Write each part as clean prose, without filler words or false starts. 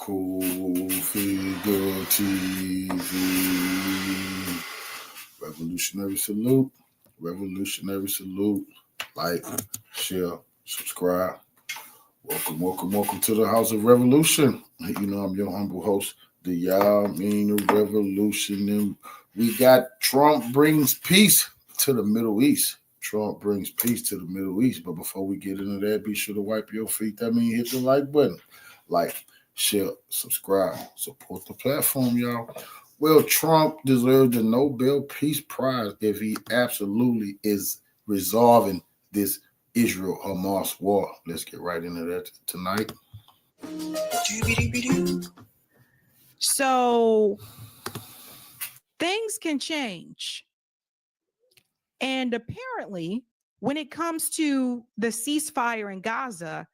Cool Figure TV. Revolutionary salute. Revolutionary salute. Like, share, subscribe. Welcome to the House of Revolution. You know, I'm your humble host, the Yameen Revolution. And we got Trump brings peace to the Middle East. Trump brings peace to the Middle East. But before we get into that, be sure to wipe your feet. That means hit the like button. Like, share, subscribe, support the platform, y'all. Well, Trump deserves the Nobel Peace Prize if he absolutely is resolving this Israel-Hamas war. Let's get right into that tonight. So things can change. And apparently, when it comes to the ceasefire in Gaza,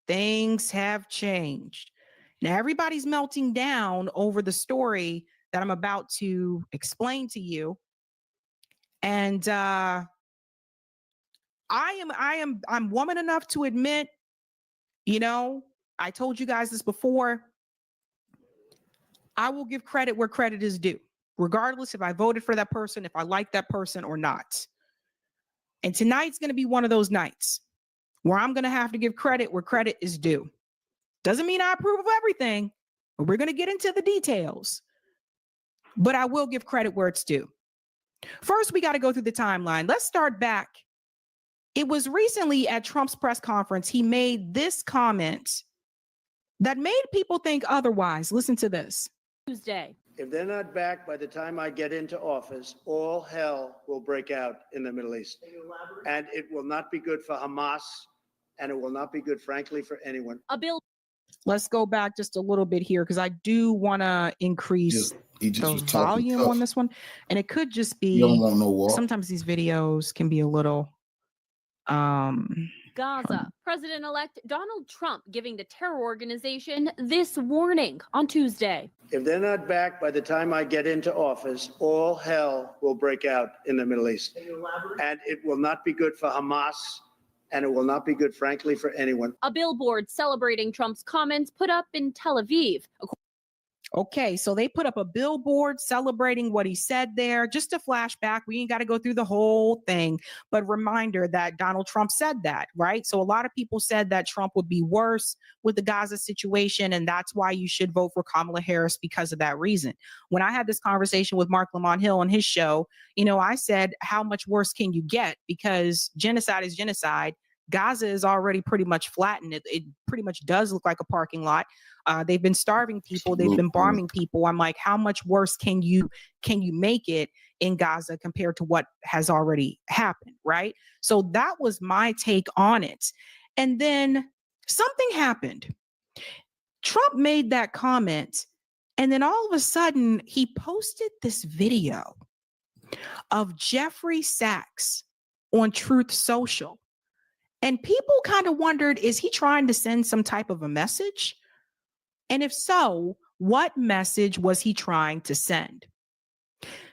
things have changed. Now, everybody's melting down over the story that I'm about to explain to you. And I'm woman enough to admit, you know, I told you guys this before. I will give credit where credit is due, regardless if I voted for that person, if I like that person or not. And tonight's going to be one of those nights where I'm going to have to give credit where credit is due. Doesn't mean I approve of everything, but we're going to get into the details. But I will give credit where it's due. First, we got to go through the timeline. Let's start back. It was recently at Trump's press conference, he made this comment that made people think otherwise. Listen to this. Tuesday. If they're not back by the time I get into office, all hell will break out in the Middle East. And it will not be good for Hamas, and it will not be good, frankly, for anyone. A bill. Let's go back just a little bit here because I do want to increase the volume on this one. And it could just be, you don't want no war. Sometimes these videos can be a little Gaza. President-elect Donald Trump giving the terror organization this warning on Tuesday. If they're not back by the time I get into office, all hell will break out in the Middle East. And it will not be good for Hamas, and it will not be good, frankly, for anyone. A billboard celebrating Trump's comments put up in Tel Aviv. Okay, so they put up a billboard celebrating what he said there. Just a flashback. We ain't got to go through the whole thing, but reminder that Donald Trump said that, right? So a lot of people said that Trump would be worse with the Gaza situation, and that's why you should vote for Kamala Harris because of that reason. When I had this conversation with Mark Lamont Hill on his show, you know, I said, how much worse can you get? Because genocide is genocide. Gaza is already pretty much flattened. It pretty much does look like a parking lot. They've been starving people. They've been bombing people. I'm like, how much worse can you make it in Gaza compared to what has already happened, right? So that was my take on it. And then something happened. Trump made that comment, and then all of a sudden he posted this video of Jeffrey Sachs on Truth Social. And people kind of wondered, is he trying to send some type of a message? And if so, what message was he trying to send?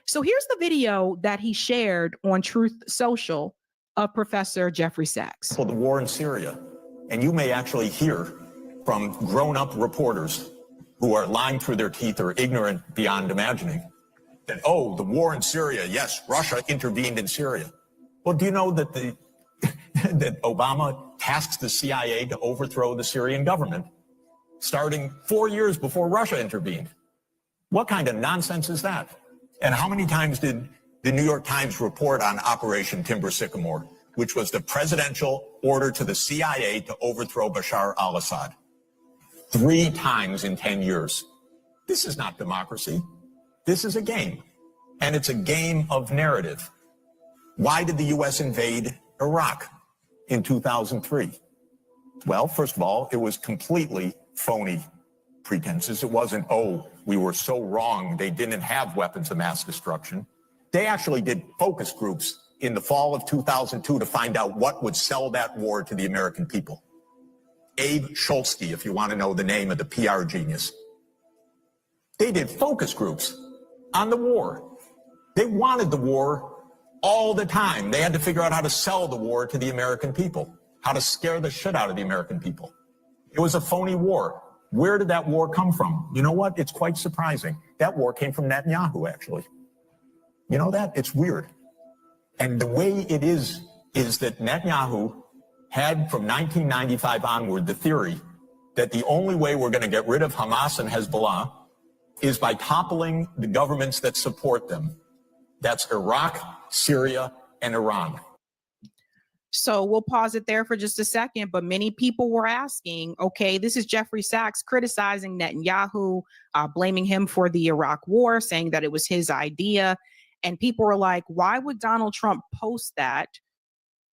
So here's the video that he shared on Truth Social of Professor Jeffrey Sachs. For the war in Syria. And you may actually hear from grown-up reporters who are lying through their teeth or ignorant beyond imagining that, oh, the war in Syria, yes, Russia intervened in Syria. Well, do you know that that Obama tasked the CIA to overthrow the Syrian government, starting 4 years before Russia intervened? What kind of nonsense is that? And how many times did the New York Times report on Operation Timber Sycamore, which was the presidential order to the CIA to overthrow Bashar al-Assad? 3 times in 10 years. This is not democracy. This is a game. And it's a game of narrative. Why did the U.S. invade Iraq in 2003? Well, first of all, it was completely phony pretenses. It wasn't, oh, we were so wrong, they didn't have weapons of mass destruction. They actually did focus groups in the fall of 2002 to find out what would sell that war to the American people. Abe Shulsky, if you want to know the name of the PR genius. They did focus groups on the war. They wanted the war all the time. They had to figure out how to sell the war to the American people, how to scare the shit out of the American people. It was a phony war. Where did that war come from? You know what? It's quite surprising. That war came from Netanyahu, actually. You know that? It's weird. And the way it is that Netanyahu had from 1995 onward the theory that the only way we're going to get rid of Hamas and Hezbollah is by toppling the governments that support them. That's Iraq, Syria, and Iran. So we'll pause it there for just a second. But many people were asking, okay, this is Jeffrey Sachs criticizing Netanyahu, blaming him for the Iraq war, saying that it was his idea. And people were like, why would Donald Trump post that,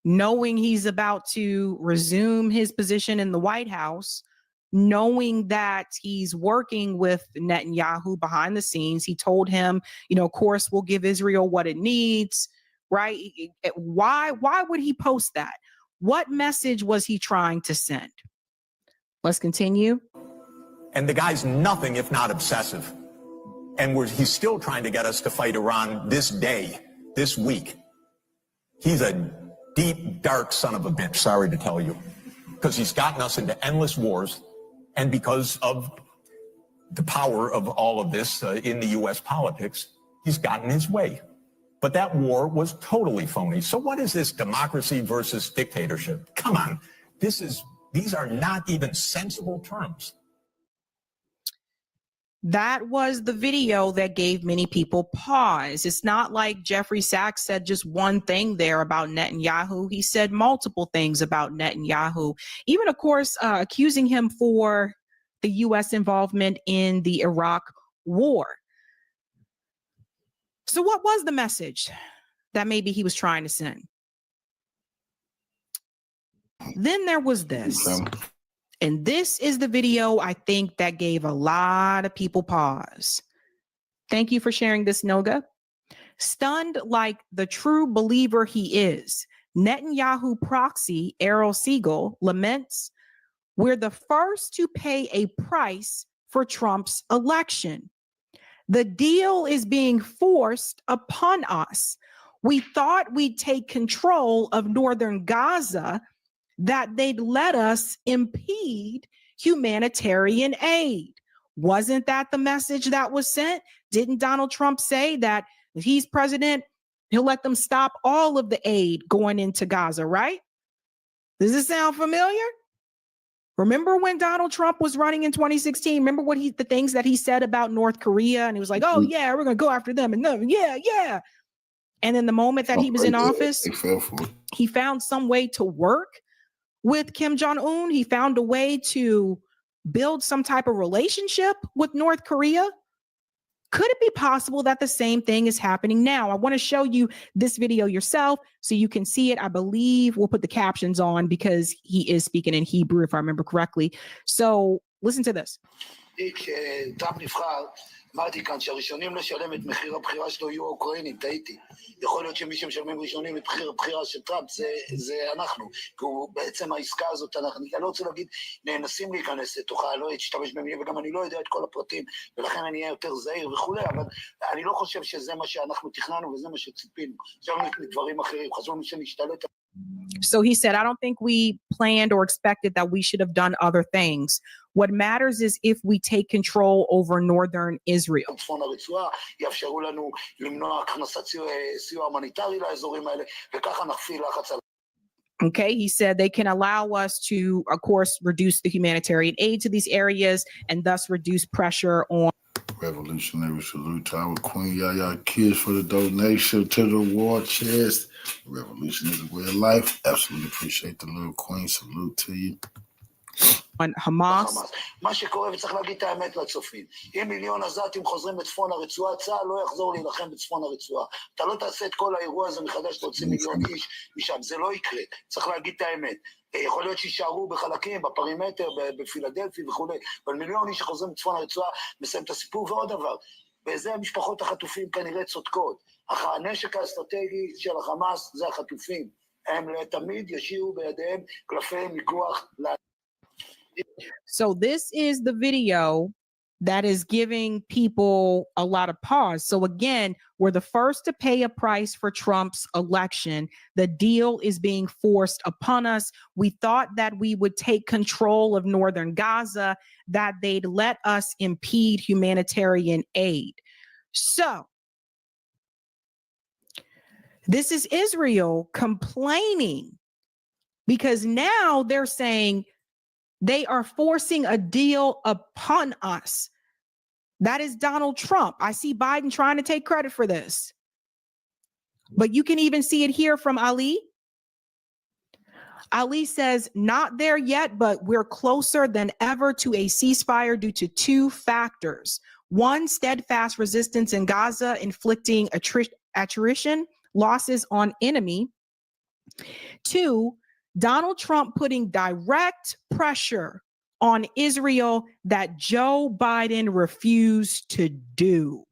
knowing he's about to resume his position in the White House, knowing that he's working with Netanyahu behind the scenes? He told him, of course, we'll give Israel what it needs, right? Why would he post that? What message was he trying to send? Let's continue. And the guy's nothing if not obsessive. And he's still trying to get us to fight Iran this day, this week. He's a deep, dark son of a bitch, sorry to tell you, because he's gotten us into endless wars. And because of the power of all of this in the U.S. politics, he's gotten his way. But that war was totally phony. So what is this democracy versus dictatorship? Come on. These are not even sensible terms. That was the video that gave many people pause. It's not like Jeffrey Sachs said just one thing there about Netanyahu. He said multiple things about Netanyahu, even, of course, accusing him for the U.S. involvement in the Iraq war. So what was the message that maybe he was trying to send? Then there was this. And this is the video, I think, that gave a lot of people pause. Thank you for sharing this, Noga. Stunned like the true believer he is, Netanyahu proxy Errol Siegel laments, "We're the first to pay a price for Trump's election. The deal is being forced upon us. We thought we'd take control of northern Gaza, that they'd let us impede humanitarian aid." Wasn't that the message that was sent? Didn't Donald Trump say that if he's president, he'll let them stop all of the aid going into Gaza, right? Does this sound familiar? Remember when Donald Trump was running in 2016? Remember the things that he said about North Korea? And he was like, oh, yeah, we're going to go after them. And no, yeah. And then the moment that he was in office, he found some way to work with Kim Jong-un. He found a way to build some type of relationship with North Korea. Could it be possible that the same thing is happening now? I want to show you this video yourself so you can see it. I believe we'll put the captions on because he is speaking in Hebrew, if I remember correctly. So listen to this. אמרתי כאן שהראשונים לשלם את מחיר הבחירה שלו יהיו האוקראינים, טעיתי. יכול להיות שמי שמשלמים ראשונים את מחיר הבחירה של טראמפ זה אנחנו, כי הוא בעצם העסקה הזאת, אני לא רוצה להגיד, ננסים להיכנס לתוכה, לא להשתמש במילים, וגם אני לא יודע את כל הפרטים, ולכן אני אהיה יותר זהיר וכולי, אבל אני לא חושב שזה מה שאנחנו תכננו וזה מה שציפינו. חשבנו מדברים אחרים, חשבנו שנשתלט. So he said, I don't think we planned or expected that we should have done other things. What matters is if we take control over northern Israel. Okay, he said they can allow us to, of course, reduce the humanitarian aid to these areas and thus reduce pressure on. Revolutionary salute to our Queen Yaya Kids for the donation to the war chest. Revolution is a way of life. Absolutely appreciate the little Queen. Salute to you. On Hamas. מה שקורה, וצריך להגיד את האמת לצופים, אם מיליון עזתים חוזרים בצפון הרצועה, צה"ל לא יחזור להילחם בצפון הרצועה. אתה לא תעשה את כל האירוע הזה מחדש, תוציא מיליון איש משם, זה לא יקרה. צריך להגיד את האמת. יכול להיות שישארו בחלקים, בפרימטר, בפילדלפי וכו', אבל מיליון איש שחוזרים בצפון הרצועה, מסיים את הסיפור. ועוד דבר, וזה המשפחות החטופים כנראה צודקות. אך הנשק האסטרטגי של החמאס זה החטופים. הם תמיד ישירו בידיהם קלפי מיקוח. So this is the video that is giving people a lot of pause. So again, we're the first to pay a price for Trump's election. The deal is being forced upon us. We thought that we would take control of northern Gaza, that they'd let us impede humanitarian aid. So this is Israel complaining because now they're saying they are forcing a deal upon us. That is Donald Trump. I see Biden trying to take credit for this. But you can even see it here from Ali. Ali says, not there yet, but we're closer than ever to a ceasefire due to two factors. One, steadfast resistance in Gaza, inflicting attrition, losses on enemy. Two, Donald Trump putting direct pressure on Israel that Joe Biden refused to do.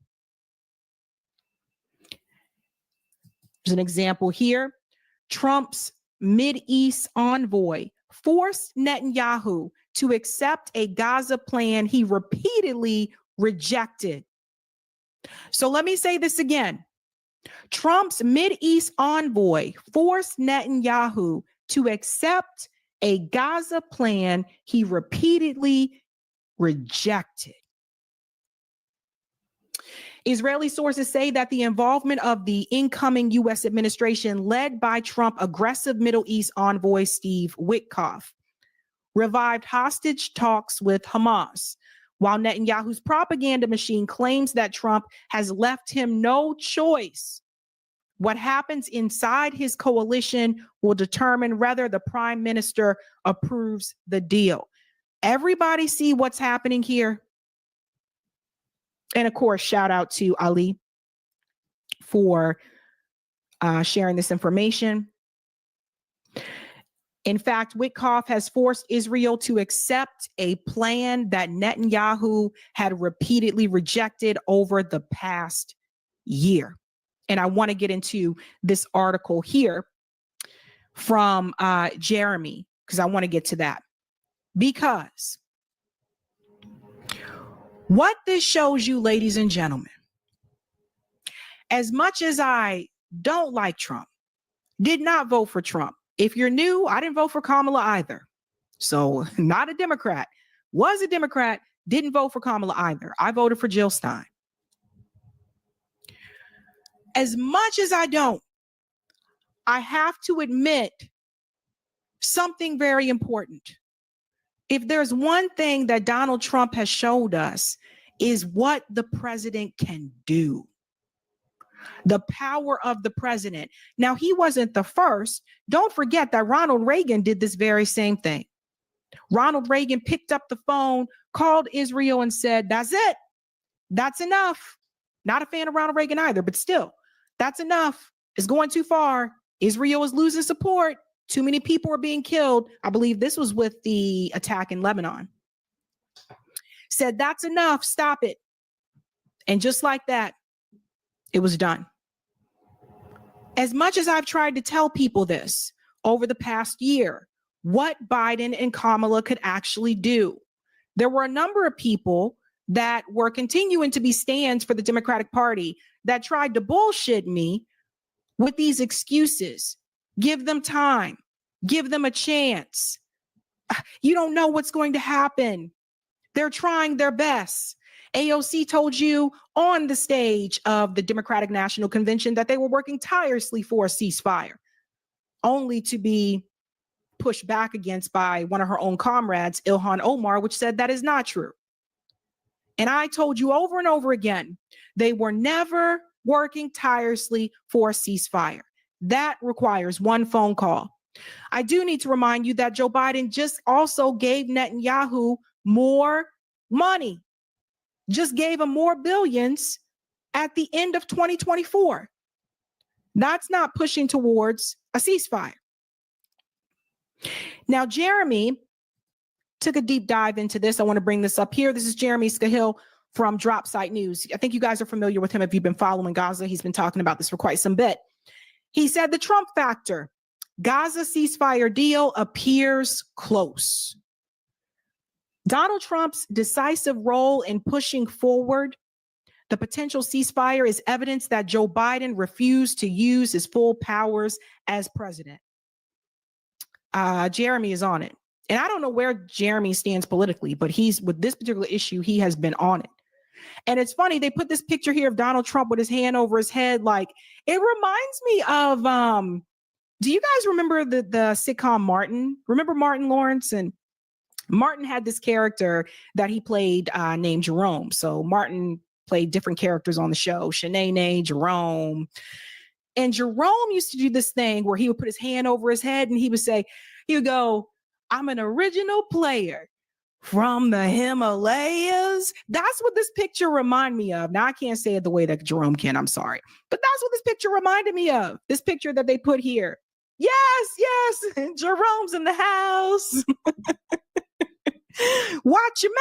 There's an example here. Trump's Mideast envoy forced Netanyahu to accept a Gaza plan he repeatedly rejected. So let me say this again. Trump's Mideast envoy forced Netanyahu to accept a Gaza plan he repeatedly rejected. Israeli sources say that the involvement of the incoming U.S. administration led by Trump aggressive Middle East envoy Steve Witkoff revived hostage talks with Hamas, while Netanyahu's propaganda machine claims that Trump has left him no choice. What happens inside his coalition will determine whether the prime minister approves the deal. Everybody see what's happening here? And of course, shout out to Ali for sharing this information. In fact, Witkoff has forced Israel to accept a plan that Netanyahu had repeatedly rejected over the past year. And I want to get into this article here from Jeremy, because I want to get to that. Because what this shows you, ladies and gentlemen, as much as I don't like Trump, did not vote for Trump. If you're new, I didn't vote for Kamala either. So not a Democrat, was a Democrat, didn't vote for Kamala either. I voted for Jill Stein. As much as I don't, I have to admit something very important. If there's one thing that Donald Trump has showed us is what the president can do. The power of the president. Now, he wasn't the first. Don't forget that Ronald Reagan did this very same thing. Ronald Reagan picked up the phone, called Israel and said, that's it. That's enough. Not a fan of Ronald Reagan either, but still, that's enough. It's going too far. Israel is losing support. Too many people are being killed. I believe this was with the attack in Lebanon. Said, that's enough. Stop it. And just like that, it was done. As much as I've tried to tell people this over the past year, what Biden and Kamala could actually do, there were a number of people that were continuing to be stands for the Democratic Party that tried to bullshit me with these excuses. Give them time. Give them a chance. You don't know what's going to happen. They're trying their best. AOC told you on the stage of the Democratic National Convention that they were working tirelessly for a ceasefire, only to be pushed back against by one of her own comrades, Ilhan Omar, which said that is not true. And I told you over and over again, they were never working tirelessly for a ceasefire. That requires one phone call. I do need to remind you that Joe Biden just also gave Netanyahu more money, just gave him more billions at the end of 2024. That's not pushing towards a ceasefire. Now, Jeremy took a deep dive into this. I want to bring this up here. This is Jeremy Scahill from Drop Site News. I think you guys are familiar with him if you've been following Gaza. He's been talking about this for quite some bit. He said the Trump factor, Gaza ceasefire deal appears close. Donald Trump's decisive role in pushing forward the potential ceasefire is evidence that Joe Biden refused to use his full powers as president. Jeremy is on it. And I don't know where Jeremy stands politically, but he's with this particular issue, he has been on it. And it's funny, they put this picture here of Donald Trump with his hand over his head. Like, it reminds me of, do you guys remember the sitcom Martin? Remember Martin Lawrence? And Martin had this character that he played named Jerome. So Martin played different characters on the show, Shanae, Jerome. And Jerome used to do this thing where he would put his hand over his head and he would go, I'm an original player from the Himalayas. That's what this picture reminded me of. Now, I can't say it the way that Jerome can, I'm sorry. But that's what this picture reminded me of. This picture that they put here. Yes, Jerome's in the house. Watch your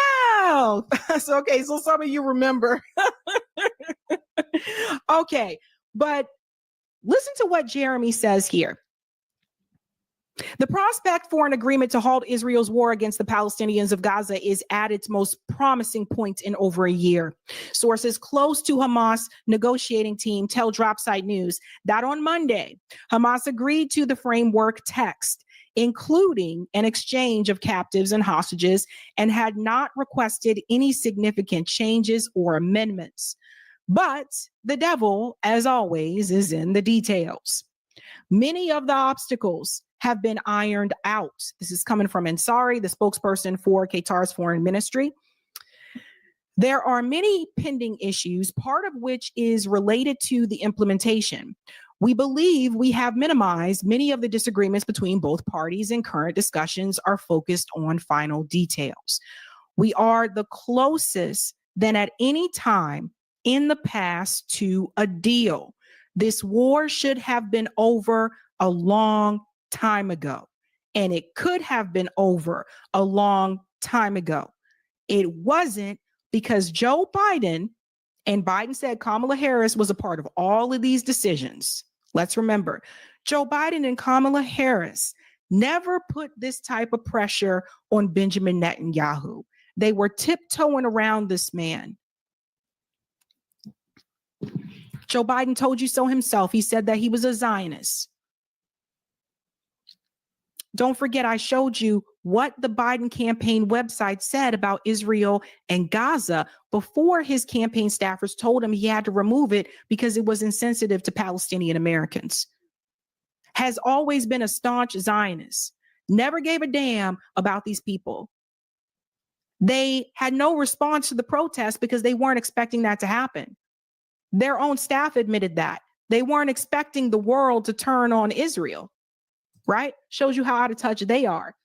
mouth. So, okay, so some of you remember. Okay, but listen to what Jeremy says here. The prospect for an agreement to halt Israel's war against the Palestinians of Gaza is at its most promising point in over a year. Sources close to Hamas negotiating team tell Dropsite News that on Monday, Hamas agreed to the framework text, including an exchange of captives and hostages, and had not requested any significant changes or amendments. But the devil, as always, is in the details. Many of the obstacles have been ironed out. This is coming from Ansari, the spokesperson for Qatar's foreign ministry. There are many pending issues, part of which is related to the implementation. We believe we have minimized many of the disagreements between both parties, and current discussions are focused on final details. We are the closest than at any time in the past to a deal. This war should have been over a long time ago, and it could have been over a long time ago. It wasn't, because Joe Biden, and Biden said Kamala Harris was a part of all of these decisions. Let's remember, Joe Biden and Kamala Harris never put this type of pressure on Benjamin Netanyahu. They were tiptoeing around this man. Joe Biden told you so himself. He said that he was a Zionist. Don't forget, I showed you what the Biden campaign website said about Israel and Gaza before his campaign staffers told him he had to remove it because it was insensitive to Palestinian Americans. Has always been a staunch Zionist. Never gave a damn about these people. They had no response to the protest because they weren't expecting that to happen. Their own staff admitted that. They weren't expecting the world to turn on Israel. Right? Shows you how out of touch they are.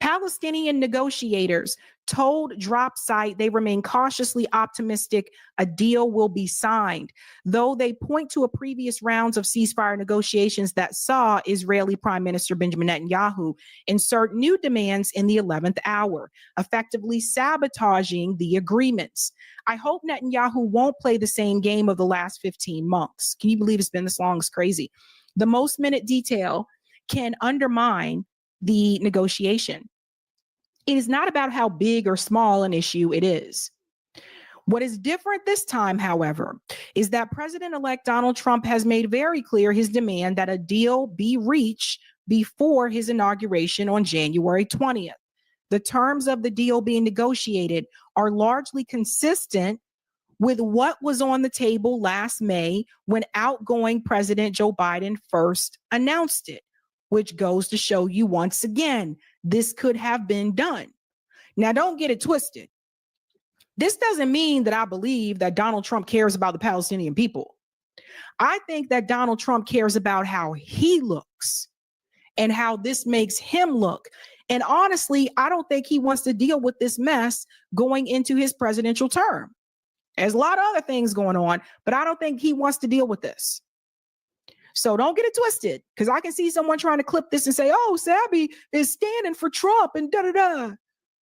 Palestinian negotiators told Dropsite they remain cautiously optimistic a deal will be signed, though they point to a previous rounds of ceasefire negotiations that saw Israeli Prime Minister Benjamin Netanyahu insert new demands in the 11th hour, effectively sabotaging the agreements. I hope Netanyahu won't play the same game of the last 15 months. Can you believe it's been this long? It's crazy. The most minute detail can undermine the negotiation. It is not about how big or small an issue it is. What is different this time, however, is that President-elect Donald Trump has made very clear his demand that a deal be reached before his inauguration on January 20th. The terms of the deal being negotiated are largely consistent with what was on the table last May when outgoing President Joe Biden first announced it, which goes to show you once again, this could have been done. Now, don't get it twisted. This doesn't mean that I believe that Donald Trump cares about the Palestinian people. I think that Donald Trump cares about how he looks and how this makes him look. And honestly, I don't think he wants to deal with this mess going into his presidential term. There's a lot of other things going on, but I don't think he wants to deal with this. So don't get it twisted, because I can see someone trying to clip this and say, oh, Sabby is standing for Trump and da-da-da.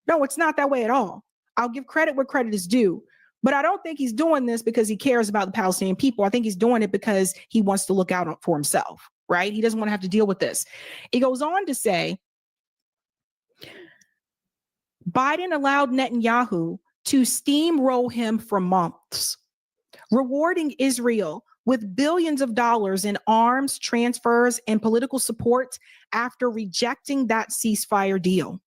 No, it's not that way at all. I'll give credit where credit is due. But I don't think he's doing this because he cares about the Palestinian people. I think he's doing it because he wants to look out for himself, right? He doesn't want to have to deal with this. It goes on to say, Biden allowed Netanyahu to steamroll him for months, rewarding Israel with billions of dollars in arms, transfers, and political support after rejecting that ceasefire deal.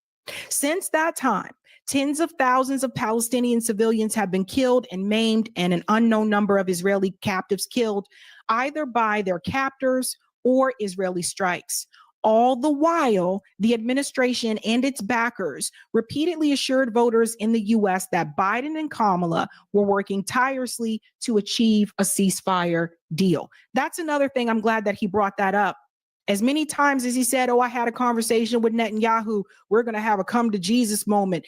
Since that time, tens of thousands of Palestinian civilians have been killed and maimed, and an unknown number of Israeli captives killed either by their captors or Israeli strikes. All the while, the administration and its backers repeatedly assured voters in the U.S. that Biden and Kamala were working tirelessly to achieve a ceasefire deal. That's another thing. I'm glad that he brought that up. As many times as he said, oh, I had a conversation with Netanyahu, we're going to have a come to Jesus moment.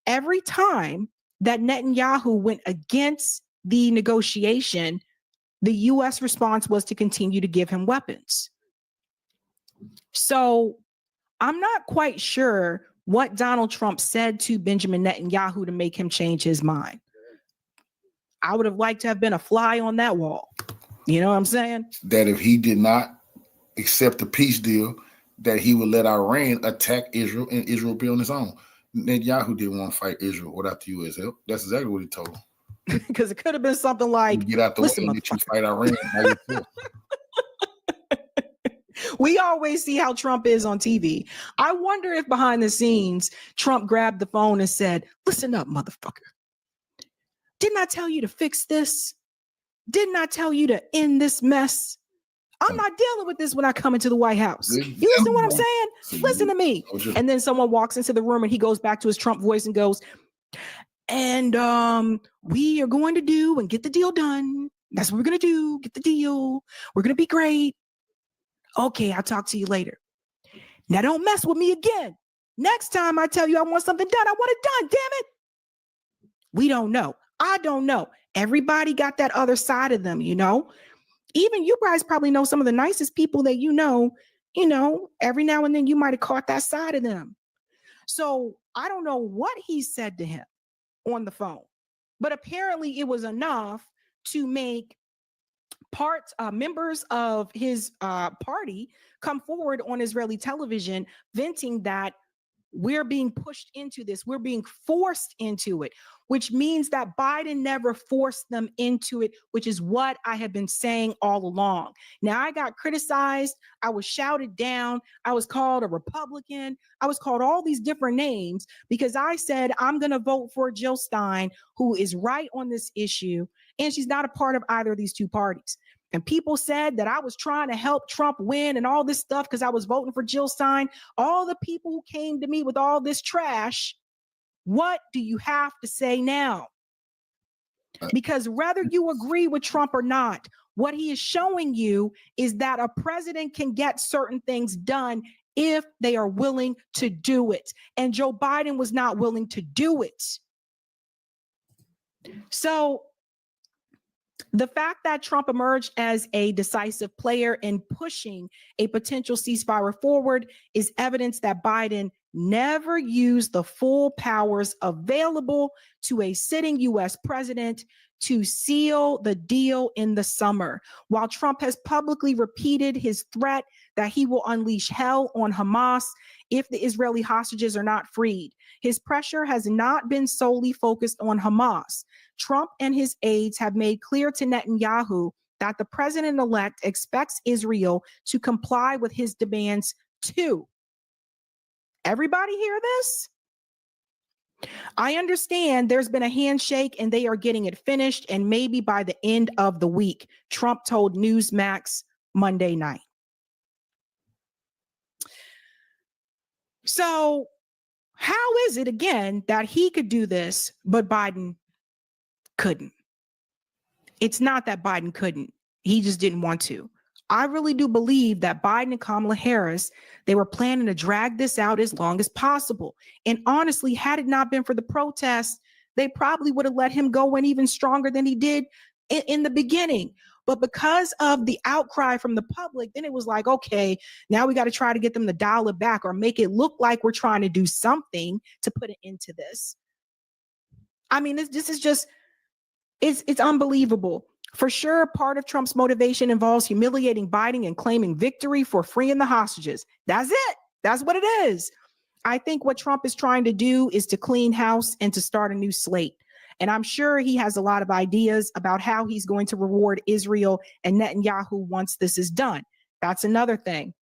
Every time that Netanyahu went against the negotiation, the U.S. response was to continue to give him weapons. So I'm not quite sure what Donald Trump said to Benjamin Netanyahu to make him change his mind. I would have liked to have been a fly on that wall. You know what I'm saying? That if he did not accept the peace deal, that he would let Iran attack Israel and Israel be on its own. Netanyahu didn't want to fight Israel without the U.S. help. That's exactly what he told him. Because it could have been something like, get out the way and let you fight Iran by yourself. We always see how Trump is on TV. I wonder if behind the scenes, Trump grabbed the phone and said, listen up, motherfucker. Didn't I tell you to fix this? Didn't I tell you to end this mess? I'm not dealing with this when I come into the White House. You listen to what I'm saying? Listen to me. And then someone walks into the room and he goes back to his Trump voice and goes, and we are going to do and get the deal done. That's what we're going to do. Get the deal. We're going to be great. Okay, I'll talk to you later. Now don't mess with me again. Next time I tell you I want something done, I want it done, damn it. We don't know. I don't know. Everybody got that other side of them, you know. Even you guys probably know some of the nicest people that you know, every now and then you might have caught that side of them. So I don't know what he said to him on the phone, but apparently it was enough to make members of his party come forward on Israeli television venting that we're being pushed into this. We're being forced into it, which means that Biden never forced them into it, which is what I have been saying all along. Now, I got criticized. I was shouted down. I was called a Republican. I was called all these different names because I said, I'm going to vote for Jill Stein, who is right on this issue. And she's not a part of either of these two parties. And people said that I was trying to help Trump win and all this stuff because I was voting for Jill Stein. All the people who came to me with all this trash, what do you have to say now? Because whether you agree with Trump or not, what he is showing you is that a president can get certain things done if they are willing to do it. And Joe Biden was not willing to do it. So the fact that Trump emerged as a decisive player in pushing a potential ceasefire forward is evidence that Biden never used the full powers available to a sitting U.S. president to seal the deal in the summer. While Trump has publicly repeated his threat that he will unleash hell on Hamas if the Israeli hostages are not freed, his pressure has not been solely focused on Hamas. Trump and his aides have made clear to Netanyahu that the president-elect expects Israel to comply with his demands too. Everybody hear this? I understand there's been a handshake and they are getting it finished and maybe by the end of the week, Trump told Newsmax Monday night. So how is it again that he could do this, but Biden couldn't? It's not that Biden couldn't. He just didn't want to. I really do believe that Biden and Kamala Harris, they were planning to drag this out as long as possible. And honestly, had it not been for the protests, they probably would have let him go in even stronger than he did in the beginning. But because of the outcry from the public, then it was like, okay, now we got to try to get them to dial it back or make it look like we're trying to do something to put it into this. I mean, this is just, it's unbelievable. For sure, part of Trump's motivation involves humiliating Biden and claiming victory for freeing the hostages. That's it. That's what it is. I think what Trump is trying to do is to clean house and to start a new slate. And I'm sure he has a lot of ideas about how he's going to reward Israel and Netanyahu once this is done. That's another thing.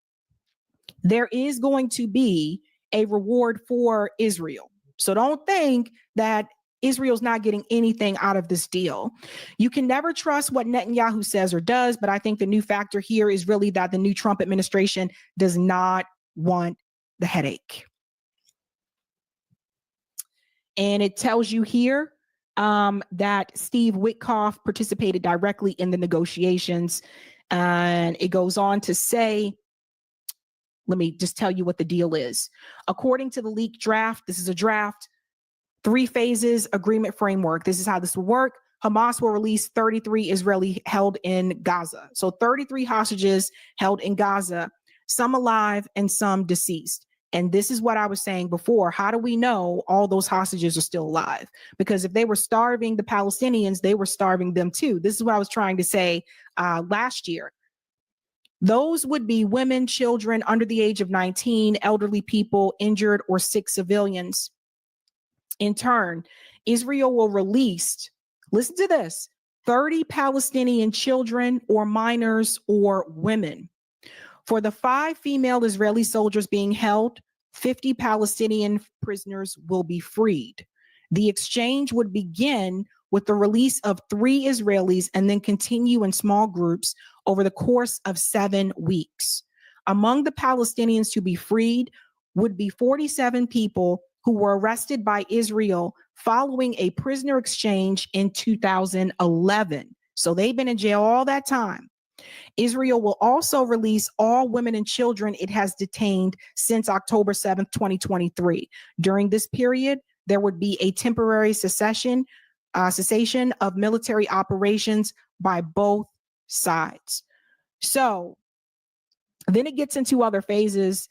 There is going to be a reward for Israel. So don't think that Israel's not getting anything out of this deal. You can never trust what Netanyahu says or does, but I think the new factor here is really that the new Trump administration does not want the headache. And it tells you here that Steve Witkoff participated directly in the negotiations. And it goes on to say, let me just tell you what the deal is. According to the leaked draft, this is a draft, 3 phases agreement framework. This is how this will work. Hamas will release 33 Israeli held in Gaza. So 33 hostages held in Gaza, some alive and some deceased. And this is what I was saying before. How do we know all those hostages are still alive? Because if they were starving the Palestinians, they were starving them too. This is what I was trying to say last year. Those would be women, children under the age of 19, elderly people, injured or sick civilians. In turn, Israel will release, listen to this, 30 Palestinian children or minors or women. For the 5 female Israeli soldiers being held, 50 Palestinian prisoners will be freed. The exchange would begin with the release of 3 Israelis and then continue in small groups over the course of 7 weeks. Among the Palestinians to be freed would be 47 people who were arrested by Israel following a prisoner exchange in 2011. So they've been in jail all that time. Israel will also release all women and children it has detained since October 7th, 2023. During this period, there would be a temporary cessation of military operations by both sides. So then it gets into other phases.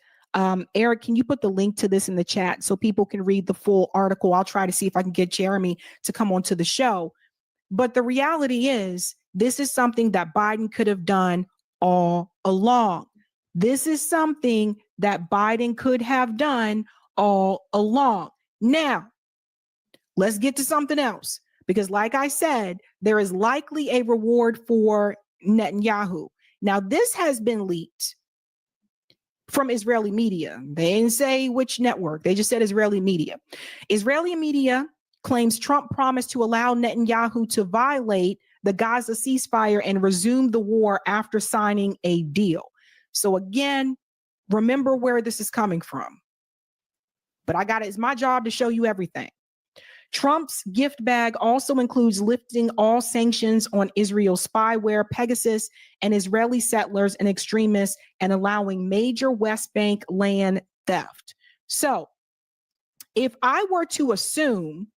Eric, can you put the link to this in the chat so people can read the full article? I'll try to see if I can get Jeremy to come onto the show. But the reality is, this is something that Biden could have done all along. This is something that Biden could have done all along. Now, let's get to something else, because like I said, there is likely a reward for Netanyahu. Now, this has been leaked from Israeli media. They didn't say which network. They just said Israeli media. Israeli media claims Trump promised to allow Netanyahu to violate the Gaza ceasefire and resume the war after signing a deal. So again, remember where this is coming from. But it's my job to show you everything. Trump's gift bag also includes lifting all sanctions on Israel's spyware, Pegasus, and Israeli settlers and extremists, and allowing major West Bank land theft. So if I were to assume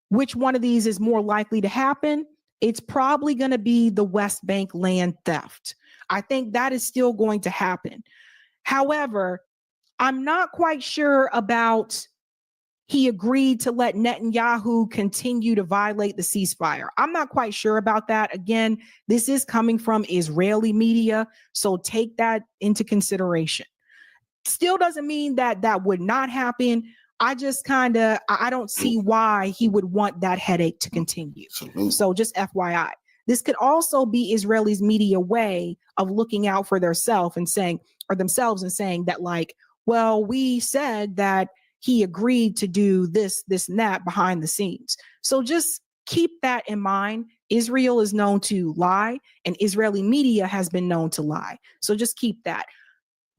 which one of these is more likely to happen, it's probably going to be the West Bank land theft. I think that is still going to happen. However, I'm not quite sure about he agreed to let Netanyahu continue to violate the ceasefire. I'm not quite sure about that. Again, this is coming from Israeli media, so take that into consideration. Still doesn't mean that that would not happen. I don't see why he would want that headache to continue. So just FYI, this could also be Israelis' media way of looking out for themselves and saying that, like, well, we said that he agreed to do this, and that behind the scenes. So just keep that in mind. Israel is known to lie, and Israeli media has been known to lie. So just keep that.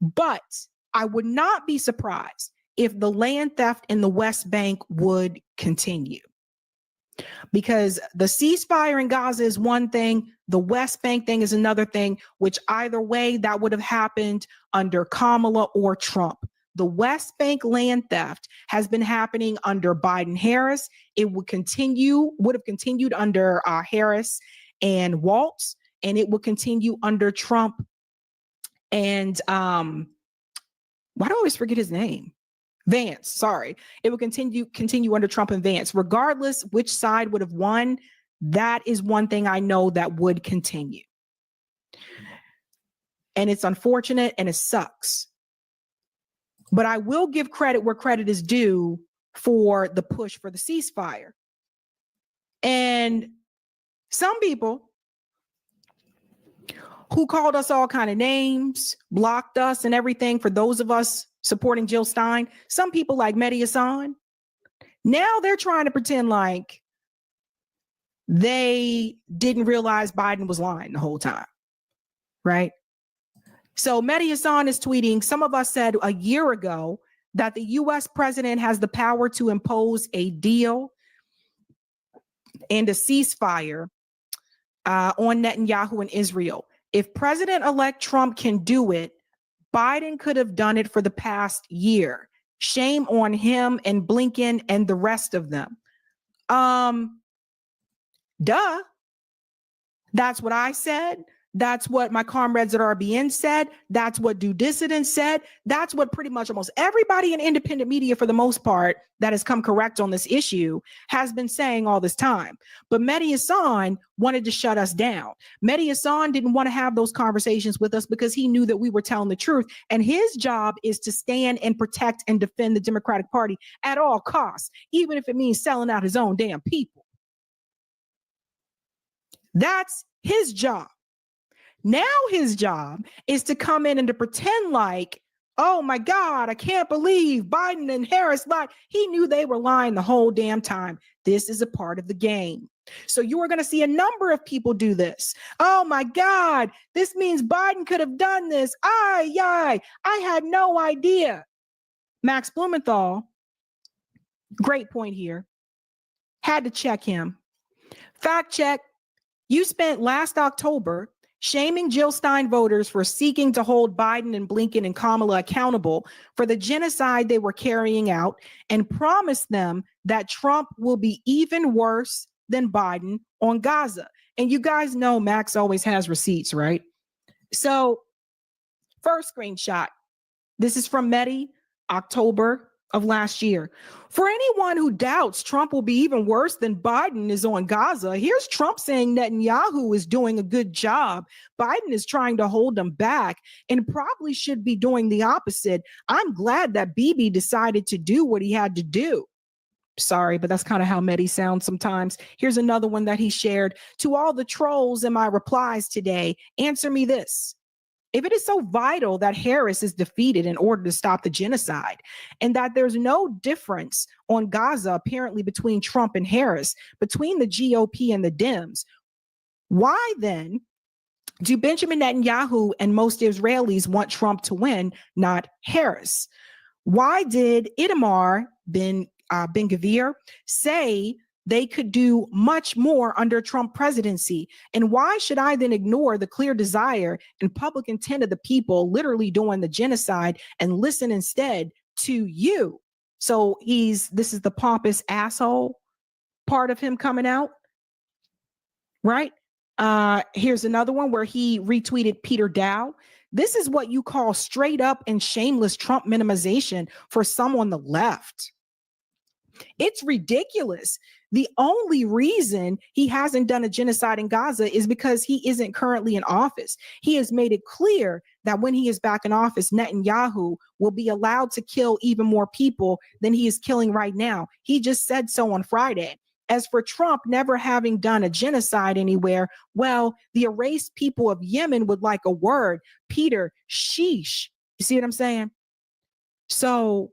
But I would not be surprised if the land theft in the West Bank would continue. Because the ceasefire in Gaza is one thing, the West Bank thing is another thing, which either way that would have happened under Kamala or Trump. The West Bank land theft has been happening under Biden-Harris. It would have continued under Harris and Waltz, and it will continue under Trump and why do I always forget his name? Vance, sorry. It will continue under Trump and Vance. Regardless which side would have won, that is one thing I know that would continue. And it's unfortunate and it sucks. But I will give credit where credit is due for the push for the ceasefire. And some people who called us all kind of names, blocked us and everything, for those of us supporting Jill Stein, some people like Mehdi Hasan, now they're trying to pretend like they didn't realize Biden was lying the whole time, right? So Mehdi Hasan is tweeting, some of us said a year ago that the US president has the power to impose a deal and a ceasefire on Netanyahu and Israel. If President-elect Trump can do it, Biden could have done it for the past year. Shame on him and Blinken and the rest of them. Duh. That's what I said. That's what my comrades at RBN said. That's what Due Dissident said. That's what pretty much almost everybody in independent media, for the most part, that has come correct on this issue has been saying all this time. But Mehdi Hasan wanted to shut us down. Mehdi Hasan didn't want to have those conversations with us because he knew that we were telling the truth. And his job is to stand and protect and defend the Democratic Party at all costs, even if it means selling out his own damn people. That's his job. Now his job is to come in and to pretend like, oh my God, I can't believe Biden and Harris lied. He knew they were lying the whole damn time. This is a part of the game. So you are going to see a number of people do this. Oh my God, this means Biden could have done this. I had no idea. Max Blumenthal, great point here. Had to check him. Fact check. You spent last October shaming Jill Stein voters for seeking to hold Biden and Blinken and Kamala accountable for the genocide they were carrying out and promised them that Trump will be even worse than Biden on Gaza. And you guys know Max always has receipts, right? So first screenshot. This is from Mehdi, October of last year. For anyone who doubts Trump will be even worse than Biden is on Gaza, here's Trump saying Netanyahu is doing a good job. Biden is trying to hold him back and probably should be doing the opposite. I'm glad that Bibi decided to do what he had to do. Sorry, but that's kind of how Mehdi sounds sometimes. Here's another one that he shared. To all the trolls in my replies today, answer me this. If it is so vital that Harris is defeated in order to stop the genocide, and that there's no difference on Gaza apparently between Trump and Harris, between the GOP and the Dems, why then do Benjamin Netanyahu and most Israelis want Trump to win, not Harris? Why did Itamar Ben-Gvir say they could do much more under Trump presidency? And why should I then ignore the clear desire and public intent of the people literally doing the genocide and listen instead to you? So this is the pompous asshole part of him coming out, right? Here's another one where he retweeted Peter Dow. This is what you call straight up and shameless Trump minimization for some on the left. It's ridiculous. The only reason he hasn't done a genocide in Gaza is because he isn't currently in office. He has made it clear that when he is back in office, Netanyahu will be allowed to kill even more people than he is killing right now. He just said so on Friday. As for Trump never having done a genocide anywhere, well, the erased people of Yemen would like a word. Peter, sheesh. You see what I'm saying? So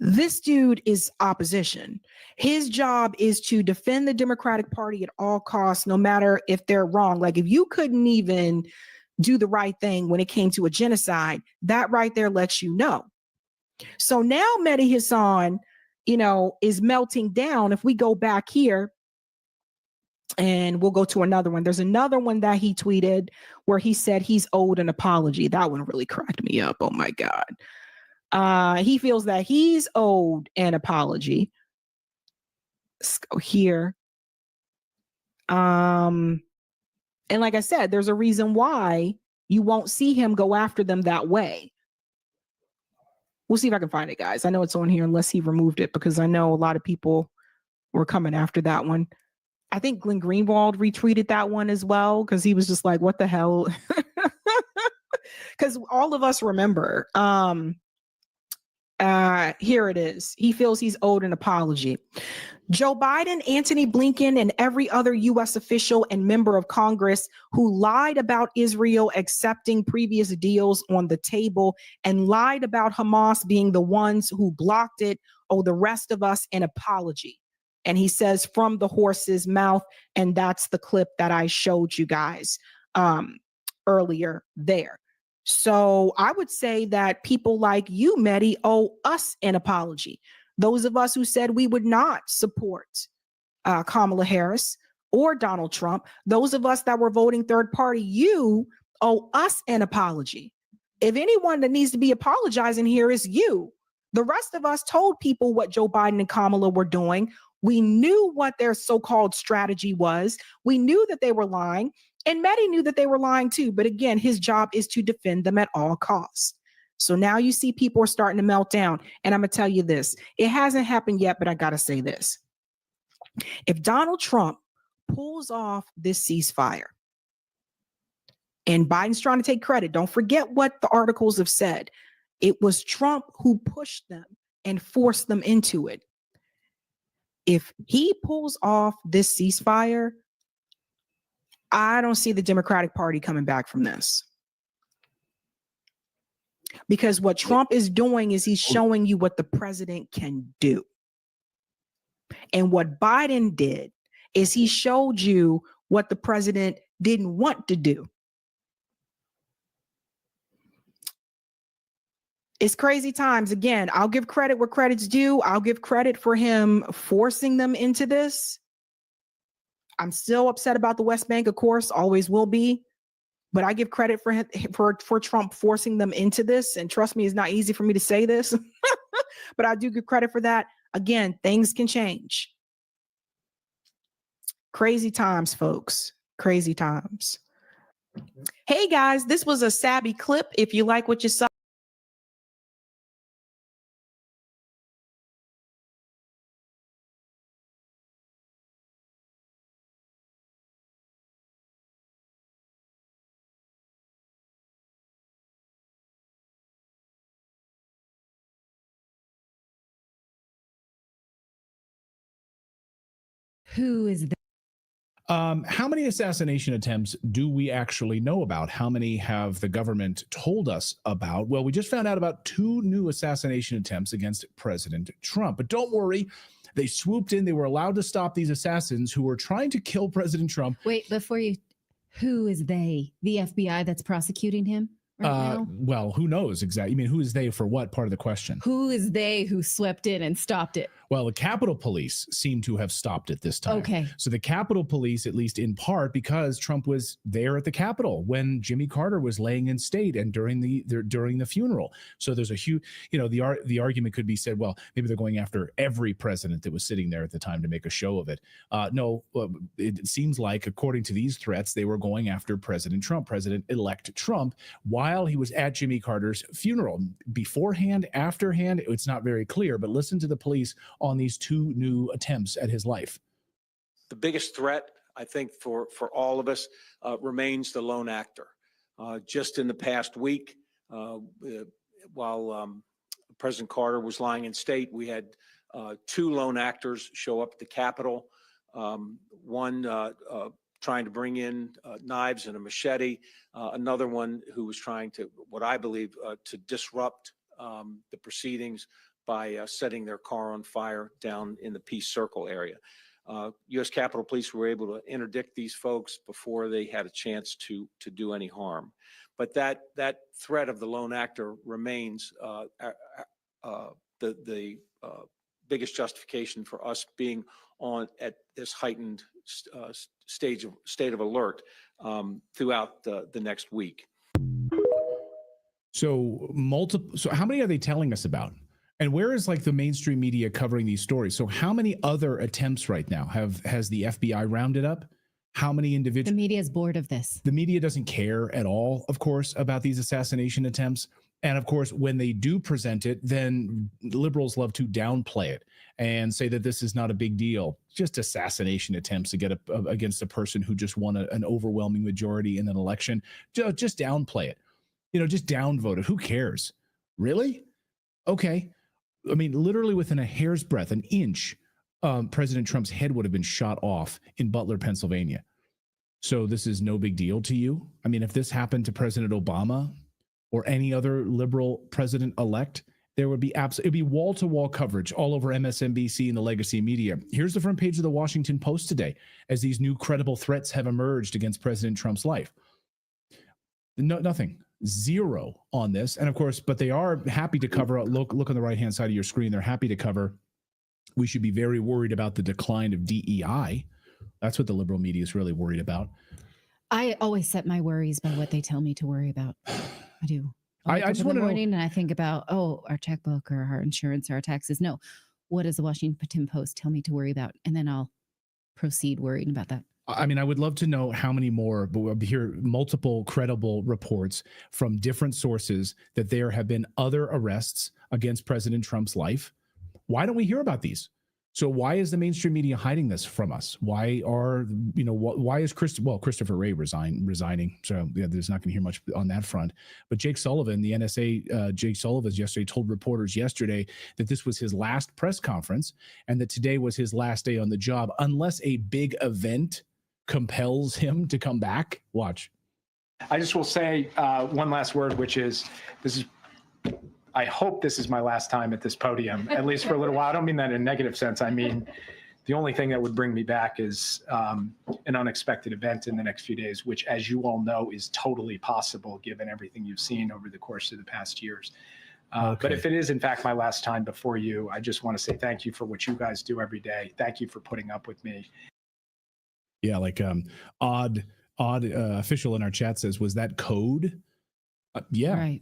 this dude is opposition. His job is to defend the Democratic Party at all costs, no matter if they're wrong. Like if you couldn't even do the right thing when it came to a genocide, that right there lets you know. So now Mehdi Hasan, is melting down. If we go back here and we'll go to another one. There's another one that he tweeted where he said he's owed an apology. That one really cracked me up. Oh my God. He feels that he's owed an apology. Let's go here. And like I said, there's a reason why you won't see him go after them that way. We'll see if I can find it, guys. I know it's on here unless he removed it, because I know a lot of people were coming after that one. I think Glenn Greenwald retweeted that one as well, because he was just like, what the hell? because all of us remember. Here it is. He feels he's owed an apology. Joe Biden, Antony Blinken, and every other U.S. official and member of Congress who lied about Israel accepting previous deals on the table and lied about Hamas being the ones who blocked it owe the rest of us an apology. And he says from the horse's mouth, and that's the clip that I showed you guys earlier there. So I would say that people like you, Mehdi, owe us an apology. Those of us who said we would not support Kamala Harris or Donald Trump, those of us that were voting third party, you owe us an apology. If anyone that needs to be apologizing here is you. The rest of us told people what Joe Biden and Kamala were doing. We knew what their so-called strategy was. We knew that they were lying. And Mehdi knew that they were lying too. But again, his job is to defend them at all costs. So now you see people are starting to melt down. And I'm going to tell you this. It hasn't happened yet, but I got to say this. If Donald Trump pulls off this ceasefire, and Biden's trying to take credit, don't forget what the articles have said. It was Trump who pushed them and forced them into it. If he pulls off this ceasefire, I don't see the Democratic Party coming back from this. Because what Trump is doing is he's showing you what the president can do. And what Biden did is he showed you what the president didn't want to do. It's crazy times. Again, I'll give credit where credit's due. I'll give credit for him forcing them into this. I'm still upset about the West Bank, of course, always will be. But I give credit for him, for Trump forcing them into this. And trust me, it's not easy for me to say this, but I do give credit for that. Again, things can change. Crazy times, folks. Crazy times. Hey, guys, this was a Sabby clip. If you like what you saw, who is that? How many assassination attempts do we actually know about? How many have the government told us about? Well, we just found out about 2 new assassination attempts against President Trump. But don't worry, they swooped in. They were allowed to stop these assassins who were trying to kill President Trump. Wait, before you, who is they? The FBI that's prosecuting him right now? Well, who knows exactly? I mean, who is they for what part of the question? Who is they who swept in and stopped it? Well, the Capitol Police seem to have stopped it this time. Okay. So the Capitol Police, at least in part, because Trump was there at the Capitol when Jimmy Carter was laying in state and during the funeral. So there's a huge, the argument could be said, well, maybe they're going after every president that was sitting there at the time to make a show of it. No, it seems like, according to these threats, they were going after President Trump, President-elect Trump, while he was at Jimmy Carter's funeral. Beforehand, afterhand, it's not very clear, but listen to the police on these 2 new attempts at his life. The biggest threat, I think, for all of us remains the lone actor. Just in the past week, while President Carter was lying in state, we had 2 lone actors show up at the Capitol. One trying to bring in knives and a machete. Another one who was trying to, what I believe, to disrupt the proceedings by setting their car on fire down in the Peace Circle area. U.S. Capitol Police were able to interdict these folks before they had a chance to do any harm. But that threat of the lone actor remains the biggest justification for us being on at this heightened state of alert throughout the next week. So how many are they telling us about? And where is the mainstream media covering these stories? So how many other attempts right now has the FBI rounded up? How many individuals? The media is bored of this. The media doesn't care at all, of course, about these assassination attempts. And of course, when they do present it, then liberals love to downplay it and say that this is not a big deal. Just assassination attempts to get against a person who just won an overwhelming majority in an election. Just downplay it. just downvoted. Who cares? Really? Okay. I mean, literally within a hair's breadth, an inch, President Trump's head would have been shot off in Butler, Pennsylvania. So this is no big deal to you? I mean, if this happened to President Obama or any other liberal president-elect, there would be it'd be wall-to-wall coverage all over MSNBC and the legacy media. Here's the front page of the Washington Post today as these new credible threats have emerged against President Trump's life. No, nothing. Zero on this. And of course, but they are happy to cover, look on the right-hand side of your screen. They're happy to cover, we should be very worried about the decline of DEI. That's what the liberal media is really worried about. I always set my worries by what they tell me to worry about. I do. I just want to know. And I think about, our checkbook or our insurance or our taxes. No, what does the Washington Post tell me to worry about? And then I'll proceed worrying about that. I mean, I would love to know how many more, but we'll hear multiple credible reports from different sources that there have been other arrests against President Trump's life. Why don't we hear about these? So why is the mainstream media hiding this from us? Why is Christopher Wray resigning? So yeah, there's not going to hear much on that front. But Jake Sullivan, the NSA, Jake Sullivan yesterday told reporters yesterday that this was his last press conference and that today was his last day on the job, unless a big event compels him to come back. Watch. I just will say one last word, which is I hope this is my last time at this podium, at least for a little while. I don't mean that in a negative sense. I mean, the only thing that would bring me back is an unexpected event in the next few days, which, as you all know, is totally possible given everything you've seen over the course of the past years. But if it is, in fact, my last time before you, I just want to say thank you for what you guys do every day. Thank you for putting up with me. Yeah, like odd official in our chat says, was that code? Yeah. Right.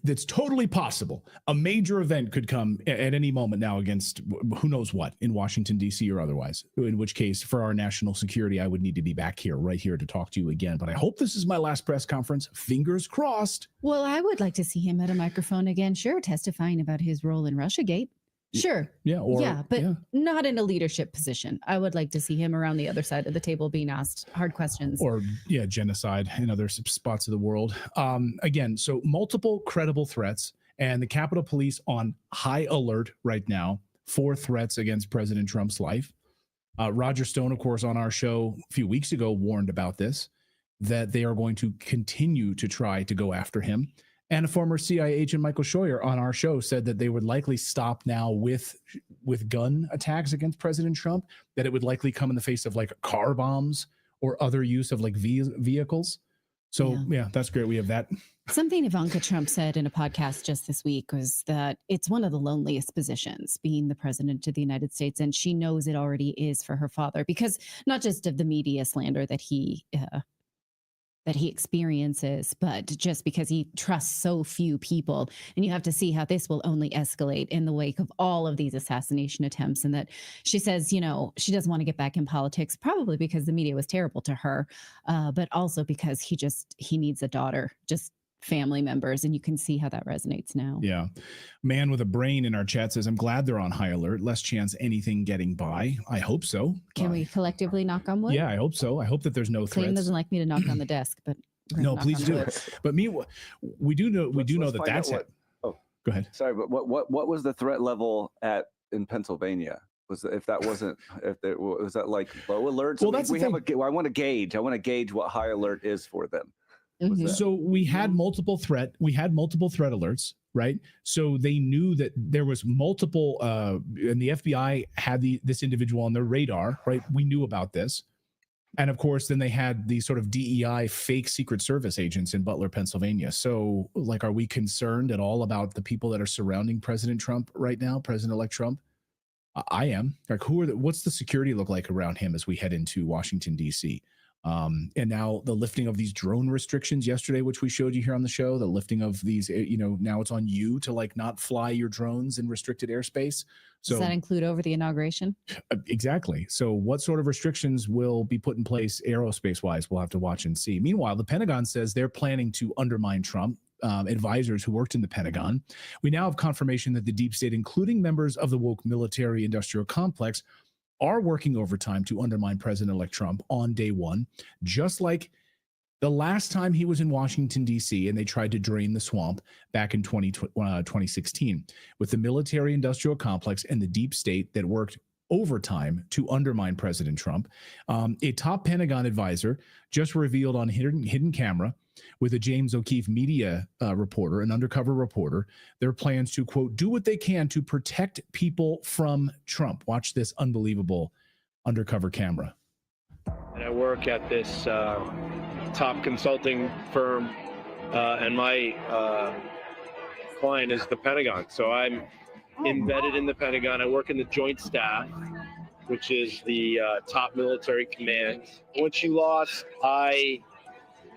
That's totally possible. A major event could come at any moment now against who knows what in Washington, D.C. or otherwise, in which case for our national security, I would need to be back here, right here to talk to you again. But I hope this is my last press conference. Fingers crossed. Well, I would like to see him at a microphone again. Sure. Testifying about his role in Russiagate. Sure. Yeah. But not in a leadership position. I would like to see him around the other side of the table being asked hard questions. Or genocide in other spots of the world. Again, so multiple credible threats and the Capitol Police on high alert right now for threats against President Trump's life. Roger Stone, of course, on our show a few weeks ago warned about this, that they are going to continue to try to go after him. And a former CIA agent, Michael Scheuer, on our show said that they would likely stop now with gun attacks against President Trump, that it would likely come in the face of like car bombs or other use of like vehicles. So, yeah, that's great. We have that. Something Ivanka Trump said in a podcast just this week was that it's one of the loneliest positions, being the president of the United States. And she knows it already is for her father, because not just of the media slander that he experiences, but just because he trusts so few people. And you have to see how this will only escalate in the wake of all of these assassination attempts. And that she says, she doesn't want to get back in politics, probably because the media was terrible to her, but also because he needs a daughter, just family members. And you can see how that resonates now. Yeah. Man with a brain in our chat says, I'm glad they're on high alert. Less chance anything getting by. I hope so. Can we collectively knock on wood? Yeah, I hope so. I hope that there's no threats. Clayton doesn't like me to knock on the desk, but no, please do. But we do know that that's it. Oh, go ahead. Sorry, but what was the threat level in Pennsylvania? Was that like low alert? Well, that's the thing. I want to gauge what high alert is for them. Mm-hmm. So we had multiple threat alerts, right? So they knew that there was multiple, and the FBI had this individual on their radar, right? We knew about this. And of course, then they had these sort of DEI fake Secret Service agents in Butler, Pennsylvania. So like, are we concerned at all about the people that are surrounding President Trump right now, President-elect Trump? I am. Like, what's the security look like around him as we head into Washington, D.C.? And now the lifting of these drone restrictions yesterday, which we showed you here on the show, the lifting of these, now it's on you to like not fly your drones in restricted airspace. So does that include over the inauguration? Exactly. So what sort of restrictions will be put in place aerospace wise? We'll have to watch and see. Meanwhile, the Pentagon says they're planning to undermine Trump. Advisors who worked in the Pentagon. We now have confirmation that the deep state, including members of the woke military industrial complex, are working overtime to undermine President-elect Trump on day one, just like The last time he was in Washington, D.C., and they tried to drain the swamp back in 2016 with the military industrial complex and the deep state that worked overtime to undermine President Trump. A top Pentagon advisor just revealed on hidden camera with a James O'Keefe media reporter, an undercover reporter, their plans to, quote, do what they can to protect people from Trump. Watch this unbelievable undercover camera. And I work at this top consulting firm, and my client is the Pentagon. So I'm embedded in the Pentagon. I work in the Joint Staff, which is the top military command. Once she lost, I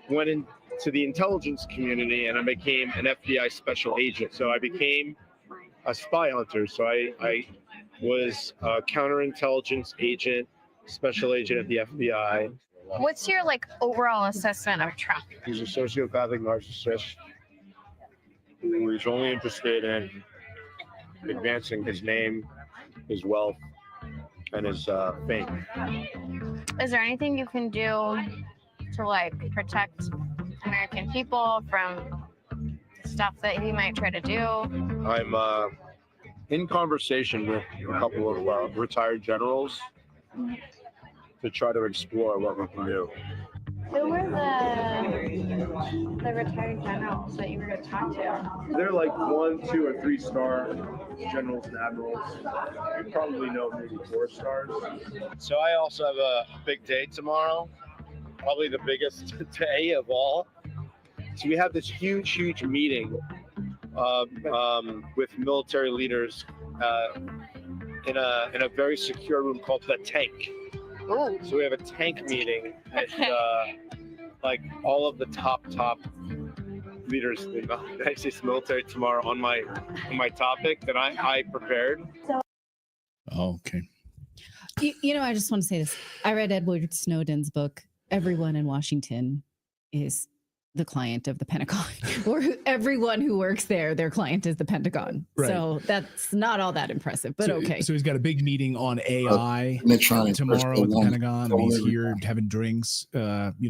went into the intelligence community and I became an FBI special agent. So I became a spy hunter. So I was a counterintelligence agent, special agent at the FBI. What's your overall assessment of Trump? He's a sociopathic narcissist who is only interested in advancing his name, his wealth, and his fame. Is there anything you can do to protect American people from stuff that he might try to do? I'm in conversation with a couple of retired generals to try to explore what we can do. Who were the retired generals that you were going to talk to? They're like 1, 2, or 3 star generals and admirals. You probably know maybe 4 stars. So I also have a big day tomorrow, probably the biggest day of all. So we have this huge meeting with military leaders in a very secure room called the Tank. Ooh. So we have a tank meeting, and all of the top leaders in the United States military tomorrow on my topic that I prepared. Okay. I just want to say this. I read Edward Snowden's book. Everyone in Washington is the client of the Pentagon, or everyone who works there, their client is the Pentagon. Right. So that's not all that impressive, but okay. So he's got a big meeting on AI they're trying to tomorrow at the Pentagon. I mean, he's everybody. here having drinks.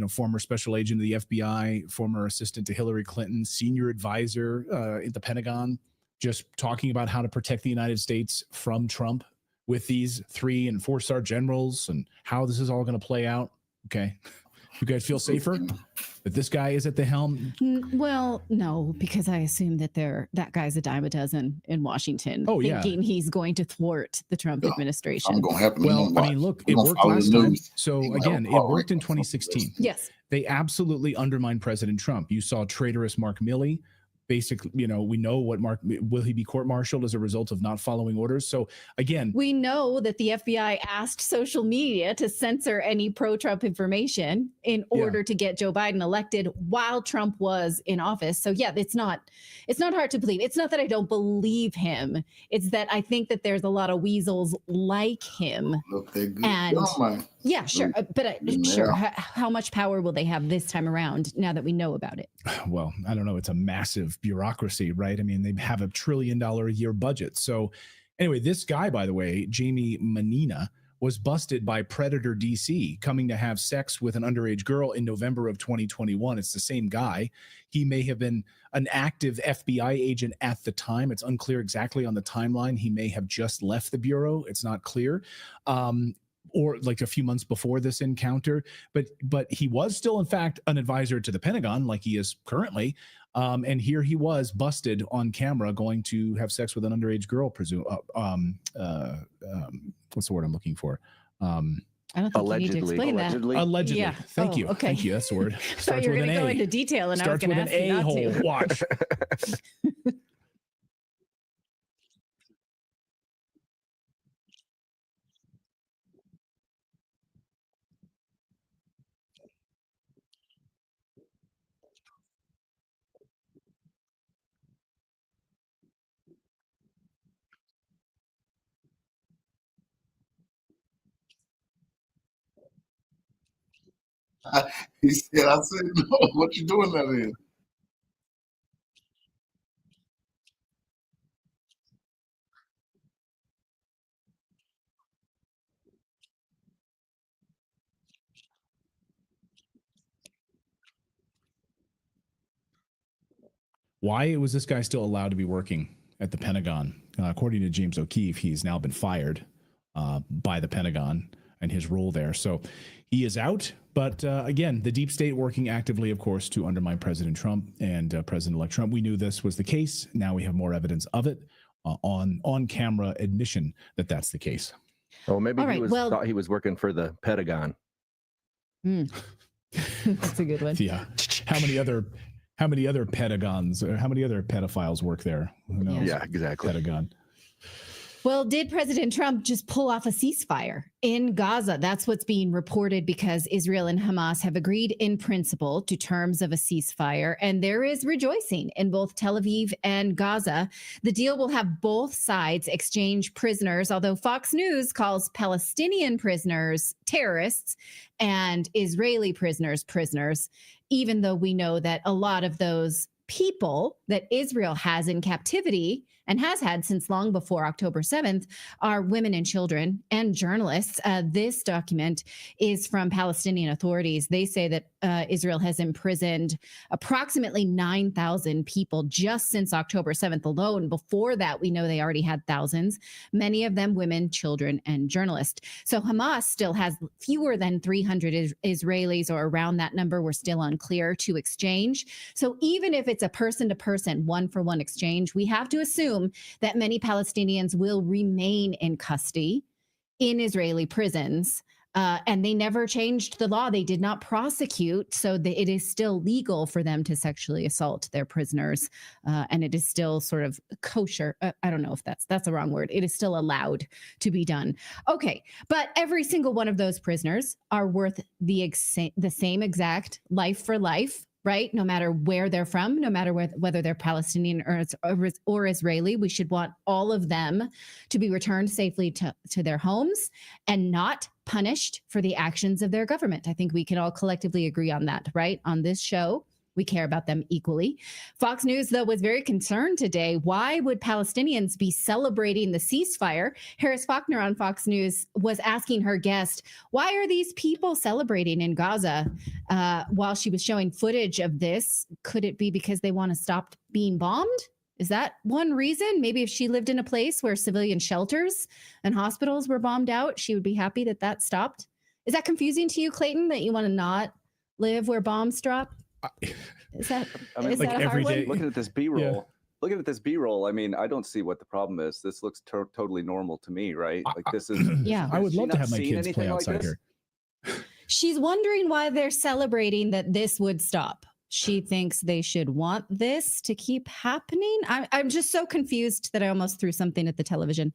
Former special agent of the FBI, former assistant to Hillary Clinton, senior advisor at the Pentagon, just talking about how to protect the United States from Trump with these 3- and 4-star generals and how this is all going to play out. Okay. You guys feel safer that this guy is at the helm? Well, no, because I assume that that guy's a dime a dozen in Washington, thinking he's going to thwart the Trump administration. I'm gonna happen. Well, I mean, look, it worked last time. So again, it worked in 2016. Yes. They absolutely undermined President Trump. You saw traitorous Mark Milley. Basically, we know what will he be court-martialed as a result of not following orders? So again, we know that the FBI asked social media to censor any pro-Trump information in order to get Joe Biden elected while Trump was in office. So yeah, it's not hard to believe. It's not that I don't believe him. It's that I think that there's a lot of weasels like him. Look, they're good. And yeah, sure. But sure. Yeah. How much power will they have this time around now that we know about it? Well, I don't know. It's a massive bureaucracy, right? I mean, they have $1 trillion a year budget. So anyway, this guy, by the way, Jamie Menina, was busted by Predator DC coming to have sex with an underage girl in November of 2021. It's the same guy. He may have been an active FBI agent at the time. It's unclear exactly on the timeline. He may have just left the Bureau. It's not clear. Or like a few months before this encounter, but he was still, in fact, an advisor to the Pentagon, like he is currently. And here he was busted on camera going to have sex with an underage girl. What's the word I'm looking for? I don't think you need to explain that. Allegedly. Yeah. Thank you. Okay. Thank you. That's the word. I thought you were going to go into detail, and I was Starts going to with ask an you not A-hole. to. Watch. He said, I said, no, what you doing that in? Why was this guy still allowed to be working at the Pentagon? According to James O'Keefe, he's now been fired by the Pentagon and his role there. So he is out. But again, the deep state working actively, of course, to undermine President Trump and President-elect Trump. We knew this was the case. Now we have more evidence of it, on camera admission that that's the case. Oh, maybe All right, thought he was working for the Pentagon. That's a good one. Yeah. How many other Pentagons or how many other pedophiles work there? Who knows? Yeah, exactly. Pentagon. Well, did President Trump just pull off a ceasefire in Gaza? That's what's being reported because Israel and Hamas have agreed in principle to terms of a ceasefire, and there is rejoicing in both Tel Aviv and Gaza. The deal will have both sides exchange prisoners, although Fox News calls Palestinian prisoners terrorists and Israeli prisoners, even though we know that a lot of those people that Israel has in captivity and has had since long before October 7th are women and children and journalists. This document is from Palestinian authorities. They say that Israel has imprisoned approximately 9,000 people just since October 7th alone. Before that, we know they already had thousands, many of them women, children, and journalists. So Hamas still has fewer than 300 Israelis, or around that number. We're still unclear, to exchange. So even if it's a person-to-person, one-for-one exchange, we have to assume that many Palestinians will remain in custody in Israeli prisons. And they never changed the law. They did not prosecute, so it is still legal for them to sexually assault their prisoners. And it is still sort of kosher. I don't know if that's the wrong word. It is still allowed to be done. Okay, but every single one of those prisoners are worth the same exact life for life, right? No matter where they're from, no matter whether they're Palestinian or Israeli, we should want all of them to be returned safely to their homes and not punished for the actions of their government. I think we can all collectively agree on that, right? On this show, we care about them equally. Fox News, though, was very concerned today. Why would Palestinians be celebrating the ceasefire? Harris Faulkner on Fox News was asking her guest, why are these people celebrating in Gaza? While she was showing footage of this, could it be because they want to stop being bombed? Is that one reason? Maybe if she lived in a place where civilian shelters and hospitals were bombed out, she would be happy that that stopped. Is that confusing to you, Clayton, that you want to not live where bombs drop? Is that, I mean, is that a hard one? looking at this B-roll, looking at this B-roll, I mean, I don't see what the problem is. This looks totally normal to me, right? Like this is. Yeah. I would love to have my seen kids play anything like outside this? here. She's wondering why they're celebrating that this would stop. She thinks they should want this to keep happening. I'm just so confused that I almost threw something at the television.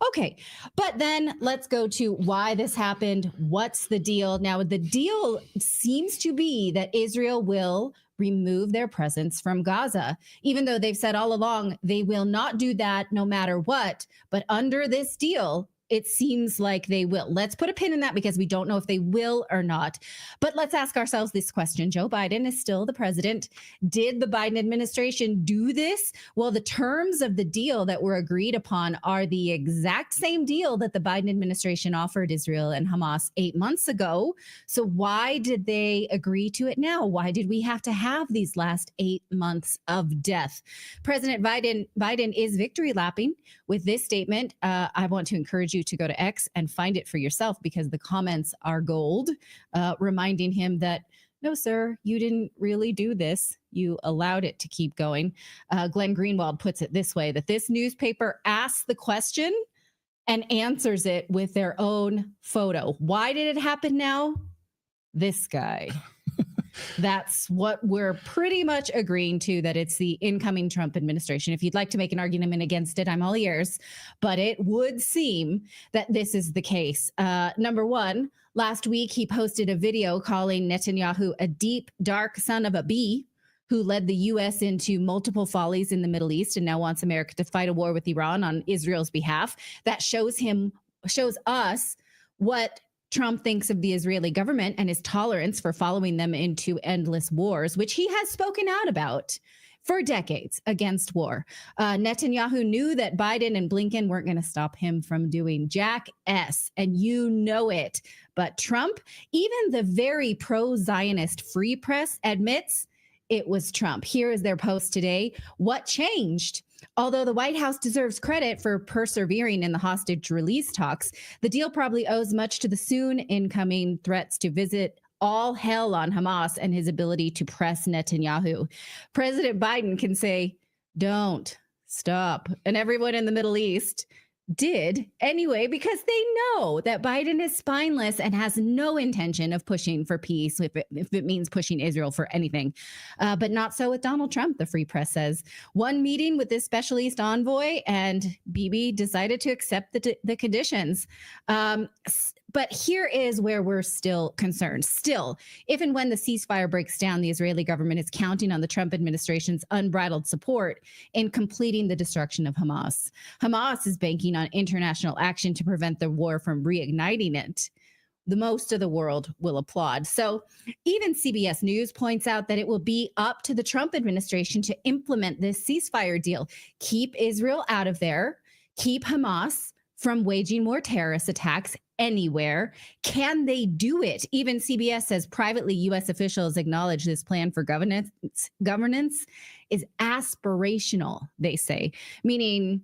Okay, but then let's go to why this happened. What's the deal? Now, the deal seems to be that Israel will remove their presence from Gaza, even though they've said all along they will not do that no matter what. But under this deal, it seems like they will. Let's put a pin in that because we don't know if they will or not. But let's ask ourselves this question. Joe Biden is still the president. Did the Biden administration do this? Well, the terms of the deal that were agreed upon are the exact same deal that the Biden administration offered Israel and Hamas 8 months ago. So why did they agree to it now? Why did we have to have these last 8 months of death? President Biden is victory lapping with this statement. I want to encourage you to go to X and find it for yourself because the comments are gold, reminding him that, no, sir, you didn't really do this. You allowed it to keep going. Glenn Greenwald puts it this way, that this newspaper asks the question and answers it with their own photo. Why did it happen now? This guy. That's what we're pretty much agreeing to, that it's the incoming Trump administration. If you'd like to make an argument against it, I'm all ears, but it would seem that this is the case. Number one, last week he posted a video calling Netanyahu a deep, dark son of a bee who led the U.S. into multiple follies in the Middle East and now wants America to fight a war with Iran on Israel's behalf. That shows us what Trump thinks of the Israeli government and his tolerance for following them into endless wars, which he has spoken out about for decades against war. Netanyahu knew that Biden and Blinken weren't going to stop him from doing Jack S, and you know it. But Trump, even the very pro-Zionist Free Press, admits it was Trump. Here is their post today. What changed? Although the White House deserves credit for persevering in the hostage release talks, the deal probably owes much to the soon incoming threats to visit all hell on Hamas and his ability to press Netanyahu. President Biden can say, don't stop. And everyone in the Middle East did anyway, because they know that Biden is spineless and has no intention of pushing for peace if it means pushing Israel for anything. But not so with Donald Trump, the Free Press says. One meeting with this Special East envoy, and Bibi decided to accept the conditions. But here is where we're still concerned. Still, if and when the ceasefire breaks down, the Israeli government is counting on the Trump administration's unbridled support in completing the destruction of Hamas. Hamas is banking on international action to prevent the war from reigniting it. The most of the world will applaud. So even CBS News points out that it will be up to the Trump administration to implement this ceasefire deal. Keep Israel out of there. Keep Hamas from waging more terrorist attacks anywhere. Can they do it? Even CBS says privately U.S. officials acknowledge this plan for governance is aspirational, they say, meaning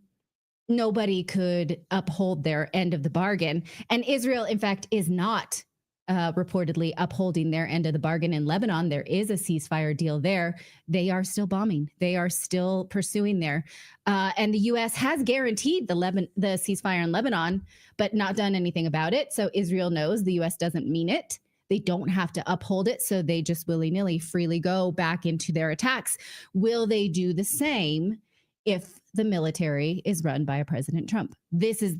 nobody could uphold their end of the bargain. And Israel, in fact, is not reportedly upholding their end of the bargain in Lebanon. There is a ceasefire deal there. They are still bombing. They are still pursuing there. And the U.S. has guaranteed the ceasefire in Lebanon, but not done anything about it. So Israel knows the U.S. doesn't mean it. They don't have to uphold it. So they just willy-nilly freely go back into their attacks. Will they do the same if the military is run by a President Trump? This is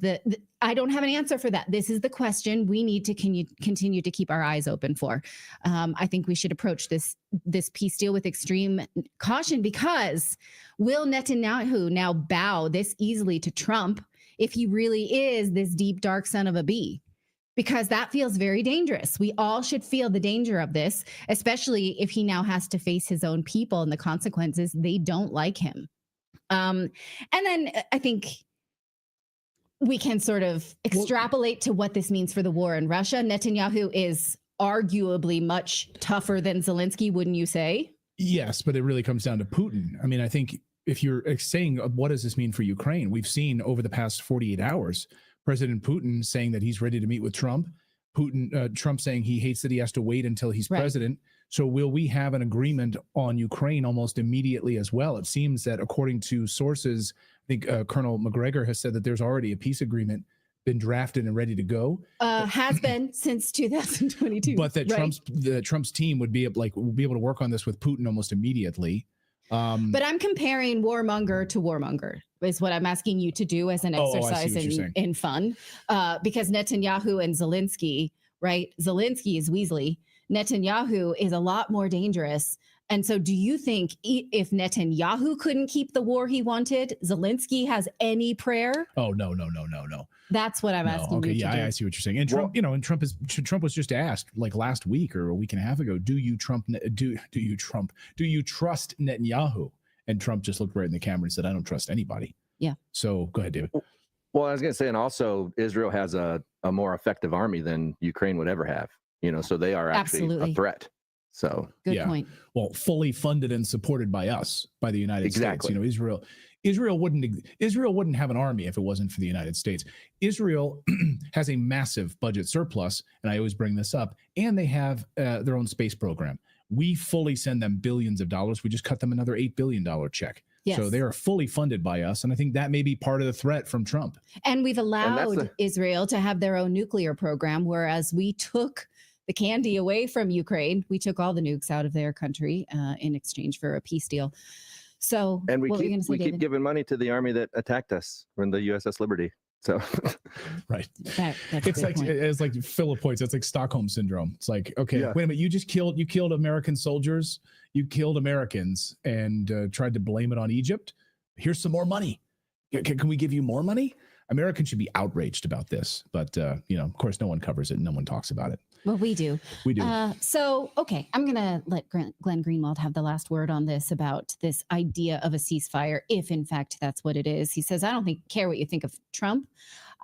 I don't have an answer for that. This is the question we need to continue to keep our eyes open for. I think we should approach this peace deal with extreme caution, because will Netanyahu now bow this easily to Trump if he really is this deep, dark son of a bee? Because that feels very dangerous. We all should feel the danger of this, especially if he now has to face his own people and the consequences. They don't like him. And then I think we can sort of extrapolate to what this means for the war in Russia. Netanyahu is arguably much tougher than Zelensky, wouldn't you say? Yes, but it really comes down to Putin. I mean, I think if you're saying what does this mean for Ukraine, we've seen over the past 48 hours, President Putin saying that he's ready to meet with Trump. Trump saying he hates that he has to wait until he's president. So will we have an agreement on Ukraine almost immediately as well? It seems that according to sources, I think Colonel McGregor has said that there's already a peace agreement been drafted and ready to go. Has been since 2022. But that Trump's team would be able to work on this with Putin almost immediately. But I'm comparing warmonger to warmonger is what I'm asking you to do as an exercise in fun. Because Netanyahu and Zelensky, right? Zelensky is Weasley. Netanyahu is a lot more dangerous. And so do you think if Netanyahu couldn't keep the war he wanted, Zelensky has any prayer? Oh, no. That's what I'm asking you to do. I see what you're saying. And Trump, Trump was just asked like last week or a week and a half ago, do you trust Netanyahu? And Trump just looked right in the camera and said, I don't trust anybody. Yeah. So go ahead, David. Well, I was going to say, and also Israel has a more effective army than Ukraine would ever have. So they are actually a threat. So good point. Well, fully funded and supported by us, by the United States. Israel wouldn't have an army if it wasn't for the United States. Israel has a massive budget surplus, and I always bring this up, and they have their own space program. We fully send them billions of dollars. We just cut them another $8 billion check. Yes. So they are fully funded by us. And I think that may be part of the threat from Trump. And we've allowed Israel to have their own nuclear program, whereas we took the candy away from Ukraine. We took all the nukes out of their country in exchange for a peace deal. So, and we keep giving money to the army that attacked us from the USS Liberty. So, right. It's like Philip points. It's like Stockholm syndrome. It's like, okay, wait a minute. You killed American soldiers. You killed Americans and tried to blame it on Egypt. Here's some more money. Can we give you more money? Americans should be outraged about this, but of course, no one covers it. No one talks about it. Well, we do. We do. Okay, I'm going to let Glenn Greenwald have the last word on this about this idea of a ceasefire, if in fact that's what it is. He says, I don't care what you think of Trump.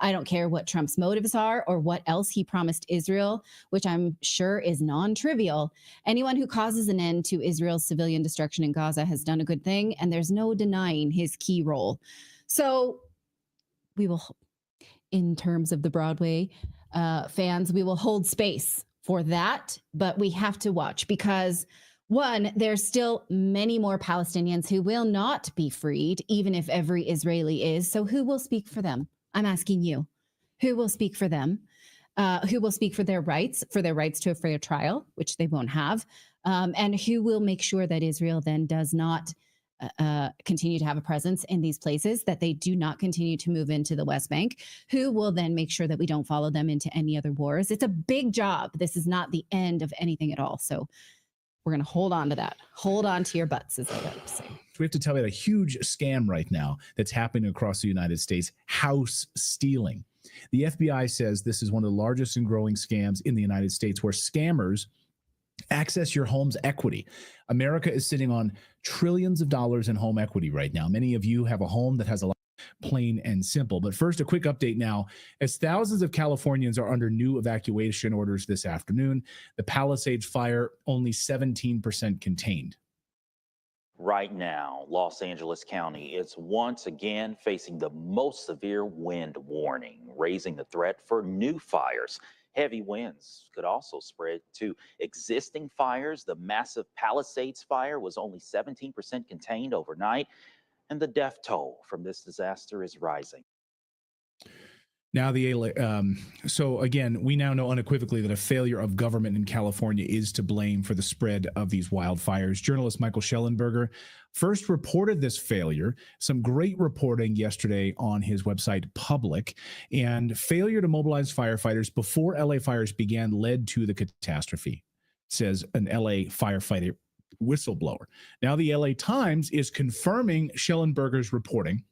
I don't care what Trump's motives are or what else he promised Israel, which I'm sure is non-trivial. Anyone who causes an end to Israel's civilian destruction in Gaza has done a good thing, and there's no denying his key role. So we will, in terms of the Broadway fans, we will hold space for that, but we have to watch because one, there's still many more Palestinians who will not be freed, even if every Israeli is. So who will speak for them? I'm asking you, who will speak for them? Who will speak for their rights to a fair trial, which they won't have? And who will make sure that Israel then does not continue to have a presence in these places, that they do not continue to move into the West Bank? Who will then make sure that we don't follow them into any other wars? It's a big job. This is not the end of anything at all. So we're going to hold on to that. Hold on to your butts, as I like to say. We have to tell you about a huge scam right now that's happening across the United States, house stealing. The FBI says this is one of the largest and growing scams in the United States, where scammers access your home's equity. America is sitting on trillions of dollars in home equity right now. Many of you have a home that has a lot, plain and simple. But first, a quick update now. As thousands of Californians are under new evacuation orders this afternoon, the Palisades fire only 17% contained. Right now, Los Angeles County is once again facing the most severe wind warning, raising the threat for new fires. Heavy winds could also spread to existing fires. The massive Palisades fire was only 17% contained overnight, and the death toll from this disaster is rising. Now, so again, we now know unequivocally that a failure of government in California is to blame for the spread of these wildfires. Journalist Michael Schellenberger first reported this failure, some great reporting yesterday on his website, Public, and failure to mobilize firefighters before LA fires began led to the catastrophe, says an LA firefighter whistleblower. Now, the LA Times is confirming Schellenberger's reporting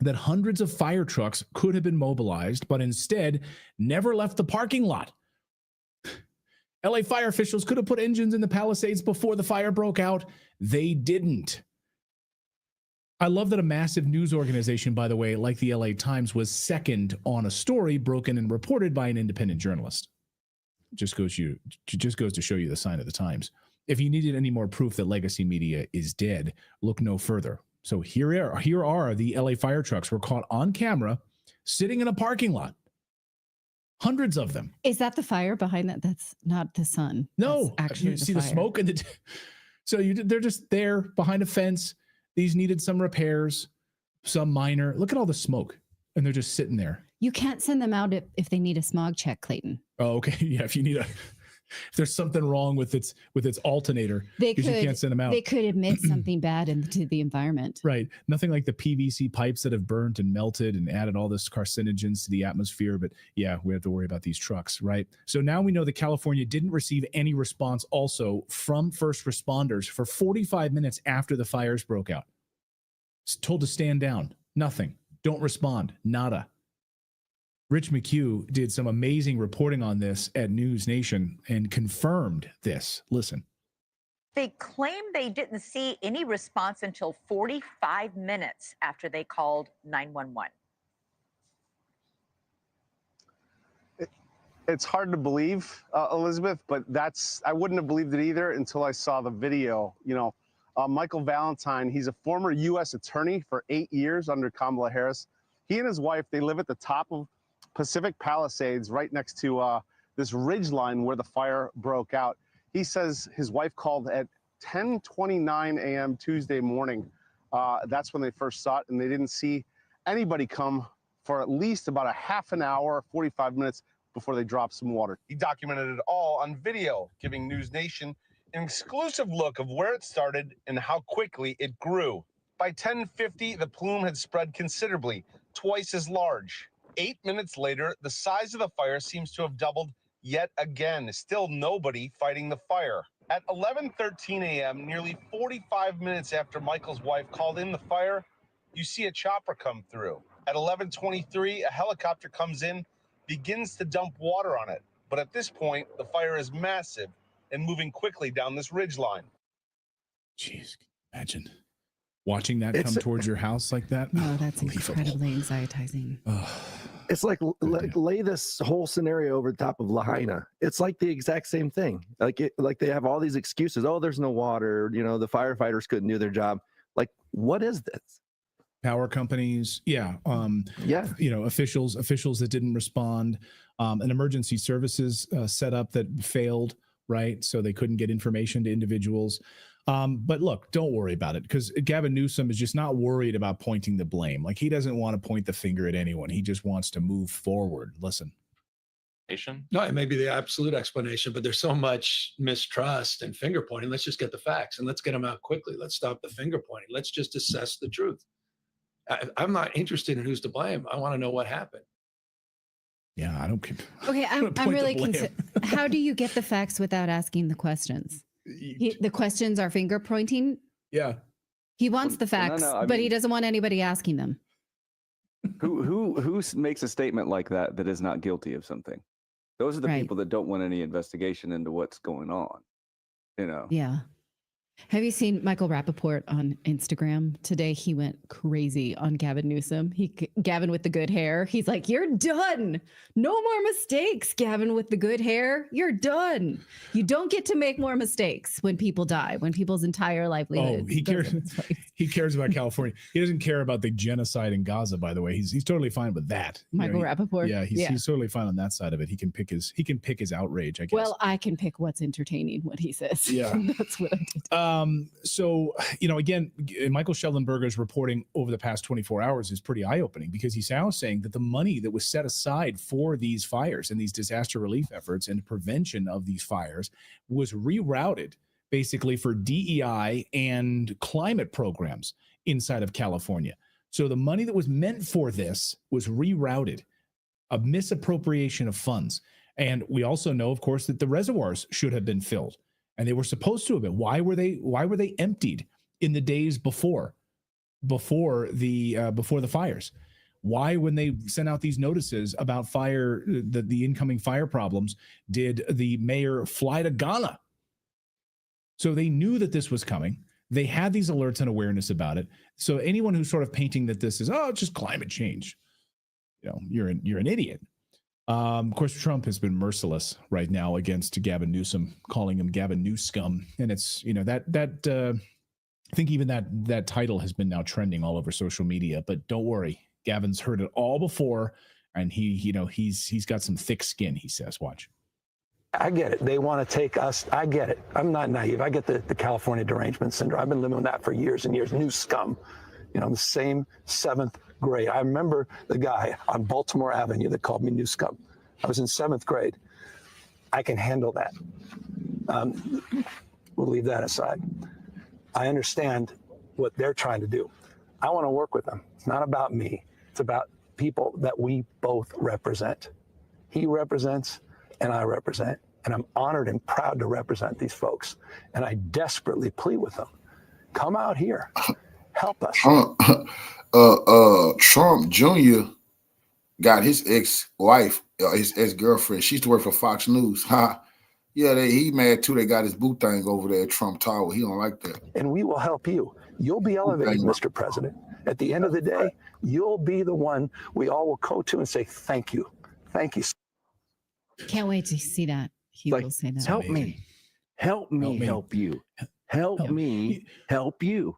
that hundreds of fire trucks could have been mobilized, but instead never left the parking lot. LA fire officials could have put engines in the Palisades before the fire broke out. They didn't. I love that a massive news organization, by the way, like the LA Times, was second on a story broken and reported by an independent journalist. Just goes to show you the sign of the times. If you needed any more proof that legacy media is dead, look no further. So here are the LA fire trucks were caught on camera sitting in a parking lot. Hundreds of them. Is that the fire behind that? That's not the sun. No, that's actually you see the smoke and they're just there behind a fence. These needed some repairs, some minor. Look at all the smoke, and they're just sitting there. You can't send them out if they need a smog check, Clayton. Oh, okay. Yeah, if there's something wrong with its alternator, you can't send them out. They could emit something bad into the environment. Right. Nothing like the PVC pipes that have burnt and melted and added all this carcinogens to the atmosphere. But yeah, we have to worry about these trucks, right? So now we know that California didn't receive any response also from first responders for 45 minutes after the fires broke out. It's told to stand down. Nothing. Don't respond. Nada. Rich McHugh did some amazing reporting on this at News Nation and confirmed this. Listen. They claim they didn't see any response until 45 minutes after they called 911. It's hard to believe, Elizabeth, but I wouldn't have believed it either until I saw the video. You know, Michael Valentine, he's a former U.S. attorney for 8 years under Kamala Harris. He and his wife, they live at the top of Pacific Palisades, right next to this ridge line where the fire broke out. He says his wife called at 10:29 a.m. Tuesday morning. That's when they first saw it, and they didn't see anybody come for at least about a half an hour, 45 minutes before they dropped some water. He documented it all on video, giving News Nation an exclusive look of where it started and how quickly it grew. By 10:50, the plume had spread considerably, twice as large. 8 minutes later, the size of the fire seems to have doubled yet again. Still nobody fighting the fire. At 11:13 a.m., nearly 45 minutes after Michael's wife called in the fire, you see a chopper come through. At 11:23, a helicopter comes in, begins to dump water on it. But at this point, the fire is massive and moving quickly down this ridgeline. Jeez, imagine watching that come towards your house like that. No, that's incredibly anxietizing. It's like lay this whole scenario over the top of Lahaina. It's like the exact same thing. Like they have all these excuses. Oh, there's no water. You know, the firefighters couldn't do their job. Like, what is this? Power companies, yeah, you know, officials that didn't respond, an emergency services setup that failed, right? So they couldn't get information to individuals. But look, don't worry about it, because Gavin Newsom is just not worried about pointing the blame. Like, he doesn't want to point the finger at anyone. He just wants to move forward. Listen. No, it may be the absolute explanation, but there's so much mistrust and finger pointing. Let's just get the facts and let's get them out quickly. Let's stop the finger pointing. Let's just assess the truth. I'm not interested in who's to blame. I want to know what happened. Yeah, I don't. Okay, I'm really concerned. How do you get the facts without asking the questions? The questions are finger pointing. Yeah. He wants the facts, but he doesn't want anybody asking them. Who makes a statement like that is not guilty of something? Those are the people that don't want any investigation into what's going on. You know. Yeah. Have you seen Michael Rappaport on Instagram today? He went crazy on Gavin Newsom. Gavin with the good hair. He's like, "You're done. No more mistakes, Gavin with the good hair. You're done. You don't get to make more mistakes when people die, when people's entire livelihood." Oh, he cares. He cares about California. He doesn't care about the genocide in Gaza, by the way. He's totally fine with that. Michael Rappaport. Yeah, he's totally fine on that side of it. He can pick his outrage, I guess. Well, I can pick what's entertaining, what he says. Yeah. That's what I did. So, you know, again, Michael Schellenberger's reporting over the past 24 hours is pretty eye-opening, because he's now saying that the money that was set aside for these fires and these disaster relief efforts and prevention of these fires was rerouted basically for DEI and climate programs inside of California. So the money that was meant for this was rerouted, a misappropriation of funds. And we also know, of course, that the reservoirs should have been filled, and they were supposed to have been. Why were they emptied in the days before the fires? Why, when they sent out these notices about the incoming fire problems, did the mayor fly to Ghana? So they knew that this was coming. They had these alerts and awareness about it. So anyone who's sort of painting that this is, it's just climate change, you know, you're an idiot. Of course, Trump has been merciless right now against Gavin Newsom, calling him Gavin Newscum. And it's, you know, that I think even that title has been now trending all over social media. But don't worry, Gavin's heard it all before, and he's got some thick skin, he says. Watch. I get it. They want to take us. I get it. I'm not naive. I get the California derangement syndrome. I've been living with that for years and years. New scum. You know, the same seventh grade. I remember the guy on Baltimore Avenue that called me new scum. I was in seventh grade. I can handle that. We'll leave that aside. I understand what they're trying to do. I want to work with them. It's not about me. It's about people that we both represent. He represents and I represent. And I'm honored and proud to represent these folks. And I desperately plead with them. Come out here. Help us. Trump Jr. got his ex-wife, his ex-girlfriend. She used to work for Fox News. Yeah, he mad too. They got his boot thing over there at Trump Tower. He don't like that. And we will help you. You'll be elevated, Mr. President. At the end of the day, you'll be the one we all will go to and say, thank you. Thank you. Can't wait to see that. He will say that. Help me. Help me help you. Help me help you.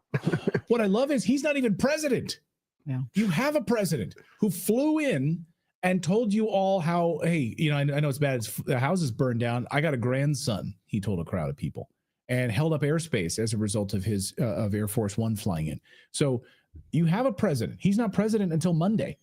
What I love is he's not even president. Yeah. You have a president who flew in and told you all how, hey, you know, I know it's bad. The house is burned down. I got a grandson, he told a crowd of people, and held up airspace as a result of his of Air Force One flying in. So you have a president. He's not president until Monday.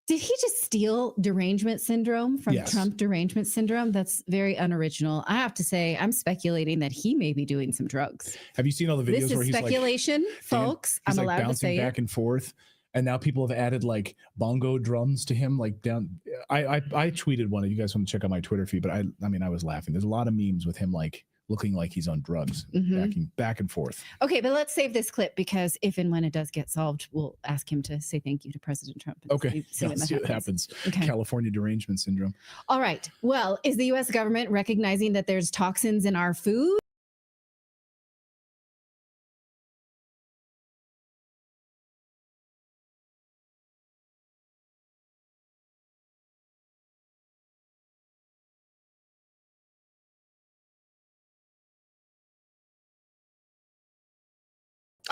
Did he just steal derangement syndrome from Trump derangement syndrome? That's very unoriginal. I have to say, I'm speculating that he may be doing some drugs. Have you seen all the videos This is where he's speculation, folks. He's I'm like allowed to bouncing say back it. and forth, and now people have added like bongo drums to him, like down. I tweeted one. You guys want to check out my Twitter feed, but I mean, I was laughing. There's a lot of memes with him like looking like he's on drugs, back and forth. Okay, but let's save this clip, because if and when it does get solved, we'll ask him to say thank you to President Trump. Okay, See let's see what happens. Okay. California derangement syndrome. All right. Well, is the U.S. government recognizing that there's toxins in our food?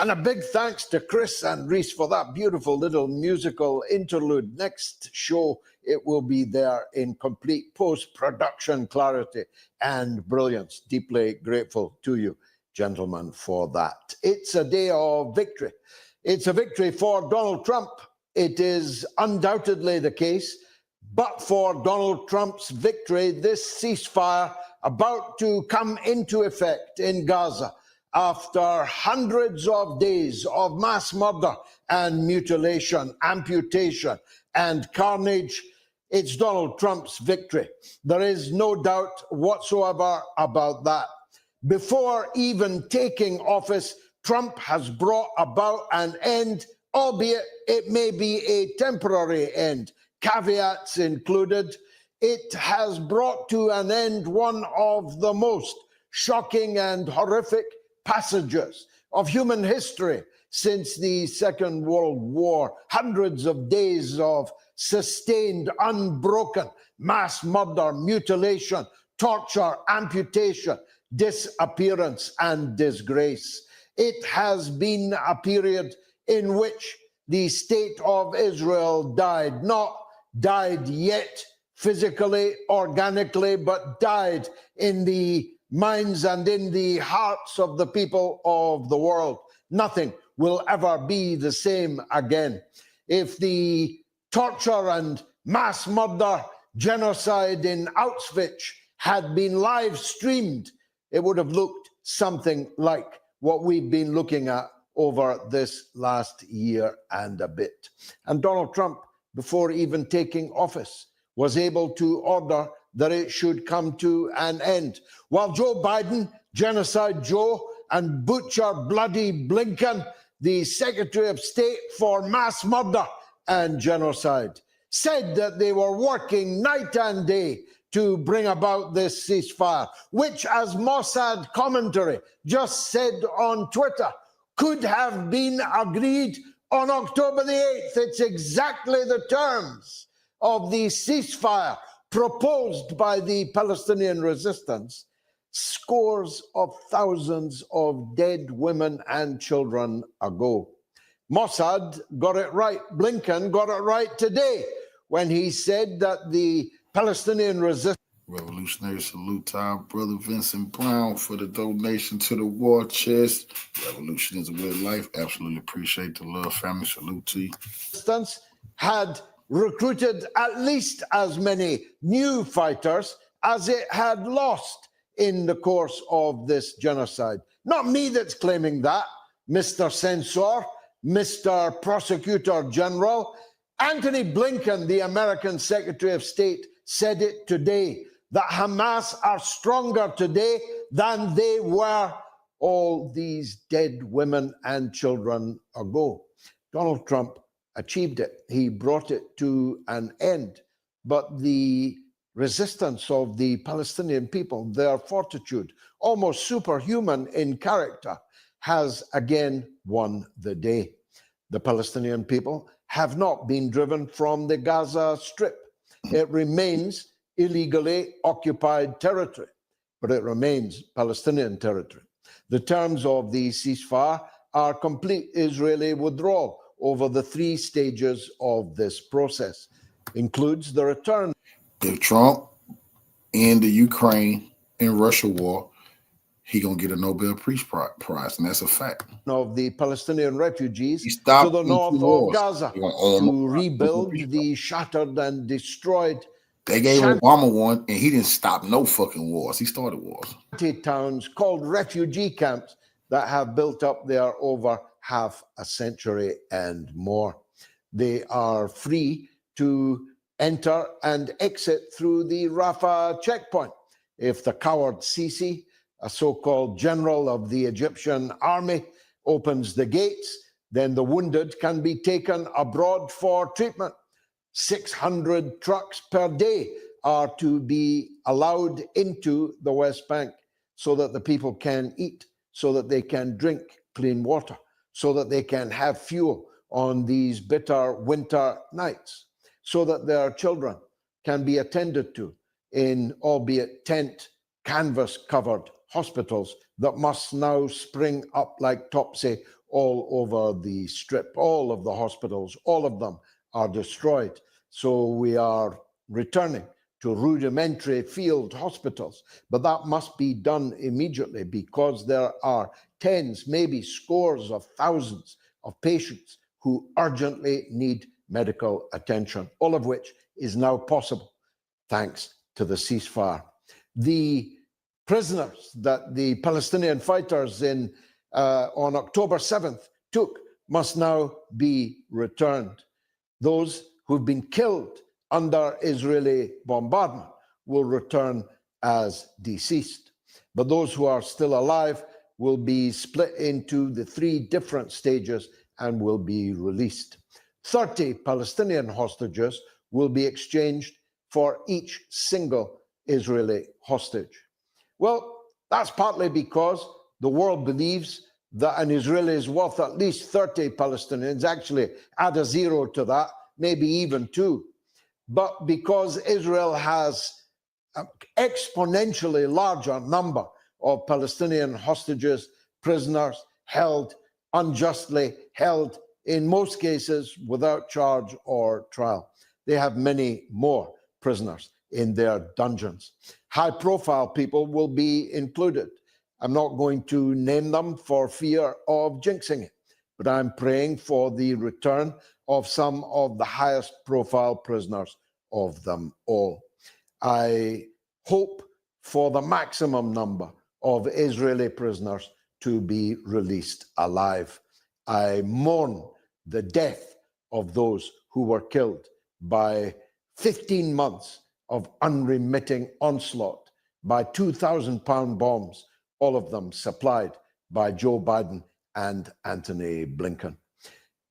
And a big thanks to Chris and Reese for that beautiful little musical interlude. Next show, it will be there in complete post-production clarity and brilliance. Deeply grateful to you, gentlemen, for that. It's a day of victory. It's a victory for Donald Trump. It is undoubtedly the case. But for Donald Trump's victory, this ceasefire about to come into effect in Gaza after hundreds of days of mass murder and mutilation, amputation, and carnage, it's Donald Trump's victory. There is no doubt whatsoever about that. Before even taking office, Trump has brought about an end, albeit it may be a temporary end, caveats included. It has brought to an end one of the most shocking and horrific passages of human history since the Second World War. Hundreds of days of sustained, unbroken mass murder, mutilation, torture, amputation, disappearance, and disgrace. It has been a period in which the state of Israel died, not died yet physically, organically, but died in the minds and in the hearts of the people of the world. Nothing will ever be the same again. If the torture and mass murder, genocide in Auschwitz had been live streamed, it would have looked something like what we've been looking at over this last year and a bit. And Donald Trump, before even taking office, was able to order that it should come to an end. While Joe Biden, Genocide Joe, and Butcher Bloody Blinken, the Secretary of State for mass murder and genocide, said that they were working night and day to bring about this ceasefire, which, as Mossad commentary just said on Twitter, could have been agreed on October the 8th. It's exactly the terms of the ceasefire proposed by the Palestinian resistance, scores of thousands of dead women and children ago. Mossad got it right. Blinken got it right today when he said that the Palestinian resistance. Revolutionary salute to our brother Vincent Brown for the donation to the war chest. Revolution is a way of life. Absolutely appreciate the love, family. Salute to you. Resistance had recruited at least as many new fighters as it had lost in the course of this genocide. Not me that's claiming that, Mr. Censor, Mr. Prosecutor General. Anthony Blinken, the American Secretary of State, said it today, that Hamas are stronger today than they were all these dead women and children ago. Donald Trump achieved it. He brought it to an end. But the resistance of the Palestinian people, their fortitude, almost superhuman in character, has again won the day. The Palestinian people have not been driven from the Gaza Strip. It remains illegally occupied territory, but it remains Palestinian territory. The terms of the ceasefire are complete Israeli withdrawal over the 3 stages of this process. Includes the return. If Trump end the Ukraine and Russia war, he gonna get a Nobel Peace Prize, and that's a fact. Of the Palestinian refugees to the north of Gaza to rebuild the shattered and destroyed. They gave Obama one, and he didn't stop no fucking wars. He started wars. Towns called refugee camps that have built up there over half a century and more. They are free to enter and exit through the Rafah checkpoint. If the coward Sisi, a so-called general of the Egyptian army, opens the gates, then the wounded can be taken abroad for treatment. 600 trucks per day are to be allowed into the West Bank so that the people can eat, so that they can drink clean water, so that they can have fuel on these bitter winter nights, so that their children can be attended to in, albeit tent, canvas-covered hospitals that must now spring up like topsy all over the strip. All of the hospitals, all of them are destroyed. So we are returning to rudimentary field hospitals. But that must be done immediately because there are tens, maybe scores of thousands of patients who urgently need medical attention, all of which is now possible thanks to the ceasefire. The prisoners that the Palestinian fighters on October 7th took must now be returned. Those who've been killed under Israeli bombardment will return as deceased. But those who are still alive will be split into the 3 different stages and will be released. 30 Palestinian hostages will be exchanged for each single Israeli hostage. Well, that's partly because the world believes that an Israeli is worth at least 30 Palestinians. Actually, add a 0 to that, maybe even 2. But because Israel has an exponentially larger number of Palestinian hostages, prisoners held unjustly, held in most cases without charge or trial. They have many more prisoners in their dungeons. High-profile people will be included. I'm not going to name them for fear of jinxing it, but I'm praying for the return of some of the highest profile prisoners of them all. I hope for the maximum number of Israeli prisoners to be released alive. I mourn the death of those who were killed by 15 months of unremitting onslaught, by 2,000-pound bombs, all of them supplied by Joe Biden and Antony Blinken.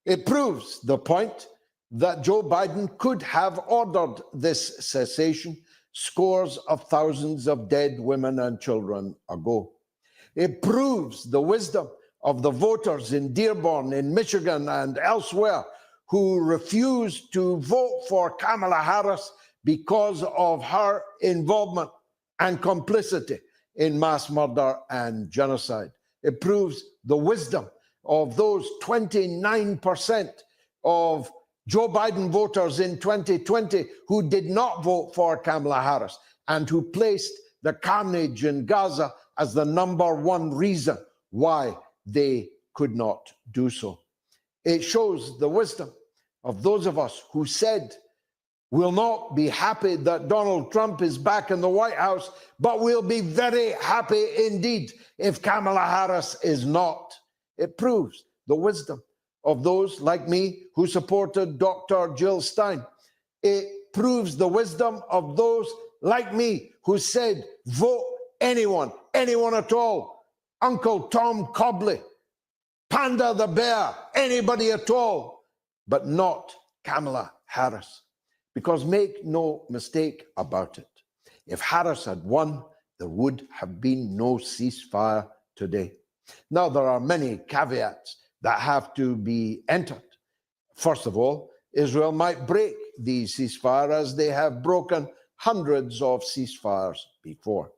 It proves the point that Joe Biden could have ordered this cessation scores of thousands of dead women and children ago. It proves the wisdom of the voters in Dearborn, in Michigan, and elsewhere who refused to vote for Kamala Harris because of her involvement and complicity in mass murder and genocide. It proves the wisdom of those 29% of Joe Biden voters in 2020 who did not vote for Kamala Harris and who placed the carnage in Gaza as the #1 reason why they could not do so. It shows the wisdom of those of us who said we'll not be happy that Donald Trump is back in the White House, but we'll be very happy indeed if Kamala Harris is not. It proves the wisdom of those like me who supported Dr. Jill Stein. It proves the wisdom of those like me who said, vote anyone at all. Uncle Tom Cobley, Panda the Bear, anybody at all, but not Kamala Harris. Because make no mistake about it, if Harris had won, there would have been no ceasefire today. Now, there are many caveats that have to be entered. First of all, Israel might break the ceasefire as they have broken hundreds of ceasefires before.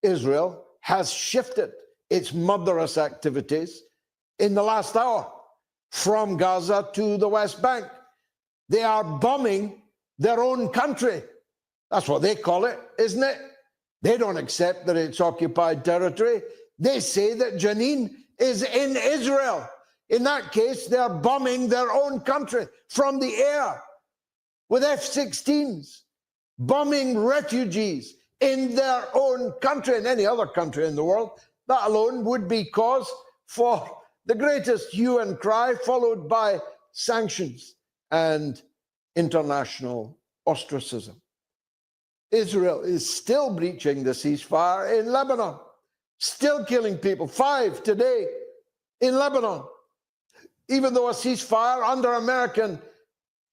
Israel has shifted its murderous activities in the last hour from Gaza to the West Bank. They are bombing their own country. That's what they call it, isn't it? They don't accept that it's occupied territory. They say that Jenin is in Israel. In that case, they're bombing their own country from the air with F-16s, bombing refugees in their own country and any other country in the world. That alone would be cause for the greatest hue and cry, followed by sanctions and international ostracism. Israel is still breaching the ceasefire in Lebanon, still killing people, 5 today in Lebanon, even though a ceasefire under American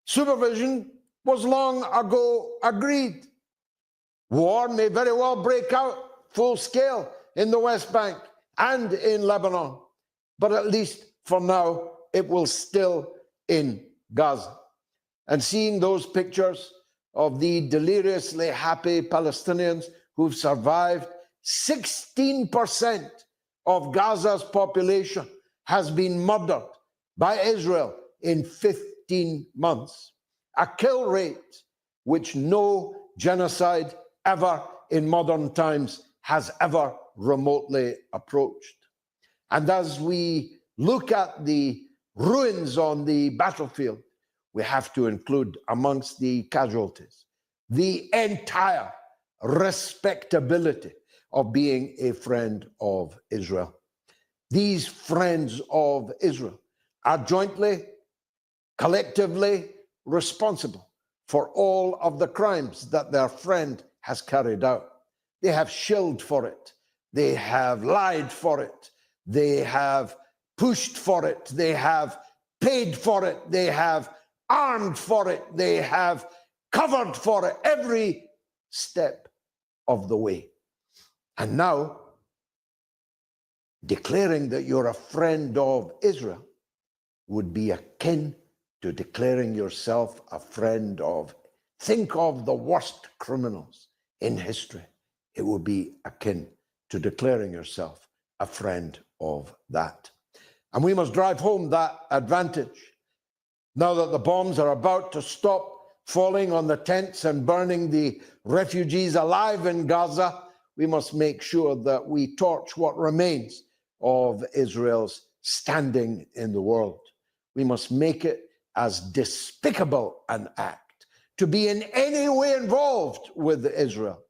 supervision was long ago agreed. War may very well break out full scale in the West Bank and in Lebanon, but at least for now, it will still in Gaza. And seeing those pictures of the deliriously happy Palestinians who've survived, 16% of Gaza's population has been murdered by Israel in 15 months, a kill rate which no genocide ever in modern times has ever remotely approached. And as we look at the ruins on the battlefield, we have to include amongst the casualties the entire respectability of being a friend of Israel. These friends of Israel are jointly, collectively responsible for all of the crimes that their friend has carried out. They have shilled for it. They have lied for it. They have pushed for it. They have paid for it. They have armed for it. They have covered for it every step of the way. And now, declaring that you're a friend of Israel would be akin to declaring yourself a friend of, think of the worst criminals in history. It would be akin to declaring yourself a friend of that. And we must drive home that advantage. Now that the bombs are about to stop falling on the tents and burning the refugees alive in Gaza, we must make sure that we torch what remains of Israel's standing in the world. We must make it as despicable an act to be in any way involved with Israel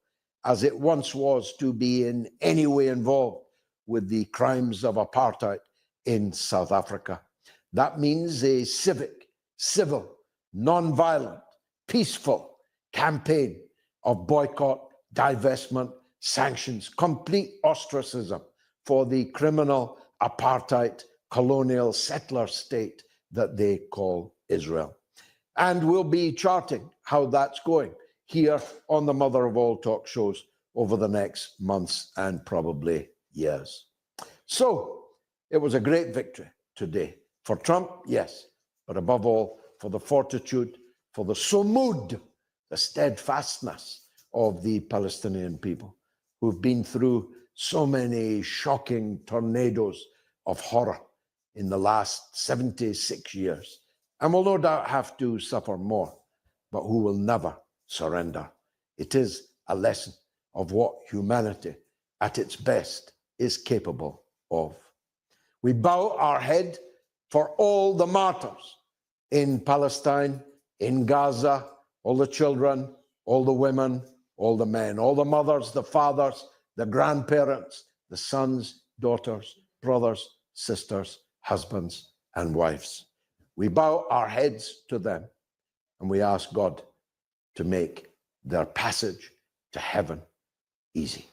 as it once was to be in any way involved with the crimes of apartheid in South Africa. That means a civic, civil, non-violent, peaceful campaign of boycott, divestment, sanctions, complete ostracism for the criminal apartheid colonial settler state that they call Israel. And we'll be charting how that's going here on the Mother of All talk shows over the next months and probably years. So it was a great victory today for Trump, yes, but above all for the fortitude, for the sumud, the steadfastness of the Palestinian people who've been through so many shocking tornadoes of horror in the last 76 years, and will no doubt have to suffer more, but who will never surrender. It is a lesson of what humanity at its best is capable of. We bow our head for all the martyrs in Palestine, in Gaza, all the children, all the women, all the men, all the mothers, the fathers, the grandparents, the sons, daughters, brothers, sisters, husbands, and wives. We bow our heads to them and we ask God to make their passage to heaven easy.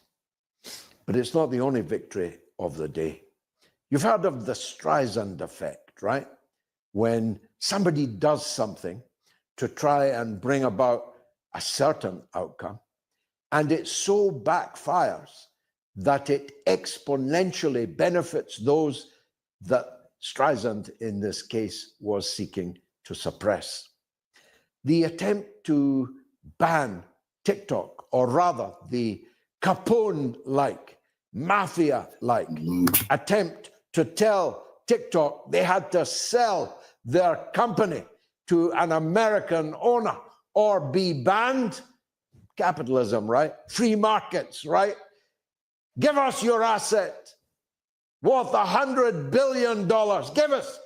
But it's not the only victory of the day. You've heard of the Streisand effect, right? When somebody does something to try and bring about a certain outcome, and it so backfires that it exponentially benefits those that Streisand, in this case, was seeking to suppress. The attempt to ban TikTok, or rather the Capone-like, mafia-like attempt to tell TikTok they had to sell their company to an American owner or be banned. Capitalism, right? Free markets, right? Give us your asset worth $100 billion. Give us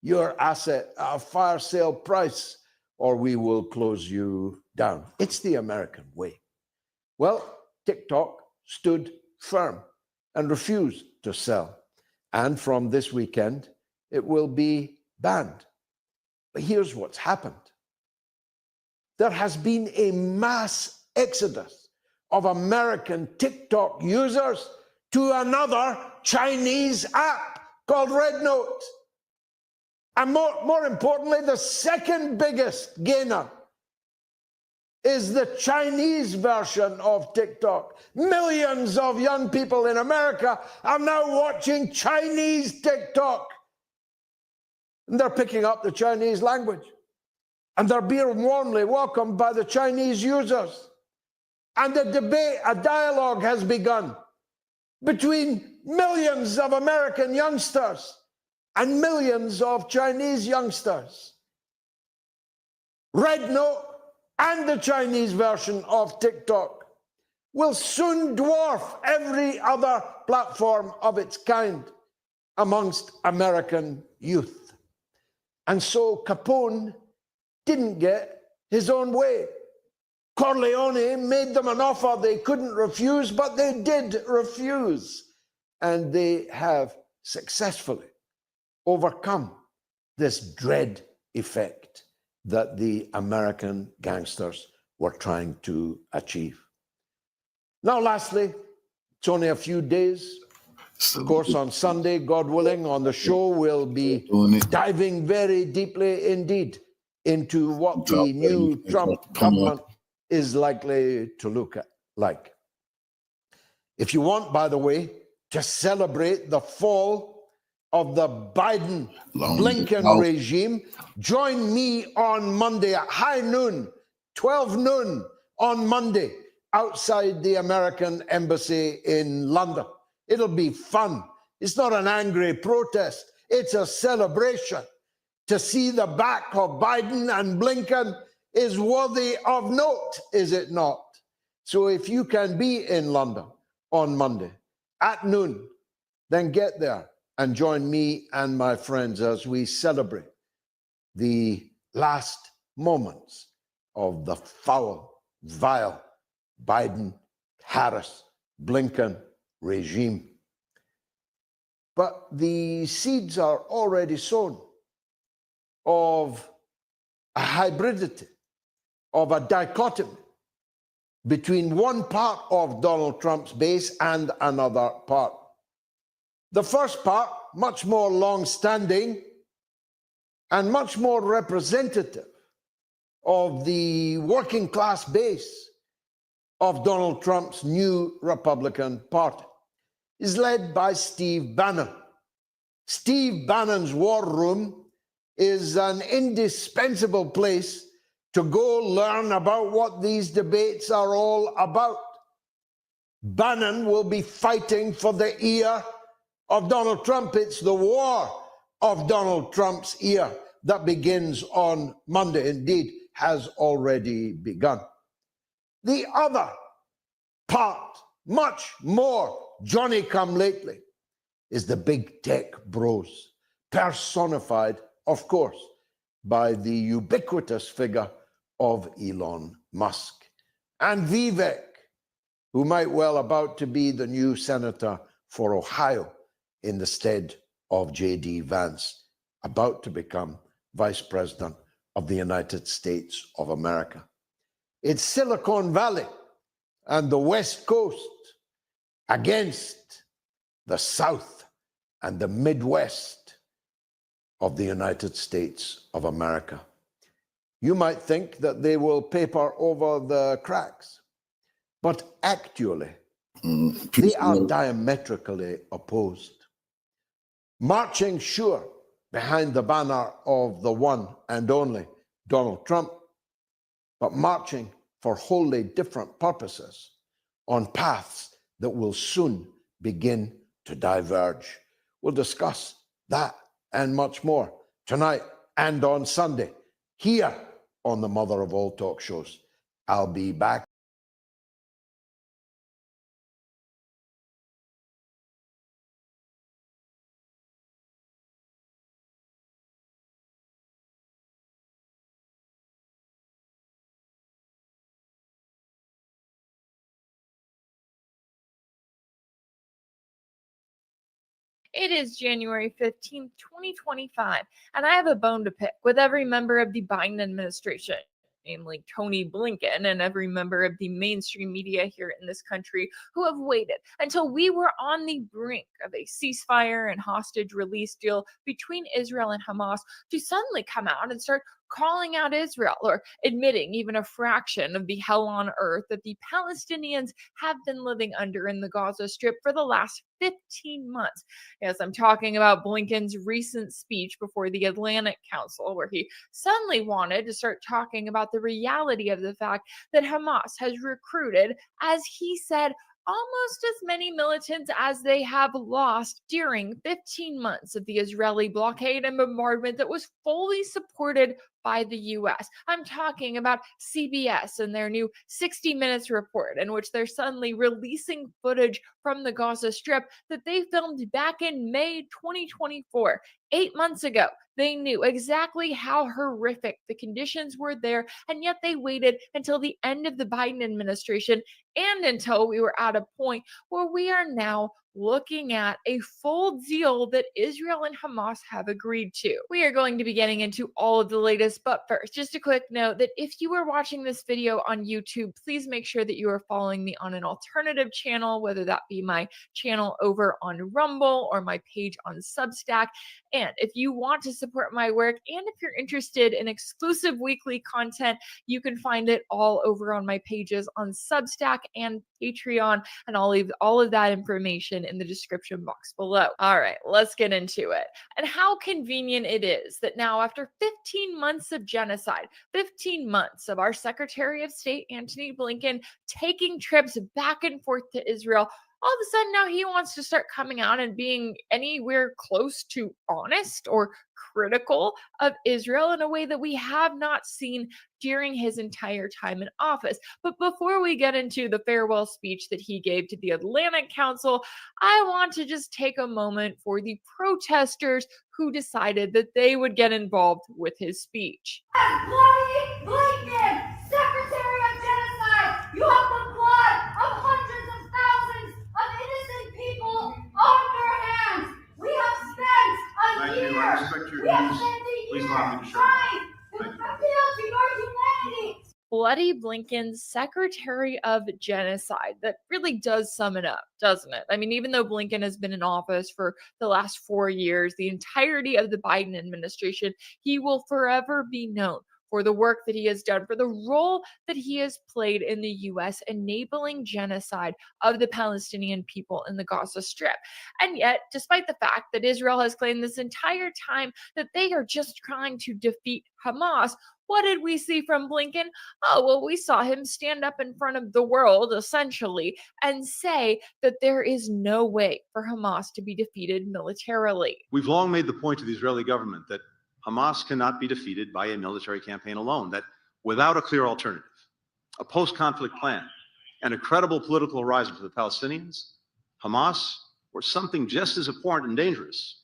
your asset at a fire sale price, or we will close you down. It's the American way. Well, TikTok stood firm and refused to sell. And from this weekend, it will be banned. But here's what's happened. There has been a mass exodus of American TikTok users to another Chinese app called RedNote. And more importantly, the second biggest gainer is the Chinese version of TikTok. Millions of young people in America are now watching Chinese TikTok. And they're picking up the Chinese language. And they're being warmly welcomed by the Chinese users. And a debate, a dialogue has begun between millions of American youngsters and millions of Chinese youngsters. Red Note and the Chinese version of TikTok will soon dwarf every other platform of its kind amongst American youth. And so Capone didn't get his own way. Corleone made them an offer they couldn't refuse, but they did refuse. And they have successfully overcome this dread effect that the American gangsters were trying to achieve. Now, lastly, it's only a few days. Of course, on Sunday, God willing, on the show, we'll be diving very deeply indeed into what the new Trump government is likely to look like. If you want, by the way, to celebrate the fall of the Biden-Blinken regime, join me on Monday at high noon, 12 noon on Monday, outside the American Embassy in London. It'll be fun. It's not an angry protest. It's a celebration. To see the back of Biden and Blinken is worthy of note, is it not? So if you can be in London on Monday at noon, then get there and join me and my friends as we celebrate the last moments of the foul, vile Biden, Harris, Blinken regime. But the seeds are already sown of a hybridity, of a dichotomy between one part of Donald Trump's base and another part. The first part, much more long-standing and much more representative of the working class base of Donald Trump's new Republican Party, is led by Steve Bannon. Steve Bannon's war room is an indispensable place to go learn about what these debates are all about. Bannon will be fighting for the ear of Donald Trump. It's the war of Donald Trump's ear that begins on Monday, indeed has already begun. The other part, much more Johnny-come-lately, is the big tech bros, personified, of course, by the ubiquitous figure of Elon Musk. And Vivek, who might well about to be the new senator for Ohio in the stead of J.D. Vance, about to become vice president of the United States of America. It's Silicon Valley and the West Coast against the South and the Midwest of the United States of America. You might think that they will paper over the cracks, but actually, they are diametrically opposed. Marching, sure, behind the banner of the one and only Donald Trump, but marching for wholly different purposes on paths that will soon begin to diverge. We'll discuss that and much more tonight and on Sunday here on the Mother of All Talk Shows. I'll be back. It is January 15th, 2025, and I have a bone to pick with every member of the Biden administration, namely Tony Blinken and every member of the mainstream media here in this country who have waited until we were on the brink of a ceasefire and hostage release deal between Israel and Hamas to suddenly come out and start calling out Israel or admitting even a fraction of the hell on earth that the Palestinians have been living under in the Gaza Strip for the last 15 months. Yes, I'm talking about Blinken's recent speech before the Atlantic Council, where he suddenly wanted to start talking about the reality of the fact that Hamas has recruited, as he said, almost as many militants as they have lost during 15 months of the Israeli blockade and bombardment that was fully supported by the US. I'm talking about CBS and their new 60 Minutes report, in which they're suddenly releasing footage from the Gaza Strip that they filmed back in May 2024, 8 months ago. They knew exactly how horrific the conditions were there, and yet they waited until the end of the Biden administration and until we were at a point where we are now looking at a full deal that Israel and Hamas have agreed to. We are going to be getting into all of the latest, but first, just a quick note that if you are watching this video on YouTube, please make sure that you are following me on an alternative channel, whether that be my channel over on Rumble or my page on Substack. And if you want to support my work and if you're interested in exclusive weekly content, you can find it all over on my pages on Substack and Patreon, and I'll leave all of that information in the description box below. All right, let's get into it. And how convenient it is that now, after 15 months of genocide, 15 months of our Secretary of State, Antony Blinken, taking trips back and forth to Israel, all of a sudden now he wants to start coming out and being anywhere close to honest or critical of Israel in a way that we have not seen during his entire time in office. But before we get into the farewell speech that he gave to the Atlantic Council, I want to just take a moment for the protesters who decided that they would get involved with his speech. Bloody Blinken, Secretary of Genocide, you have the blood of hundreds of thousands of innocent people on your hands. We have spent a year. I respect your views. Please allow me to share. Trying to appeal to your humanity. Bloody Blinken, Secretary of Genocide. That really does sum it up, doesn't it? I mean, even though Blinken has been in office for the last 4 years, the entirety of the Biden administration, he will forever be known for the work that he has done, for the role that he has played in the U.S. enabling genocide of the Palestinian people in the Gaza Strip. And yet, despite the fact that Israel has claimed this entire time that they are just trying to defeat Hamas, what did we see from Blinken? Oh, well, we saw him stand up in front of the world, essentially, and say that there is no way for Hamas to be defeated militarily. We've long made the point to the Israeli government that Hamas cannot be defeated by a military campaign alone, that without a clear alternative, a post-conflict plan, and a credible political horizon for the Palestinians, Hamas, or something just as abhorrent and dangerous,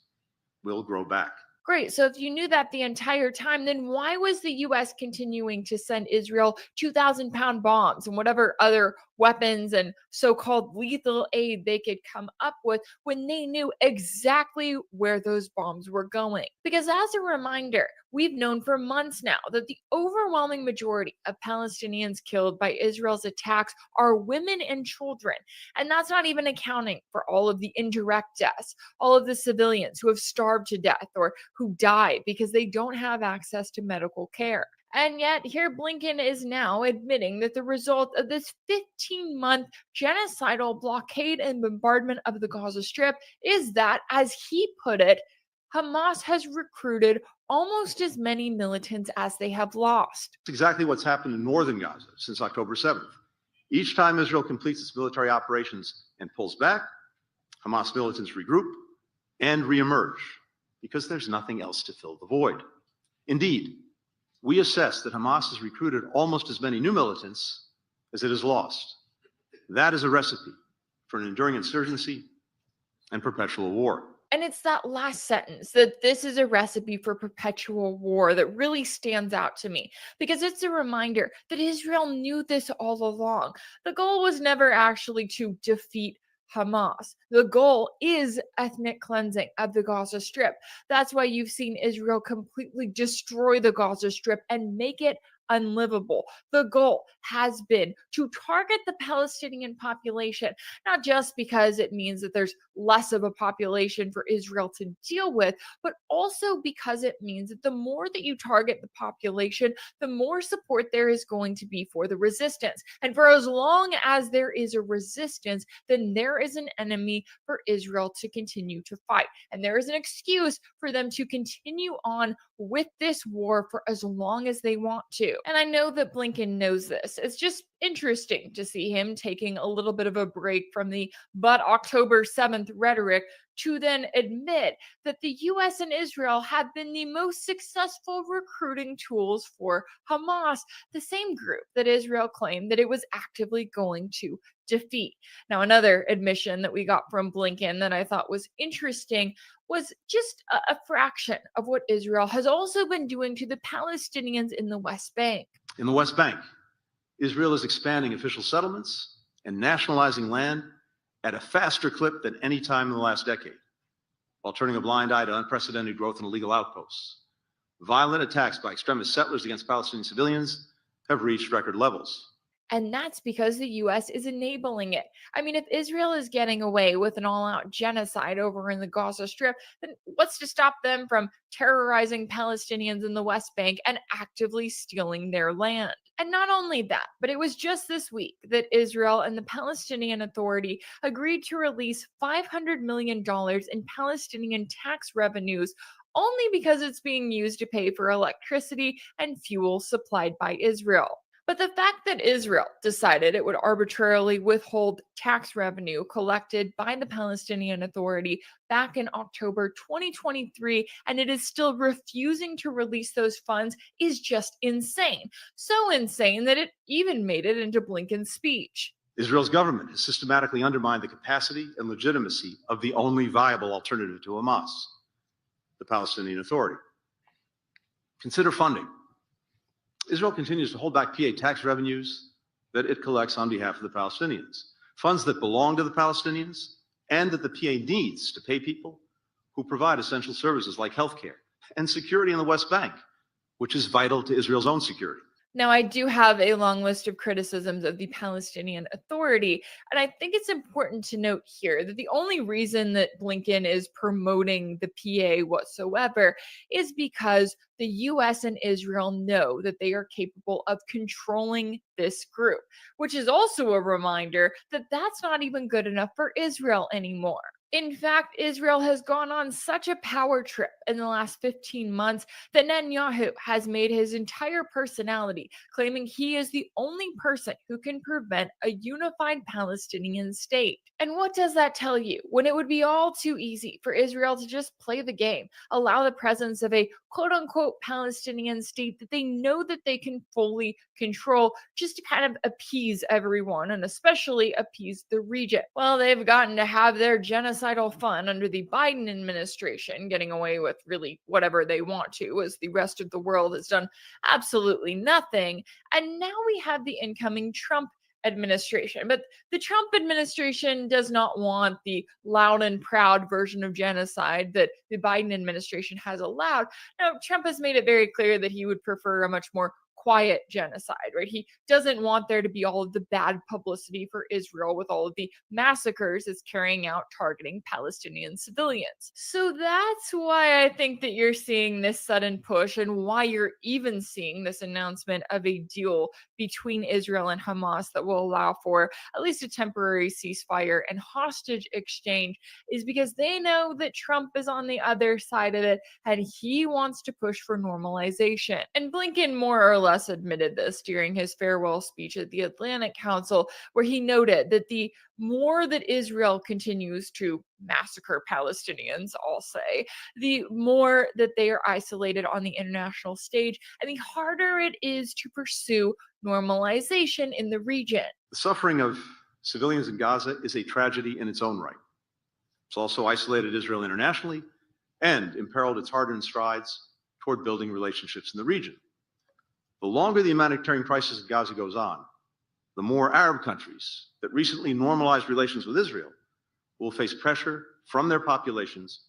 will grow back. Great. So if you knew that the entire time, then why was the U.S. continuing to send Israel 2,000-pound bombs and whatever other weapons and so-called lethal aid they could come up with when they knew exactly where those bombs were going? Because as a reminder, we've known for months now that the overwhelming majority of Palestinians killed by Israel's attacks are women and children. And that's not even accounting for all of the indirect deaths, all of the civilians who have starved to death or who died because they don't have access to medical care. And yet, here Blinken is now admitting that the result of this 15-month genocidal blockade and bombardment of the Gaza Strip is that, as he put it, Hamas has recruited almost as many militants as they have lost. It's exactly what's happened in northern Gaza since October 7th. Each time Israel completes its military operations and pulls back, Hamas militants regroup and reemerge because there's nothing else to fill the void. Indeed, we assess that Hamas has recruited almost as many new militants as it has lost. That is a recipe for an enduring insurgency and perpetual war. And it's that last sentence, that this is a recipe for perpetual war, that really stands out to me, because it's a reminder that Israel knew this all along. The goal was never actually to defeat Hamas. The goal is ethnic cleansing of the Gaza Strip. That's why you've seen Israel completely destroy the Gaza Strip and make it unlivable. The goal has been to target the Palestinian population, not just because it means that there's less of a population for Israel to deal with, but also because it means that the more that you target the population, the more support there is going to be for the resistance. And for as long as there is a resistance, then there is an enemy for Israel to continue to fight. And there is an excuse for them to continue on with this war for as long as they want to. And I know that Blinken knows this. It's just interesting to see him taking a little bit of a break from the "but October 7th" rhetoric to then admit that the US and Israel have been the most successful recruiting tools for Hamas, the same group that Israel claimed that it was actively going to defeat. Now, another admission that we got from Blinken that I thought was interesting was just a fraction of what Israel has also been doing to the Palestinians in the West Bank. In the West Bank, Israel is expanding official settlements and nationalizing land at a faster clip than any time in the last decade, while turning a blind eye to unprecedented growth in illegal outposts. Violent attacks by extremist settlers against Palestinian civilians have reached record levels. And that's because the US is enabling it. I mean, if Israel is getting away with an all-out genocide over in the Gaza Strip, then what's to stop them from terrorizing Palestinians in the West Bank and actively stealing their land? And not only that, but it was just this week that Israel and the Palestinian Authority agreed to release $500 million in Palestinian tax revenues only because it's being used to pay for electricity and fuel supplied by Israel. But the fact that Israel decided it would arbitrarily withhold tax revenue collected by the Palestinian Authority back in October 2023, and it is still refusing to release those funds, is just insane. So insane that it even made it into Blinken's speech. Israel's government has systematically undermined the capacity and legitimacy of the only viable alternative to Hamas, the Palestinian Authority. Consider funding. Israel continues to hold back PA tax revenues that it collects on behalf of the Palestinians, funds that belong to the Palestinians and that the PA needs to pay people who provide essential services like healthcare and security in the West Bank, which is vital to Israel's own security. Now, I do have a long list of criticisms of the Palestinian Authority, and I think it's important to note here that the only reason that Blinken is promoting the PA whatsoever is because the US and Israel know that they are capable of controlling this group, which is also a reminder that that's not even good enough for Israel anymore. In fact, Israel has gone on such a power trip in the last 15 months that Netanyahu has made his entire personality claiming he is the only person who can prevent a unified Palestinian state. And what does that tell you? When it would be all too easy for Israel to just play the game, allow the presence of a quote-unquote Palestinian state that they know that they can fully control just to kind of appease everyone and especially appease the region. Well, they've gotten to have their genocidal fun under the Biden administration, getting away with really whatever they want to, as the rest of the world has done absolutely nothing. And now we have the incoming Trump administration. But the Trump administration does not want the loud and proud version of genocide that the Biden administration has allowed. Now, Trump has made it very clear that he would prefer a much more quiet genocide, right? He doesn't want there to be all of the bad publicity for Israel with all of the massacres it's carrying out targeting Palestinian civilians. So that's why I think that you're seeing this sudden push and why you're even seeing this announcement of a deal between Israel and Hamas that will allow for at least a temporary ceasefire and hostage exchange, is because they know that Trump is on the other side of it and he wants to push for normalization. And Blinken more or less admitted this during his farewell speech at the Atlantic Council, where he noted that the more that Israel continues to massacre Palestinians, I'll say, the more that they are isolated on the international stage and the harder it is to pursue normalization in the region. The suffering of civilians in Gaza is a tragedy in its own right. It's also isolated Israel internationally and imperiled its hard-earned strides toward building relationships in the region. The longer the humanitarian crisis in Gaza goes on, the more Arab countries that recently normalized relations with Israel will face pressure from their populations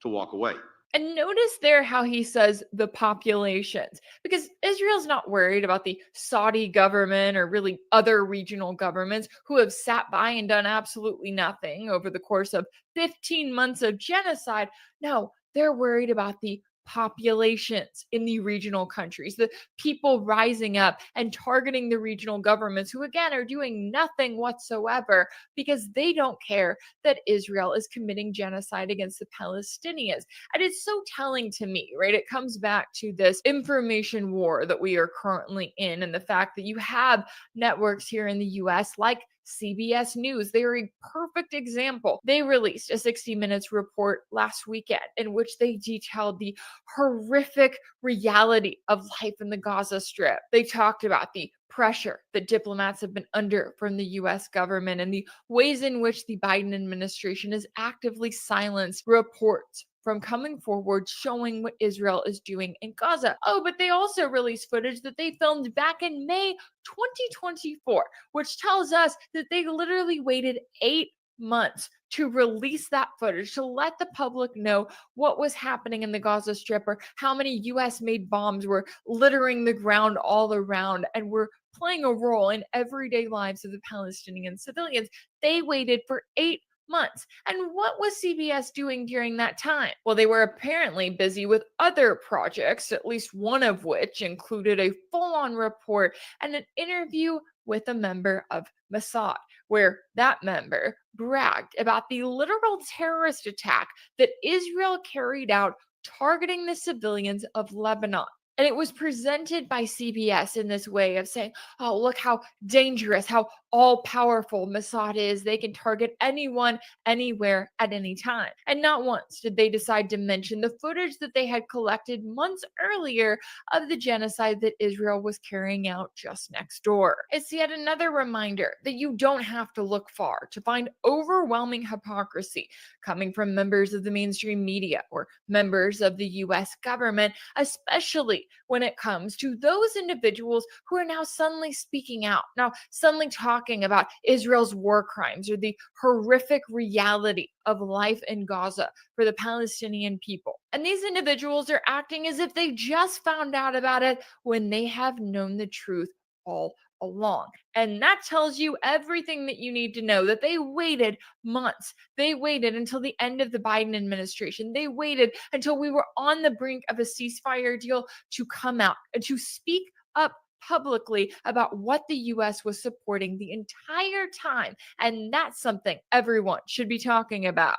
to walk away. And notice there how he says the populations, because Israel's not worried about the Saudi government or really other regional governments who have sat by and done absolutely nothing over the course of 15 months of genocide. No, they're worried about the populations in the regional countries, the people rising up and targeting the regional governments who, again, are doing nothing whatsoever because they don't care that Israel is committing genocide against the Palestinians. And it's so telling to me, right? It comes back to this information war that we are currently in, and the fact that you have networks here in the US like CBS News. They are a perfect example. They released a 60 Minutes report last weekend in which they detailed the horrific reality of life in the Gaza Strip. They talked about the pressure that diplomats have been under from the US government and the ways in which the Biden administration has actively silenced reports from coming forward showing what Israel is doing in Gaza. Oh, but they also released footage that they filmed back in May 2024, which tells us that they literally waited 8 months to release that footage, to let the public know what was happening in the Gaza Strip or how many US-made bombs were littering the ground all around and were playing a role in everyday lives of the Palestinian civilians. They waited for 8 months. And what was CBS doing during that time? Well, they were apparently busy with other projects, at least one of which included a full-on report and an interview with a member of Mossad, where that member bragged about the literal terrorist attack that Israel carried out targeting the civilians of Lebanon. And it was presented by CBS in this way of saying, oh, look how dangerous, how all-powerful Mossad is. They can target anyone, anywhere, at any time. And not once did they decide to mention the footage that they had collected months earlier of the genocide that Israel was carrying out just next door. It's yet another reminder that you don't have to look far to find overwhelming hypocrisy coming from members of the mainstream media or members of the US government, especially when it comes to those individuals who are now suddenly speaking out, now suddenly talking about Israel's war crimes or the horrific reality of life in Gaza for the Palestinian people. And these individuals are acting as if they just found out about it when they have known the truth all along. And that tells you everything that you need to know, that they waited months. They waited until the end of the Biden administration. They waited until we were on the brink of a ceasefire deal to come out and to speak up publicly about what the US was supporting the entire time. And that's something everyone should be talking about.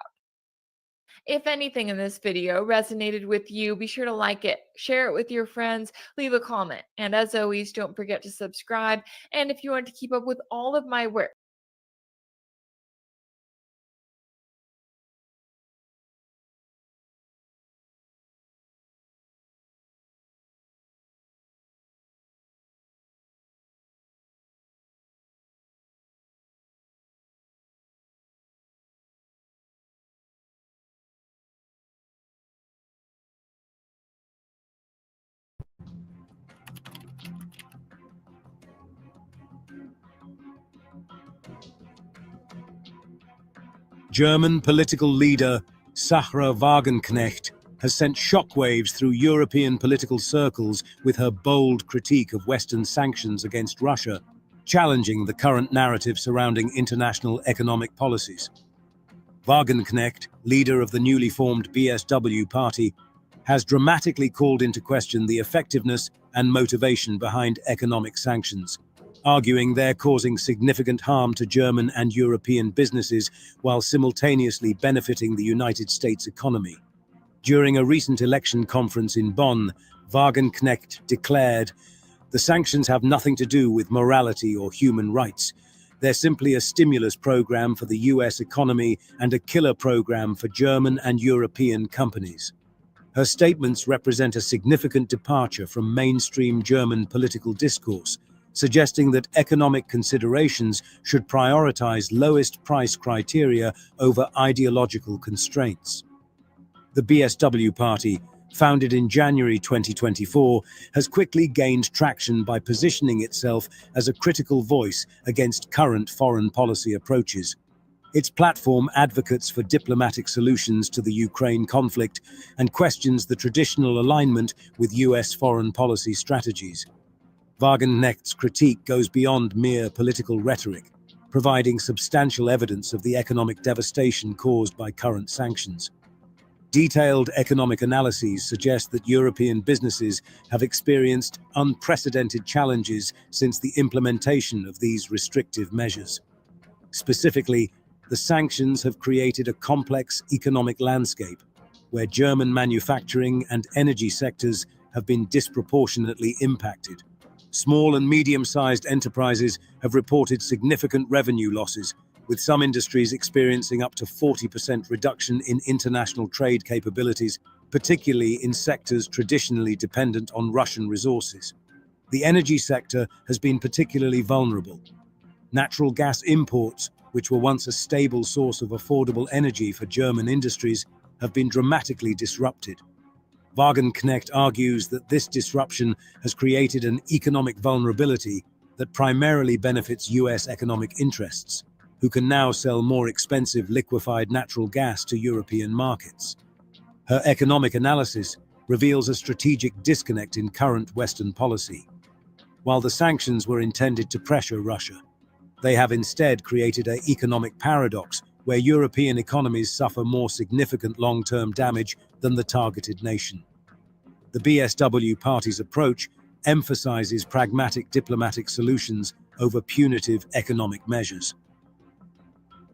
If anything in this video resonated with you, be sure to like it, share it with your friends, leave a comment. And as always, don't forget to subscribe. And if you want to keep up with all of my work, German political leader Sahra Wagenknecht has sent shockwaves through European political circles with her bold critique of Western sanctions against Russia, challenging the current narrative surrounding international economic policies. Wagenknecht, leader of the newly formed BSW party, has dramatically called into question the effectiveness and motivation behind economic sanctions, arguing they're causing significant harm to German and European businesses while simultaneously benefiting the United States economy. During a recent election conference in Bonn, Wagenknecht declared, "The sanctions have nothing to do with morality or human rights. They're simply a stimulus program for the US economy and a killer program for German and European companies." Her statements represent a significant departure from mainstream German political discourse, suggesting that economic considerations should prioritize lowest price criteria over ideological constraints. The BSW party, founded in January 2024, has quickly gained traction by positioning itself as a critical voice against current foreign policy approaches. Its platform advocates for diplomatic solutions to the Ukraine conflict and questions the traditional alignment with US foreign policy strategies. Wagenknecht's critique goes beyond mere political rhetoric, providing substantial evidence of the economic devastation caused by current sanctions. Detailed economic analyses suggest that European businesses have experienced unprecedented challenges since the implementation of these restrictive measures. Specifically, the sanctions have created a complex economic landscape where German manufacturing and energy sectors have been disproportionately impacted. Small and medium-sized enterprises have reported significant revenue losses, with some industries experiencing up to 40% reduction in international trade capabilities, particularly in sectors traditionally dependent on Russian resources. The energy sector has been particularly vulnerable. Natural gas imports, which were once a stable source of affordable energy for German industries, have been dramatically disrupted. Wagenknecht argues that this disruption has created an economic vulnerability that primarily benefits US economic interests, who can now sell more expensive liquefied natural gas to European markets. Her economic analysis reveals a strategic disconnect in current Western policy. While the sanctions were intended to pressure Russia, they have instead created an economic paradox where European economies suffer more significant long-term damage than the targeted nation. The BSW party's approach emphasizes pragmatic diplomatic solutions over punitive economic measures.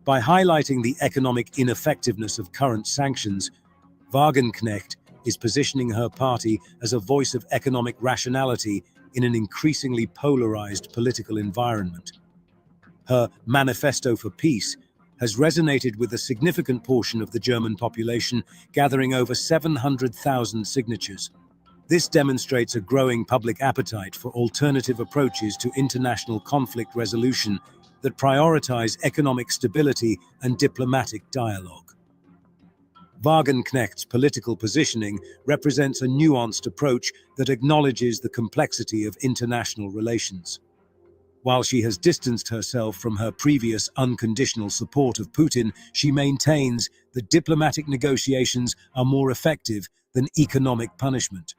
By highlighting the economic ineffectiveness of current sanctions, Wagenknecht is positioning her party as a voice of economic rationality in an increasingly polarized political environment. Her Manifesto for Peace has resonated with a significant portion of the German population, gathering over 700,000 signatures. This demonstrates a growing public appetite for alternative approaches to international conflict resolution that prioritize economic stability and diplomatic dialogue. Wagenknecht's political positioning represents a nuanced approach that acknowledges the complexity of international relations. While she has distanced herself from her previous unconditional support of Putin, she maintains that diplomatic negotiations are more effective than economic punishment.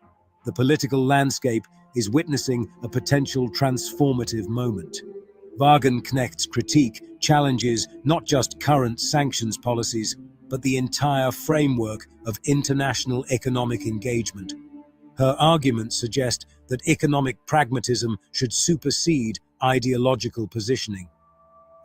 The political landscape is witnessing a potential transformative moment. Wagenknecht's critique challenges not just current sanctions policies, but the entire framework of international economic engagement. Her arguments suggest that economic pragmatism should supersede ideological positioning.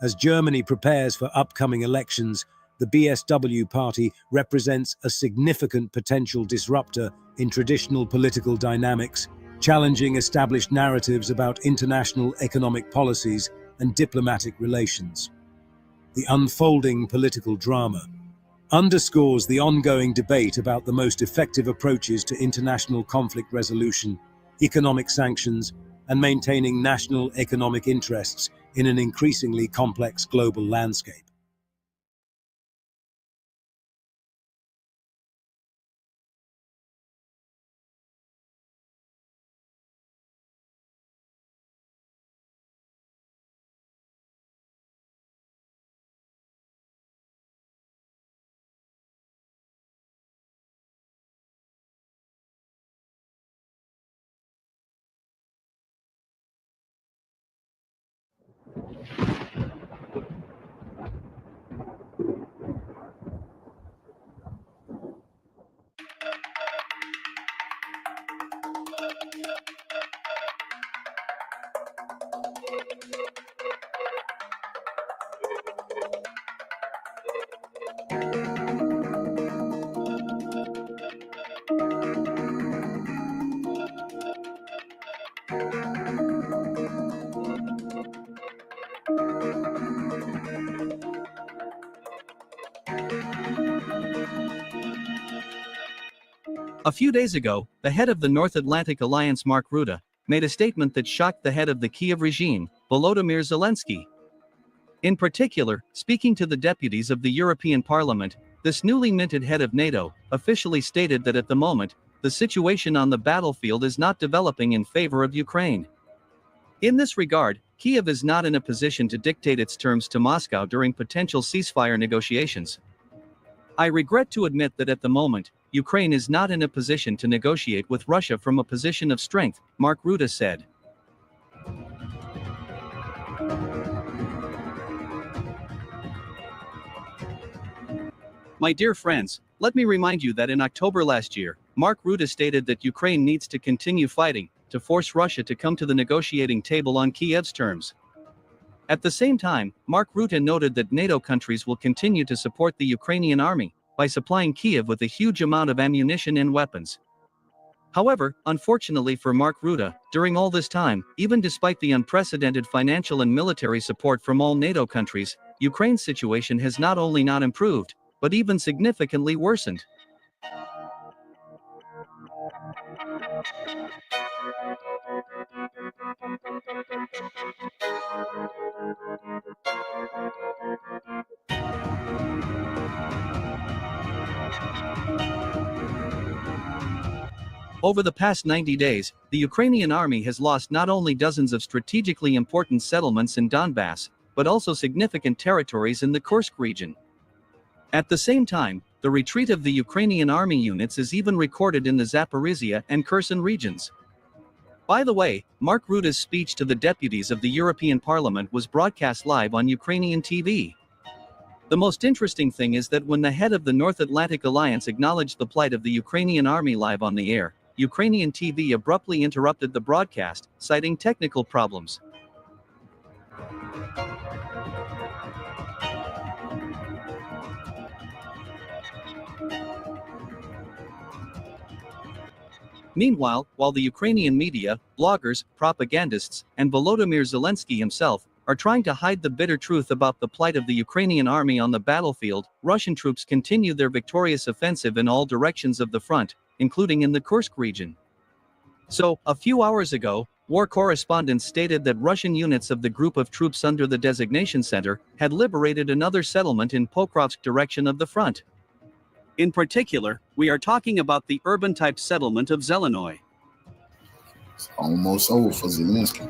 As Germany prepares for upcoming elections, the BSW party represents a significant potential disruptor in traditional political dynamics, challenging established narratives about international economic policies and diplomatic relations. The unfolding political drama underscores the ongoing debate about the most effective approaches to international conflict resolution, economic sanctions, and maintaining national economic interests in an increasingly complex global landscape. A few days ago, the head of the North Atlantic Alliance, Mark Rutte, made a statement that shocked the head of the Kyiv regime, Volodymyr Zelensky. In particular, speaking to the deputies of the European Parliament, this newly minted head of NATO officially stated that at the moment, the situation on the battlefield is not developing in favor of Ukraine. In this regard, Kyiv is not in a position to dictate its terms to Moscow during potential ceasefire negotiations. I regret to admit that at the moment, Ukraine is not in a position to negotiate with Russia from a position of strength, Mark Rutte said. My dear friends, let me remind you that in October last year, Mark Rutte stated that Ukraine needs to continue fighting to force Russia to come to the negotiating table on Kiev's terms. At the same time, Mark Rutte noted that NATO countries will continue to support the Ukrainian army by supplying Kiev with a huge amount of ammunition and weapons. However, unfortunately for Mark Rutte, during all this time, even despite the unprecedented financial and military support from all NATO countries, Ukraine's situation has not only not improved, but even significantly worsened. Over the past 90 days, the Ukrainian army has lost not only dozens of strategically important settlements in Donbass, but also significant territories in the Kursk region. At the same time, the retreat of the Ukrainian army units is even recorded in the Zaporizhia and Kherson regions. By the way, Mark Rutte's speech to the deputies of the European Parliament was broadcast live on Ukrainian TV. The most interesting thing is that when the head of the North Atlantic Alliance acknowledged the plight of the Ukrainian army live on the air, Ukrainian TV abruptly interrupted the broadcast, citing technical problems. Meanwhile, while the Ukrainian media, bloggers, propagandists, and Volodymyr Zelensky himself are trying to hide the bitter truth about the plight of the Ukrainian army on the battlefield, Russian troops continue their victorious offensive in all directions of the front, including in the Kursk region. So, a few hours ago, war correspondents stated that Russian units of the group of troops under the designation center had liberated another settlement in Pokrovsk direction of the front. In particular, we are talking about the urban-type settlement of Zelenoy. It's almost over for Zelensky.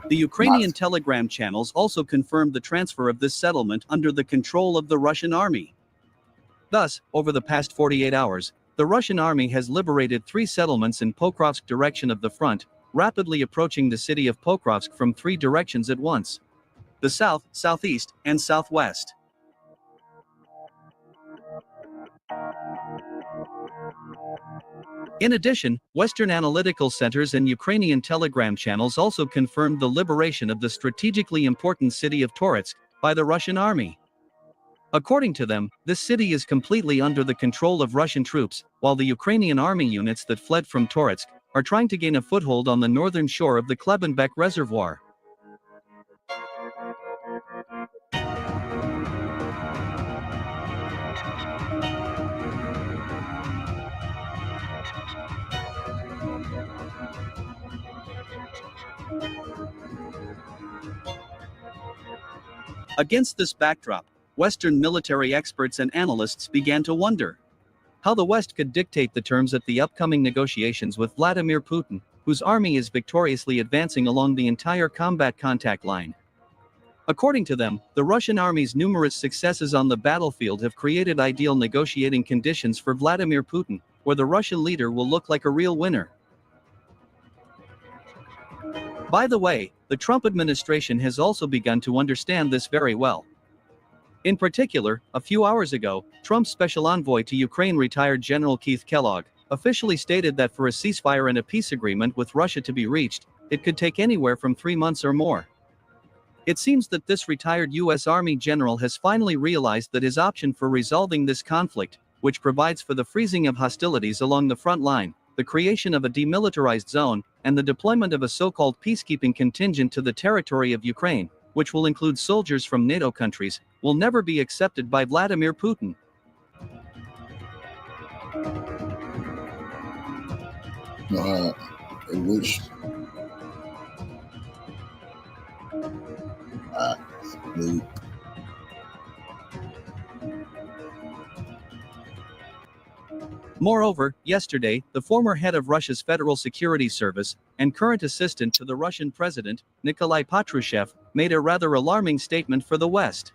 The Ukrainian telegram channels also confirmed the transfer of this settlement under the control of the Russian army. Thus, over the past 48 hours, the Russian army has liberated 3 settlements in Pokrovsk direction of the front, rapidly approaching the city of Pokrovsk from 3 directions at once: the south, southeast, and southwest. In addition, Western analytical centers and Ukrainian telegram channels also confirmed the liberation of the strategically important city of Toretsk by the Russian army. According to them, this city is completely under the control of Russian troops, while the Ukrainian army units that fled from Toretsk are trying to gain a foothold on the northern shore of the Klebenbek Reservoir. Against this backdrop, Western military experts and analysts began to wonder how the West could dictate the terms at the upcoming negotiations with Vladimir Putin, whose army is victoriously advancing along the entire combat contact line. According to them, the Russian army's numerous successes on the battlefield have created ideal negotiating conditions for Vladimir Putin, where the Russian leader will look like a real winner. By the way, the Trump administration has also begun to understand this very well. In particular, a few hours ago, Trump's special envoy to Ukraine, retired General Keith Kellogg, officially stated that for a ceasefire and a peace agreement with Russia to be reached, it could take anywhere from 3 months or more. It seems that this retired U.S. Army general has finally realized that his option for resolving this conflict, which provides for the freezing of hostilities along the front line, the creation of a demilitarized zone, and the deployment of a so-called peacekeeping contingent to the territory of Ukraine, which will include soldiers from NATO countries, will never be accepted by Vladimir Putin. I wish. Moreover, yesterday, the former head of Russia's Federal Security Service and current assistant to the Russian president, Nikolai Patrushev, made a rather alarming statement for the West.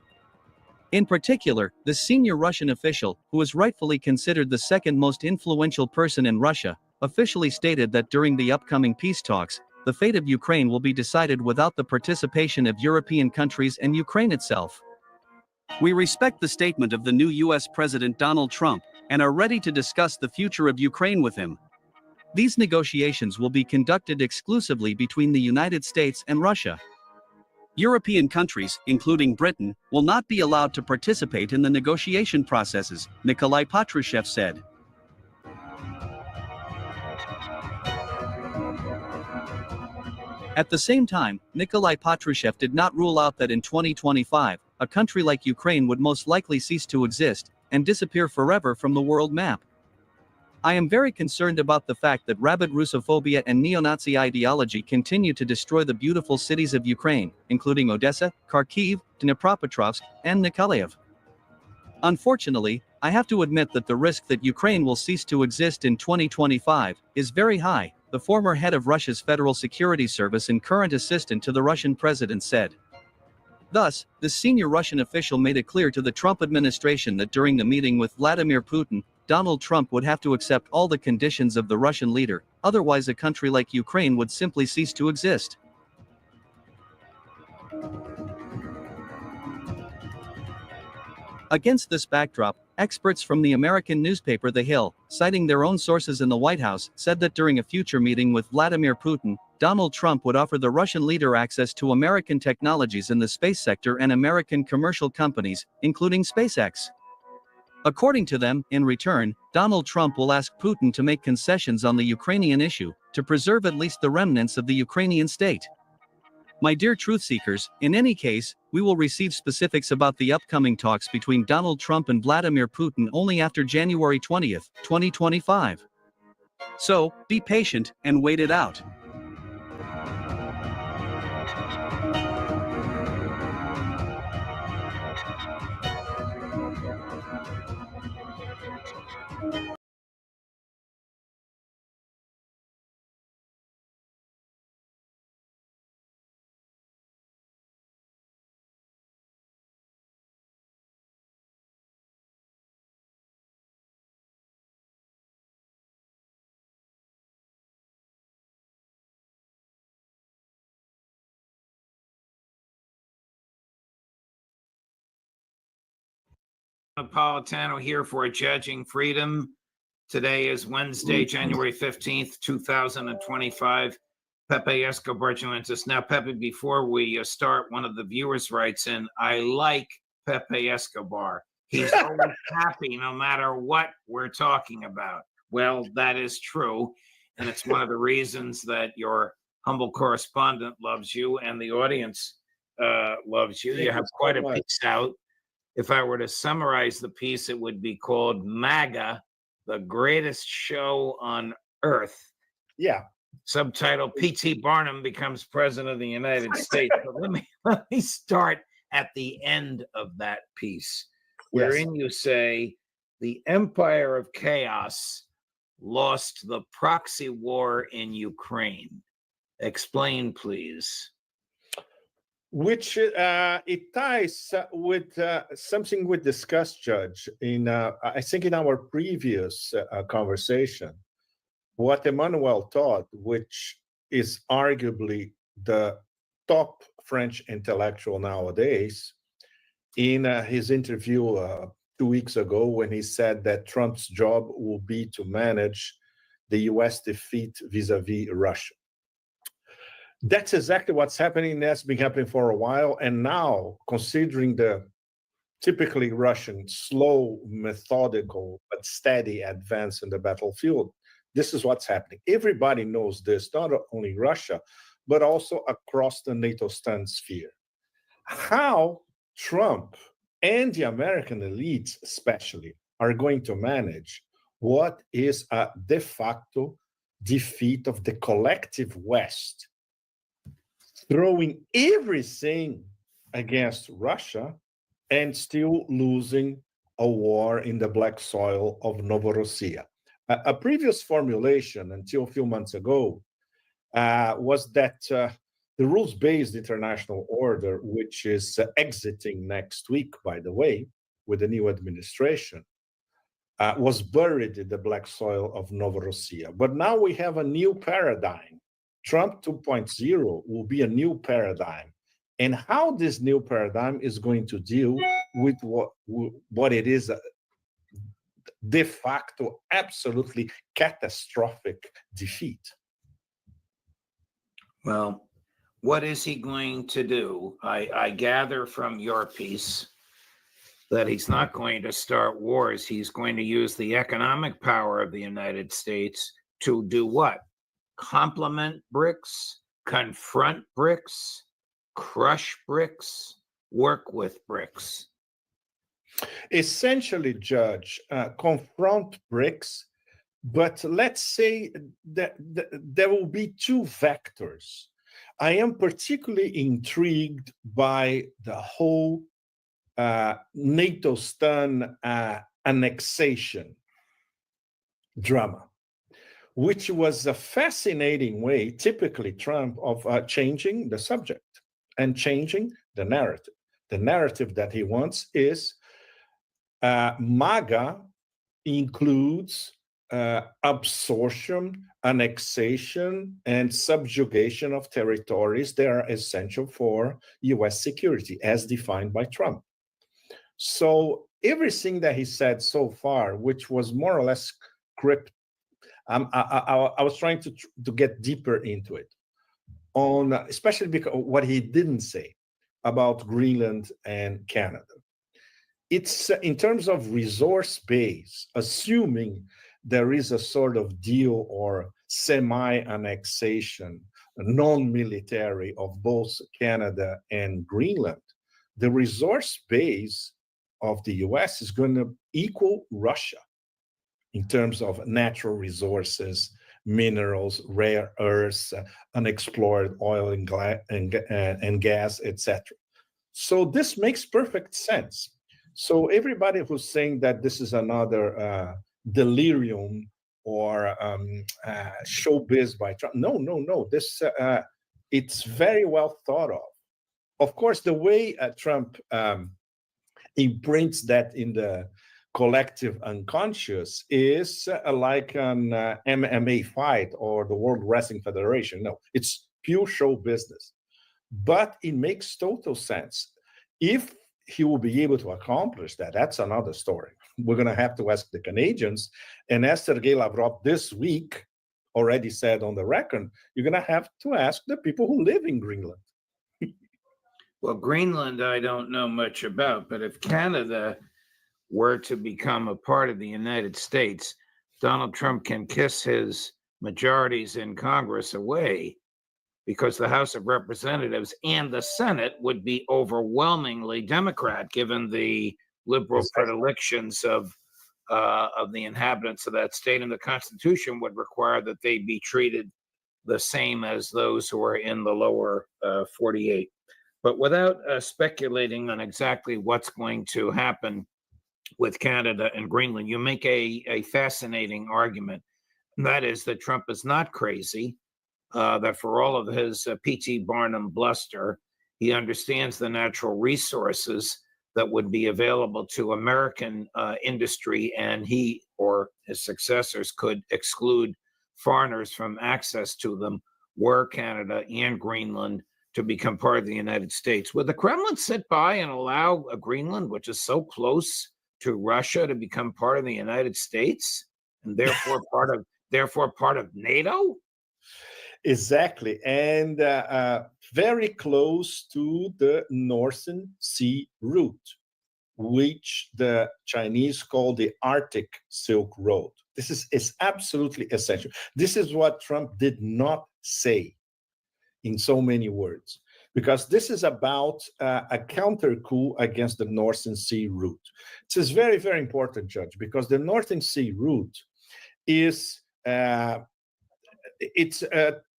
In particular, the senior Russian official, who is rightfully considered the second most influential person in Russia, officially stated that during the upcoming peace talks, the fate of Ukraine will be decided without the participation of European countries and Ukraine itself. We respect the statement of the new U.S. President Donald Trump and are ready to discuss the future of Ukraine with him. These negotiations will be conducted exclusively between the United States and Russia. European countries, including Britain, will not be allowed to participate in the negotiation processes, Nikolai Patrushev said. At the same time, Nikolai Patrushev did not rule out that in 2025, a country like Ukraine would most likely cease to exist and disappear forever from the world map. I am very concerned about the fact that rabid Russophobia and neo-Nazi ideology continue to destroy the beautiful cities of Ukraine, including Odessa, Kharkiv, Dnipropetrovsk, and Nikolaev. Unfortunately, I have to admit that the risk that Ukraine will cease to exist in 2025 is very high, the former head of Russia's Federal Security Service and current assistant to the Russian president said. Thus, the senior Russian official made it clear to the Trump administration that during the meeting with Vladimir Putin, Donald Trump would have to accept all the conditions of the Russian leader, otherwise a country like Ukraine would simply cease to exist. Against this backdrop, experts from the American newspaper The Hill, citing their own sources in the White House, said that during a future meeting with Vladimir Putin, Donald Trump would offer the Russian leader access to American technologies in the space sector and American commercial companies, including SpaceX. According to them, in return, Donald Trump will ask Putin to make concessions on the Ukrainian issue, to preserve at least the remnants of the Ukrainian state. My dear truth seekers, in any case, we will receive specifics about the upcoming talks between Donald Trump and Vladimir Putin only after January 20th, 2025. So, be patient and wait it out. Napolitano here for Judging Freedom. Today is Wednesday, January 15th, 2025. Pepe Escobar joins us. Now, Pepe, before we start, one of the viewers writes in, I like Pepe Escobar. He's always happy no matter what we're talking about. Well, that is true. And it's one of the reasons that your humble correspondent loves you and the audience loves you. You have quite a piece out. If I were to summarize the piece, it would be called MAGA, the greatest show on earth. Yeah. Subtitle, P.T. Barnum becomes president of the United States. But let me start at the end of that piece, wherein you say the empire of chaos lost the proxy war in Ukraine. Explain, please. Which it ties with something we discussed, Judge, in I think in our previous conversation, what Emmanuel taught, which is arguably the top French intellectual nowadays, in his interview 2 weeks ago when he said that Trump's job will be to manage the U.S. defeat vis-a-vis Russia. That's exactly what's happening. That's been happening for a while. And now, considering the typically Russian slow, methodical, but steady advance in the battlefield, this is what's happening. Everybody knows this, not only Russia, but also across the NATO stand sphere. How Trump and the American elites especially are going to manage what is a de facto defeat of the collective West, throwing everything against Russia and still losing a war in the black soil of Novorossiya. A previous formulation until a few months ago was that the rules-based international order, which is exiting next week, by the way, with the new administration, was buried in the black soil of Novorossiya. But now we have a new paradigm. Trump 2.0 will be a new paradigm. and how this new paradigm is going to deal with what it is de facto absolutely catastrophic defeat. Well, what is he going to do? I gather from your piece that he's not going to start wars. He's going to use the economic power of the United States to do what? Complement BRICS, confront BRICS, crush BRICS, work with BRICS. Essentially, Judge, confront BRICS, but let's say that there will be two vectors. I am particularly intrigued by the whole NATO-STAN annexation drama, which was a fascinating way, typically Trump, of changing the subject and changing the narrative. The narrative that he wants is MAGA includes absorption, annexation, and subjugation of territories that are essential for US security, as defined by Trump. So everything that he said so far, which was more or less cryptic, I was trying to get deeper into it, on especially because what he didn't say about Greenland and Canada. It's in terms of resource base, assuming there is a sort of deal or semi-annexation, non-military of both Canada and Greenland, the resource base of the US is going to equal Russia in terms of natural resources, minerals, rare earths, unexplored oil and gas, etc. So this makes perfect sense. So everybody who's saying that this is another delirium or showbiz by Trump, no. This it's very well thought of. Of course, the way Trump imprints that in the collective unconscious is like an MMA fight or the World Wrestling Federation. No, it's pure show business. But it makes total sense. If he will be able to accomplish that, that's another story. We're going to have to ask the Canadians. And as Sergei Lavrov this week already said on the record, you're going to have to ask the people who live in Greenland. Well, Greenland, I don't know much about, but if Canada were to become a part of the United States, Donald Trump can kiss his majorities in Congress away, because the House of Representatives and the Senate would be overwhelmingly Democrat, given the liberal predilections of the inhabitants of that state. And the Constitution would require that they be treated the same as those who are in the lower 48. But without speculating on exactly what's going to happen with Canada and Greenland, you make a fascinating argument. And that is that Trump is not crazy, that for all of his P.T. Barnum bluster, he understands the natural resources that would be available to American industry, and he or his successors could exclude foreigners from access to them were Canada and Greenland to become part of the United States. Would the Kremlin sit by and allow Greenland, which is so close to Russia, to become part of the United States and therefore part of NATO? Exactly, and very close to the Northern Sea route, which the Chinese call the Arctic Silk Road. This is absolutely essential. This is what Trump did not say in so many words, because this is about a counter coup against the Northern Sea route. This is very, very important, Judge, because the Northern Sea route is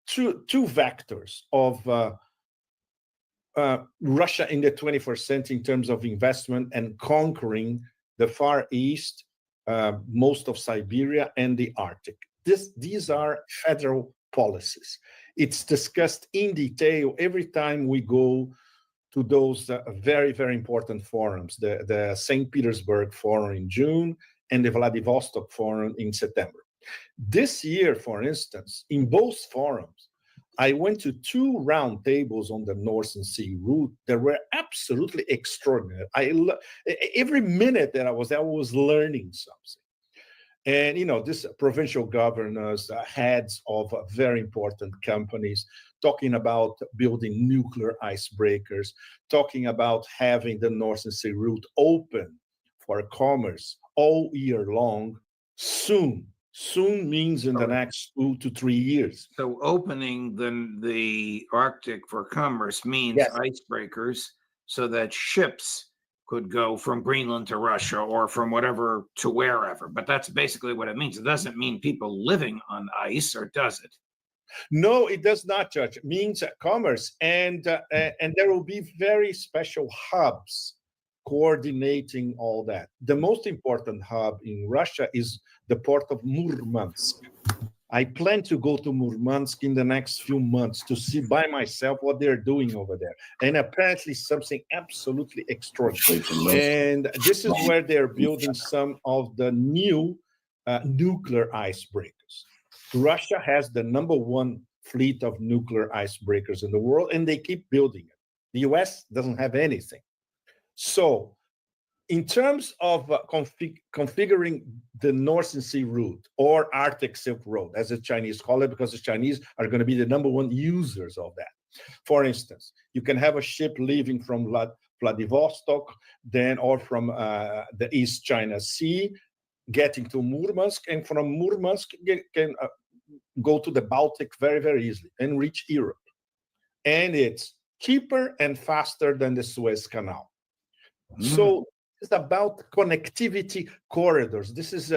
two vectors of Russia in the 21st century in terms of investment and conquering the Far East, most of Siberia, and the Arctic. These are federal policies. It's discussed in detail every time we go to those very, very important forums, the St. Petersburg Forum in June and the Vladivostok Forum in September. This year, for instance, in both forums, I went to 2 round tables on the Northern Sea route that were absolutely extraordinary. Every minute that I was there, I was learning something. And, this provincial governors, heads of very important companies, talking about building nuclear icebreakers, talking about having the Northern Sea route open for commerce all year long, soon. Soon means in the next 2 to 3 years. So opening the Arctic for commerce means icebreakers so that ships could go from Greenland to Russia or from whatever to wherever. But that's basically what it means. It doesn't mean people living on ice, or does it? No, it does not, Judge. It means commerce. And there will be very special hubs coordinating all that. The most important hub in Russia is the port of Murmansk. I plan to go to Murmansk in the next few months to see by myself what they're doing over there. And apparently something absolutely extraordinary. And this is where they're building some of the new nuclear icebreakers. Russia has the #1 fleet of nuclear icebreakers in the world, and they keep building it. The US doesn't have anything. So in terms of configuring the Northern Sea route, or Arctic Silk Road, as the Chinese call it, because the Chinese are going to be the #1 users of that. For instance, you can have a ship leaving from Vladivostok, or from the East China Sea, getting to Murmansk, and from Murmansk can go to the Baltic very, very easily and reach Europe. And it's cheaper and faster than the Suez Canal. So it's about connectivity corridors. This is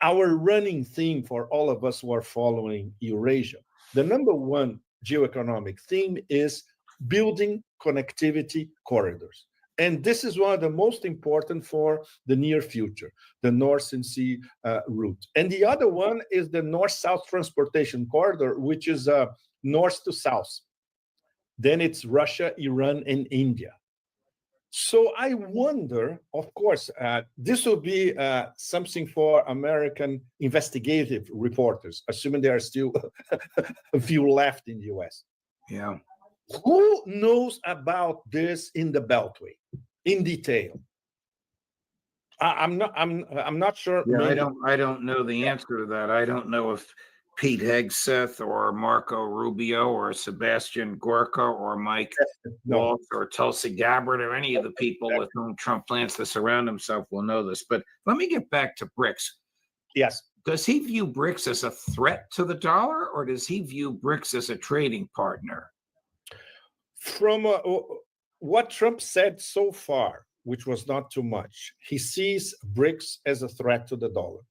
our running theme for all of us who are following Eurasia. The #1 geoeconomic theme is building connectivity corridors. And this is one of the most important for the near future, the Northern Sea route. And the other one is the North-South transportation corridor, which is north to south. Then it's Russia, Iran, and India. So I wonder, of course, this will be something for American investigative reporters, assuming there are still a few left in the US. Yeah. Who knows about this in the Beltway in detail? I'm not sure. Yeah, I don't know the answer to that. I don't know if Pete Hegseth or Marco Rubio or Sebastian Gorka or Mike Waltz or Tulsi Gabbard or any of the people with whom Trump plans to surround himself will know this. But let me get back to BRICS. Yes. Does he view BRICS as a threat to the dollar, or does he view BRICS as a trading partner? From what Trump said so far, which was not too much, he sees BRICS as a threat to the dollar.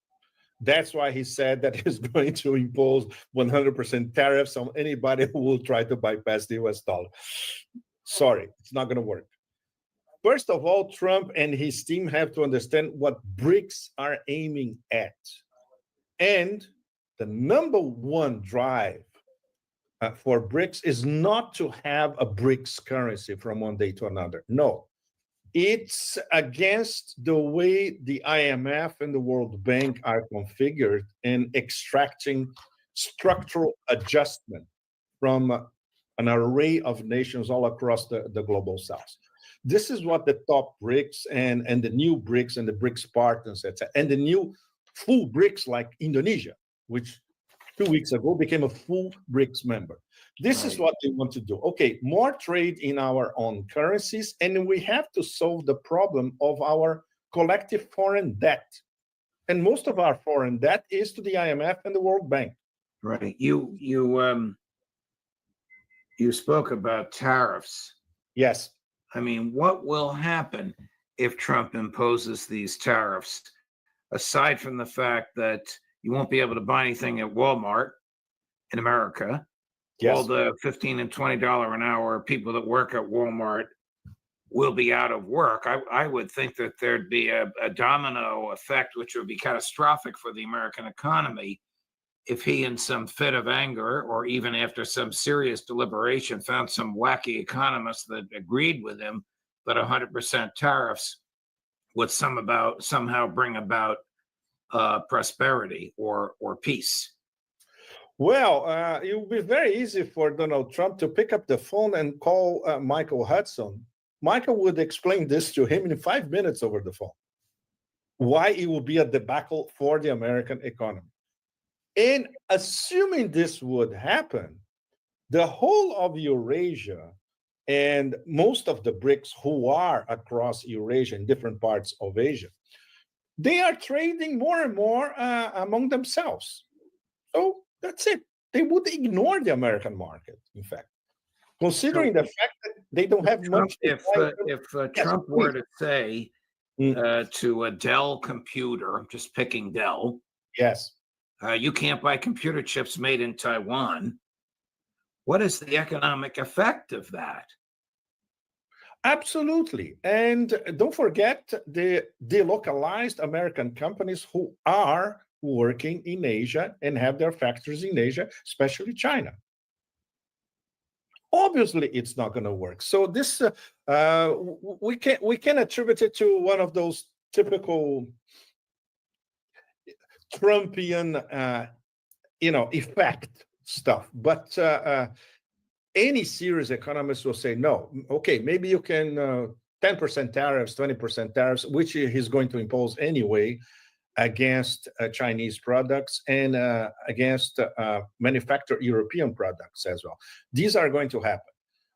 That's why he said that he's going to impose 100% tariffs on anybody who will try to bypass the US dollar. Sorry, it's not going to work. First of all, Trump and his team have to understand what BRICS are aiming at. And the #1 drive for BRICS is not to have a BRICS currency from one day to another. No. It's against the way the IMF and the World Bank are configured in extracting structural adjustment from an array of nations all across the global south. This is what the top BRICS and the new BRICS and the BRICS partners, etc., and the new full BRICS like Indonesia, which 2 weeks ago became a full BRICS member. This is what they want to do. Okay, more trade in our own currencies, and we have to solve the problem of our collective foreign debt. And most of our foreign debt is to the IMF and the World Bank. Right. You spoke about tariffs. Yes. I mean, what will happen if Trump imposes these tariffs, aside from the fact that you won't be able to buy anything at Walmart in America? Yes. All the $15 and $20 an hour people that work at Walmart will be out of work. I would think that there'd be a domino effect, which would be catastrophic for the American economy if he, in some fit of anger, or even after some serious deliberation, found some wacky economists that agreed with him that 100% tariffs would somehow bring about prosperity or peace. Well, it would be very easy for Donald Trump to pick up the phone and call Michael Hudson. Michael would explain this to him in 5 minutes over the phone, why it will be a debacle for the American economy. And assuming this would happen, the whole of Eurasia and most of the BRICS who are across Eurasia in different parts of Asia, they are trading more and more among themselves. So that's it. They would ignore the American market, in fact, considering the fact that they don't have Trump, much. if Trump were to say to a Dell computer, I'm just picking Dell. Yes. You can't buy computer chips made in Taiwan. What is the economic effect of that? Absolutely. And don't forget the delocalized American companies who are working in Asia and have their factories in Asia, especially China. Obviously, it's not going to work. So this we can attribute it to one of those typical Trumpian, effect stuff. But any serious economist will say, no, okay, maybe you can 10% tariffs, 20% tariffs, which he's going to impose anyway against Chinese products and against manufactured European products as well. These are going to happen.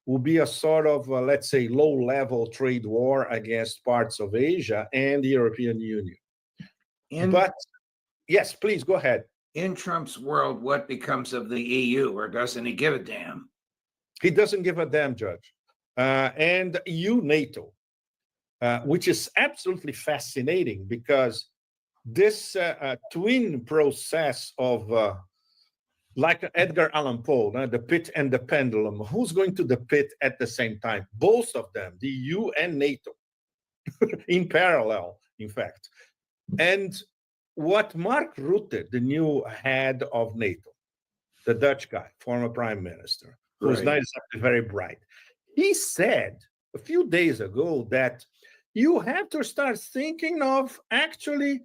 Will be a sort of, let's say, low-level trade war against parts of Asia and the European Union. But yes, please go ahead. In Trump's world, what becomes of the EU, or doesn't he give a damn? He doesn't give a damn, Judge. And EU, NATO, which is absolutely fascinating because this twin process of, like Edgar Allan Poe, the pit and the pendulum, who's going to the pit at the same time? Both of them, the EU and NATO, in parallel, in fact. And what Mark Rutte, the new head of NATO, the Dutch guy, former prime minister, who's not exactly very bright, he said a few days ago that you have to start thinking of actually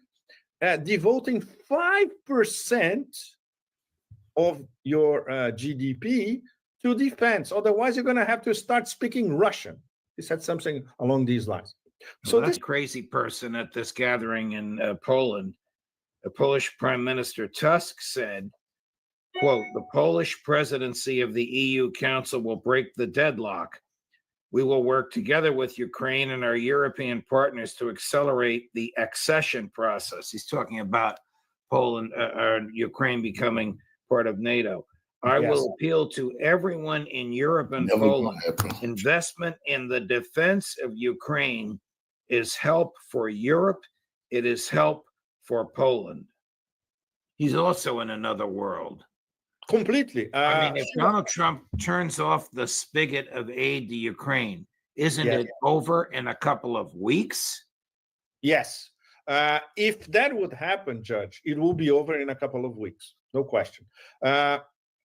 devoting 5% of your GDP to defense. Otherwise, you're going to have to start speaking Russian. He said something along these lines. So this crazy person at this gathering in Poland, the Polish Prime Minister Tusk said, quote, the Polish presidency of the EU Council will break the deadlock. We will work together with Ukraine and our European partners to accelerate the accession process. He's talking about Poland or Ukraine becoming part of NATO. I will appeal to everyone in Europe and Poland. Investment in the defense of Ukraine is help for Europe. It is help for Poland. He's also in another world. Completely. I mean, if Donald Trump turns off the spigot of aid to Ukraine, isn't it over in a couple of weeks? Yes. If that would happen, Judge, it will be over in a couple of weeks. No question.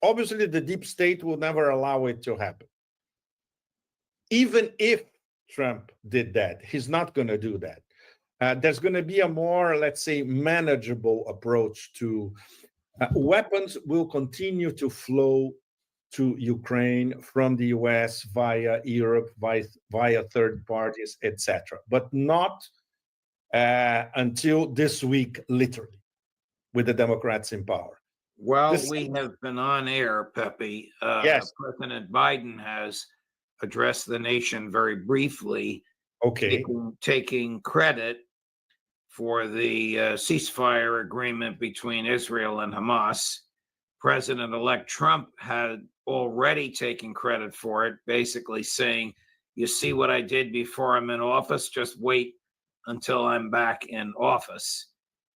Obviously, the deep state will never allow it to happen. Even if Trump did that, he's not going to do that. There's going to be a more, let's say, manageable approach to weapons will continue to flow to Ukraine from the US via Europe, via third parties, etc. But not until this week, literally, with the Democrats in power. Well, we have been on air, Pepe. Yes. President Biden has addressed the nation very briefly, taking credit for the ceasefire agreement between Israel and Hamas. President-elect Trump had already taken credit for it, basically saying, you see what I did before I'm in office? Just wait until I'm back in office,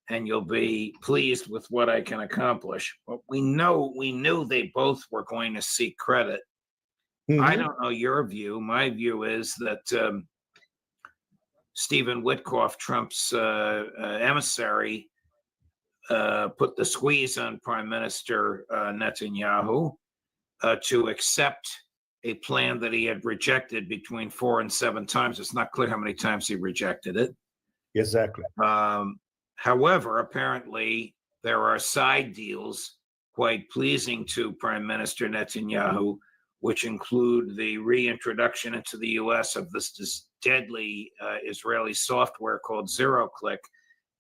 and you'll be pleased with what I can accomplish. But we knew they both were going to seek credit. I don't know your view. My view is that Stephen Witkoff, Trump's emissary, put the squeeze on Prime Minister Netanyahu to accept a plan that he had rejected between 4 and 7 times. It's not clear how many times he rejected it. Exactly. However, apparently there are side deals quite pleasing to Prime Minister Netanyahu, which include the reintroduction into the U.S. of this deadly Israeli software called ZeroClick,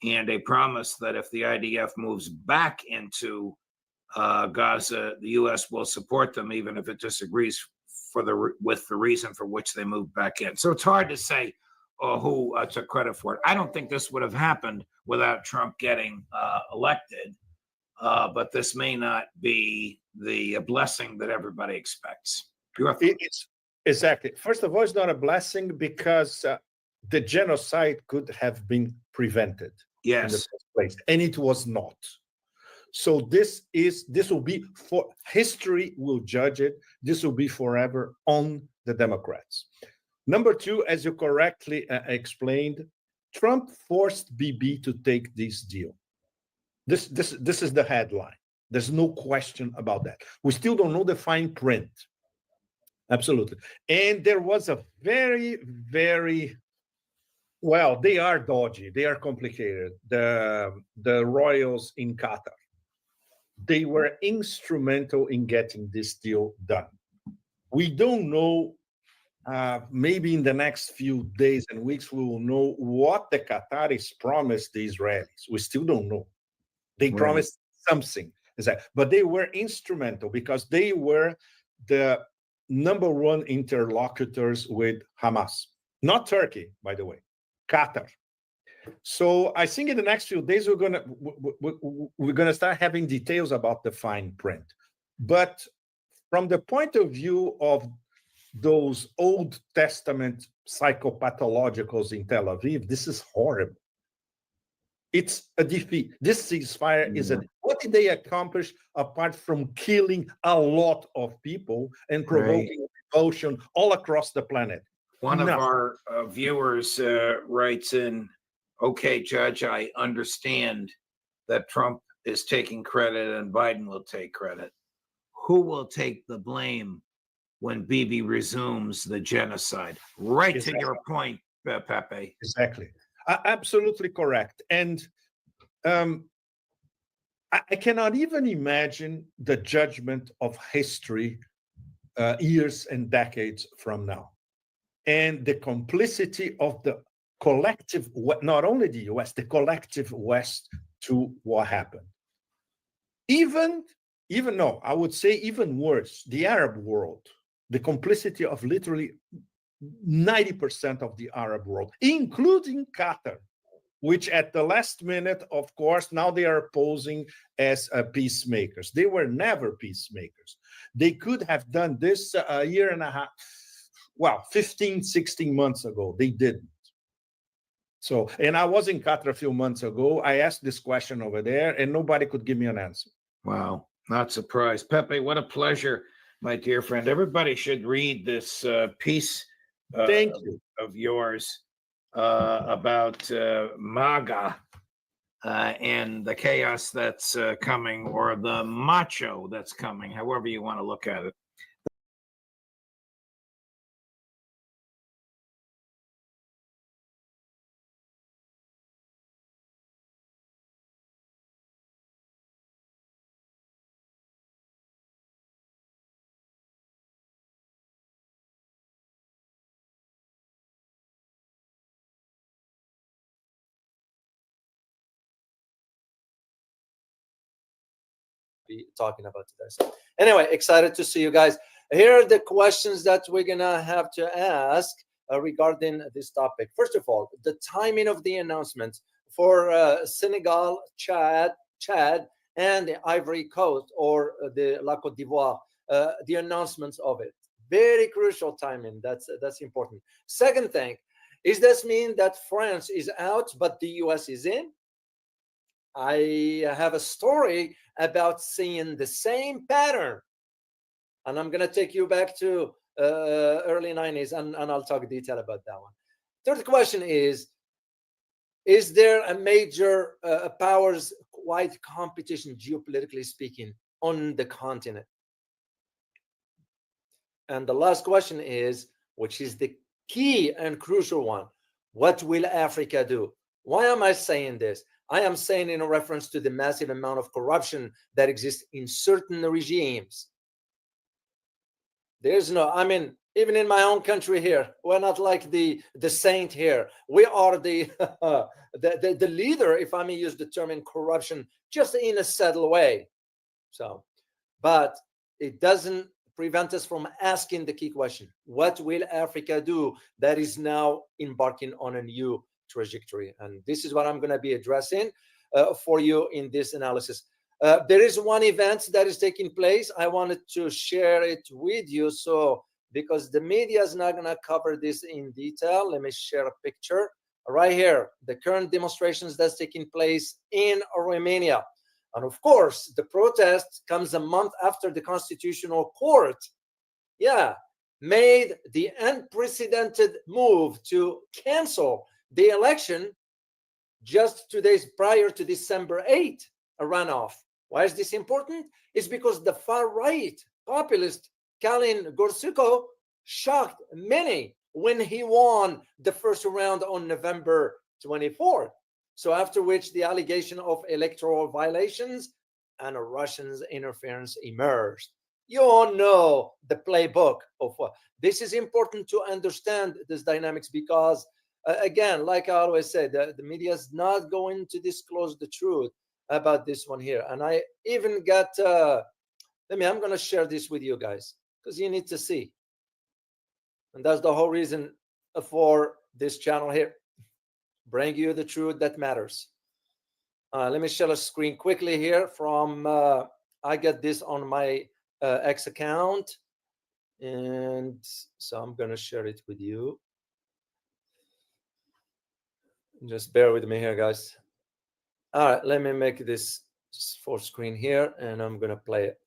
and a promise that if the IDF moves back into Gaza, the U.S. will support them, even if it disagrees with the reason for which they moved back in. So it's hard to say who took credit for it. I don't think this would have happened without Trump getting elected, but this may not be the blessing that everybody expects. It's exactly. First of all, it's not a blessing because the genocide could have been prevented. Yes. In the first place, and it was not. So this will be for history will judge it. This will be forever on the Democrats. Number two, as you correctly explained, Trump forced Bibi to take this deal. This is the headline. There's no question about that. We still don't know the fine print. Absolutely. And there was a very, very, well, they are dodgy. They are complicated. The royals in Qatar. They were instrumental in getting this deal done. We don't know, maybe in the next few days and weeks, we will know what the Qataris promised the Israelis. We still don't know. They promised something, but they were instrumental because they were the number one interlocutors with Hamas. Not Turkey, by the way, Qatar. So I think in the next few days we're gonna start having details about the fine print. But from the point of view of those Old Testament psychopathologicals in Tel Aviv, this is horrible. It's a defeat. This ceasefire is a. What did they accomplish apart from killing a lot of people and provoking revulsion all across the planet? One of our viewers writes in, okay, Judge, I understand that Trump is taking credit and Biden will take credit. Who will take the blame when Bibi resumes the genocide? Right to your point, Pepe. Exactly. Absolutely correct. And I cannot even imagine the judgment of history years and decades from now. And the complicity of the collective, not only the US, the collective West to what happened. Even no, I would say even worse, the Arab world, the complicity of literally 90% of the Arab world, including Qatar, which at the last minute, of course, now they are posing as peacemakers. They were never peacemakers. They could have done this a year and a half, 15, 16 months ago. They didn't. So, and I was in Qatar a few months ago. I asked this question over there, and nobody could give me an answer. Wow, not surprised. Pepe, what a pleasure, my dear friend. Everybody should read this piece Thank you. Of yours about MAGA and the chaos that's coming, or the macho that's coming, however you want to look at it. Be talking about today. So anyway, excited to see you guys. Here are the questions that we're gonna have to ask regarding this topic. First of all, the timing of the announcement for Senegal, Chad, and the Ivory Coast, or the La Côte d'Ivoire, the announcements of it. Very crucial timing. That's important. Second thing, is this mean that France is out but the US is in? I have a story about seeing the same pattern, and I'm going to take you back to early 90s, and I'll talk detail about that one. Third question is there a major powers-wide competition, geopolitically speaking, on the continent? And the last question is, which is the key and crucial one, what will Africa do? Why am I saying this? I am saying in reference to the massive amount of corruption that exists in certain regimes. There's no, I mean, even in my own country here, we're not like the saint here. We are the the leader, if I may use the term, in corruption, just in a subtle way. So, but it doesn't prevent us from asking the key question: what will Africa do that is now embarking on a new trajectory? And this is what I'm going to be addressing for you in this analysis. There is one event that is taking place. I wanted to share it with you. So, because the media is not going to cover this in detail, let me share a picture right here. The current demonstrations that's taking place in Romania. And of course, the protest comes a month after the Constitutional Court, made the unprecedented move to cancel the election just 2 days prior to December 8th, a runoff. Why is this important? It's because the far-right populist Kalin Gorsuko shocked many when he won the first round on November 24th. So after which the allegation of electoral violations and Russian interference emerged. You all know the playbook of what. This is important to understand this dynamics because, again, like I always say, the media is not going to disclose the truth about this one here. And I even got, I'm going to share this with you guys because you need to see. And that's the whole reason for this channel here. Bring you the truth that matters. Let me share a screen quickly here from, I got this on my X account. And so I'm going to share it with you. Just bear with me here, guys. All right, let me make this full screen here and I'm going to play it.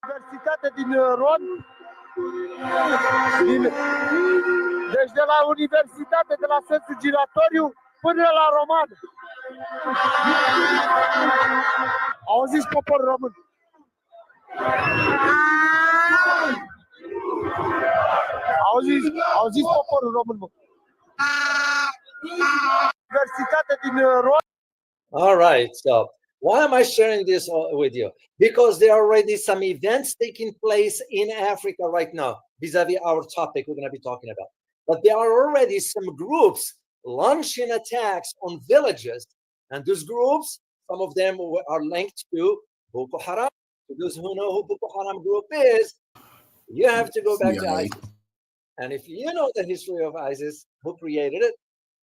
Universitate din Ron, deci de la universitate, de la sensul giratoriu până la Roman. Auziți poporul român. Auziți poporul român, mă. Universitate din Ron. All right, so why am I sharing this with you? Because there are already some events taking place in Africa right now, vis-a-vis our topic we're going to be talking about. But there are already some groups launching attacks on villages. And those groups, some of them are linked to Boko Haram. For those who know who Boko Haram group is, you have to go back to ISIS. And if you know the history of ISIS, who created it,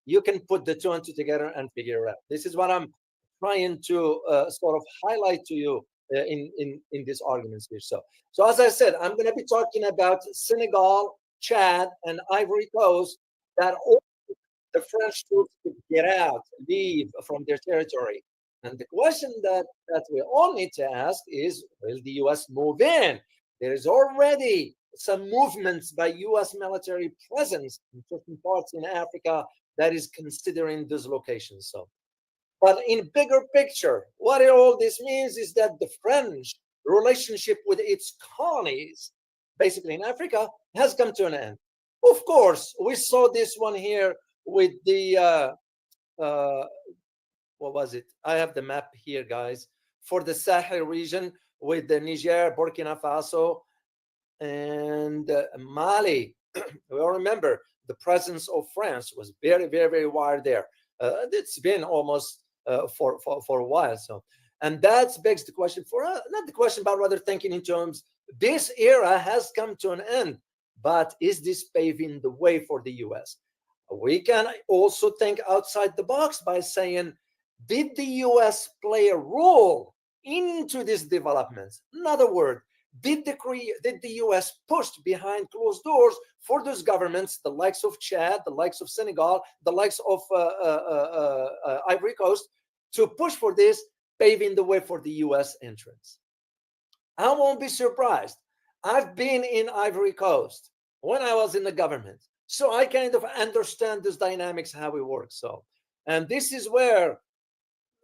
you can put the two and two together and figure it out. This is what I'm trying to sort of highlight to you in these arguments here. So as I said, I'm going to be talking about Senegal, Chad, and Ivory Coast that all the French troops could get out, leave from their territory. And the question that we all need to ask is, will the U.S. move in? There is already some movements by U.S. military presence in certain parts in Africa that is considering those locations. So, but in bigger picture, what all this means is that the French relationship with its colonies, basically in Africa, has come to an end. Of course, we saw this one here with the, what was it? I have the map here, guys, for the Sahel region with the Niger, Burkina Faso, and Mali. We all remember the presence of France was very, very, very wide there. It's been almost for a while. So, and that begs the question for not the question, but rather thinking in terms, this era has come to an end, but is this paving the way for the US? We can also think outside the box by saying, did the US play a role into these developments? In other words, did the US push behind closed doors for those governments, the likes of Chad, the likes of Senegal, the likes of Ivory Coast, to push for this, paving the way for the US entrance? I won't be surprised. I've been in Ivory Coast when I was in the government, so I kind of understand this dynamics, how it works. So, and this is where,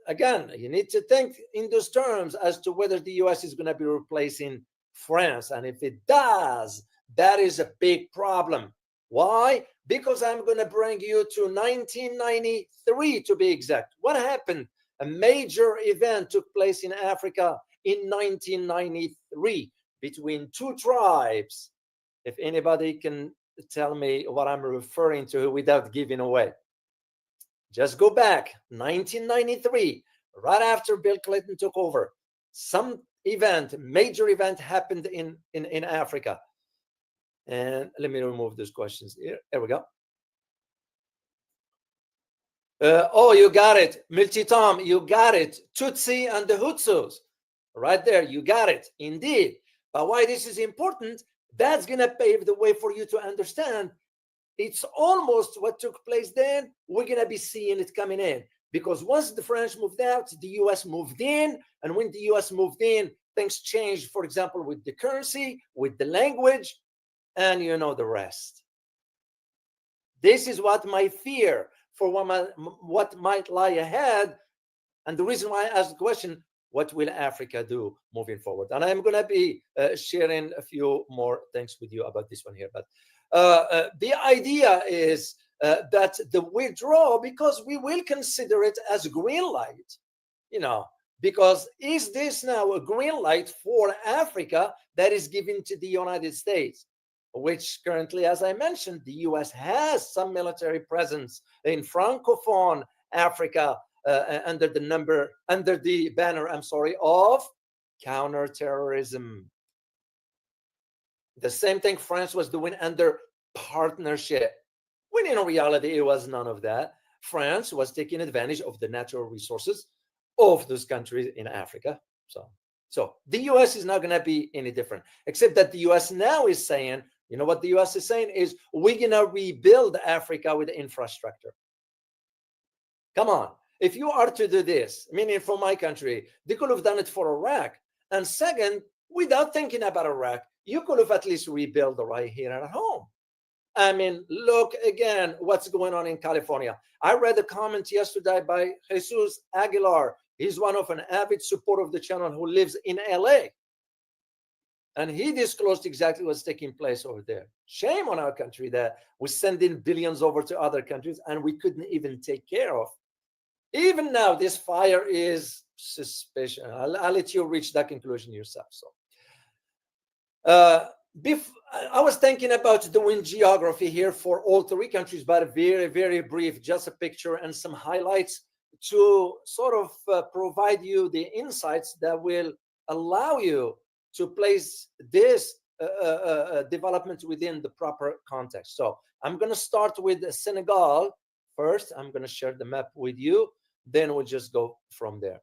again, you need to think in those terms as to whether the US is going to be replacing France. And if it does, that is a big problem. Why? because I'm going to bring you to 1993 to be exact. What happened? A major event took place in Africa in 1993 between two tribes. If anybody can tell me what I'm referring to without giving away. Just go back, 1993, right after Bill Clinton took over. Some event, major event happened in Africa. And let me remove these questions here. There we go. Oh, you got it. Multi-Tom, you got it. Tutsi and the Hutsus. Right there, you got it. Indeed. But why this is important, that's going to pave the way for you to understand it's almost what took place then. We're going to be seeing it coming in. Because once the French moved out, the U.S. moved in. And when the U.S. moved in, things changed, for example, with the currency, with the language, and you know the rest. This is what my fear for what might lie ahead. And the reason why I asked the question, what will Africa do moving forward? And I'm going to be sharing a few more things with you about this one here. But the idea is that the withdrawal, because we will consider it as a green light, you know, because is this now a green light for Africa that is given to the United States, which currently, as I mentioned, the U.S. has some military presence in Francophone Africa under the banner, of counterterrorism. The same thing France was doing under partnership, when in reality it was none of that. France was taking advantage of the natural resources of those countries in Africa. So the U.S. is not going to be any different, except that the U.S. now is saying, you know what the U.S. is saying is, we're going to rebuild Africa with infrastructure. Come on. If you are to do this, meaning for my country, they could have done it for Iraq. And second, without thinking about Iraq, you could have at least rebuilt right here at home. I mean, look again what's going on in California. I read a comment yesterday by Jesus Aguilar. He's one of an avid supporter of the channel who lives in LA. And he disclosed exactly what's taking place over there. Shame on our country that we send in billions over to other countries and we couldn't even take care of. Even now, this fire is suspicious. I'll let you reach that conclusion yourself. So, I was thinking about doing geography here for all three countries, but very, very brief, just a picture and some highlights to sort of provide you the insights that will allow you to place this development within the proper context. So I'm going to start with Senegal first. I'm going to share the map with you. Then we'll just go from there.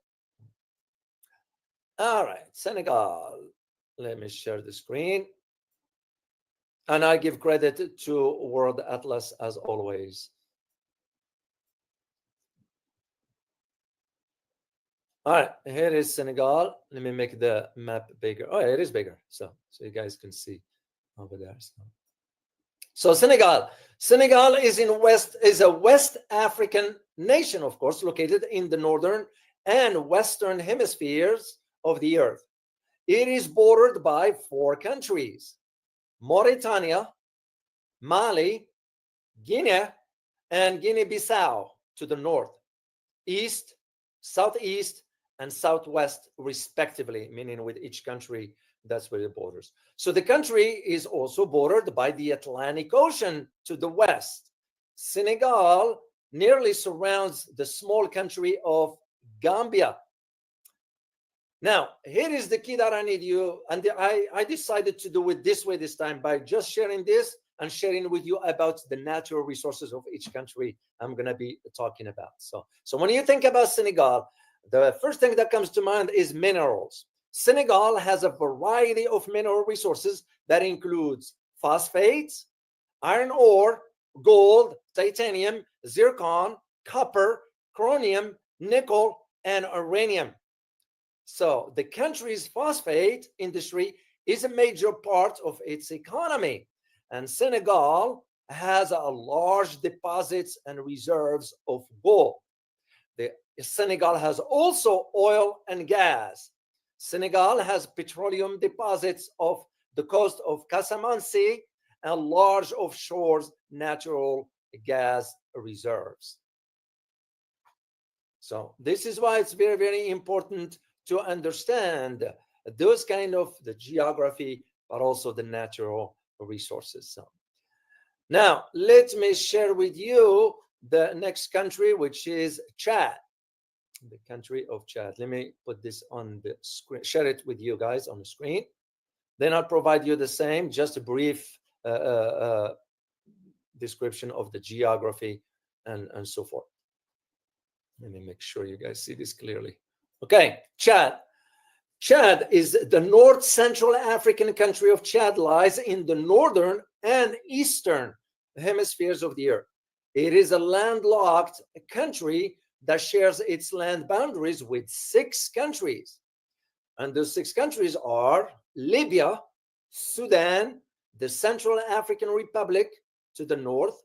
All right, Senegal. Let me share the screen. And I give credit to World Atlas as always. All right, here is Senegal. Let me make the map bigger. Oh, it is bigger. So you guys can see over there. So Senegal is a West African nation, of course, located in the northern and western hemispheres of the earth. It is bordered by 4 countries: Mauritania, Mali, Guinea, and Guinea-Bissau to the north, east, southeast, and southwest, respectively, meaning with each country, that's where it borders. So the country is also bordered by the Atlantic Ocean to the west. Senegal nearly surrounds the small country of Gambia. Now, here is the key that I need you, and I decided to do it this way this time by just sharing this and sharing with you about the natural resources of each country I'm going to be talking about. So when you think about Senegal, the first thing that comes to mind is minerals. Senegal has a variety of mineral resources that includes phosphates, iron ore, gold, titanium, zircon, copper, chromium, nickel, and uranium. So the country's phosphate industry is a major part of its economy. And Senegal has a large deposits and reserves of gold. Senegal has also oil and gas. Senegal has petroleum deposits off the coast of Casamance and large offshore natural gas reserves. So this is why it's very, very important to understand those kind of the geography, but also the natural resources. So now let me share with you the next country, which is Chad. The country of Chad. Let me put this on the screen, share it with you guys on the screen. Then I'll provide you the same, just a brief description of the geography and so forth. Let me make sure you guys see this clearly. Okay, Chad. Chad is the North Central African country of Chad, lies in the northern and eastern hemispheres of the earth. It is a landlocked country that shares its land boundaries with 6 countries. And those 6 countries are Libya, Sudan, the Central African Republic to the north,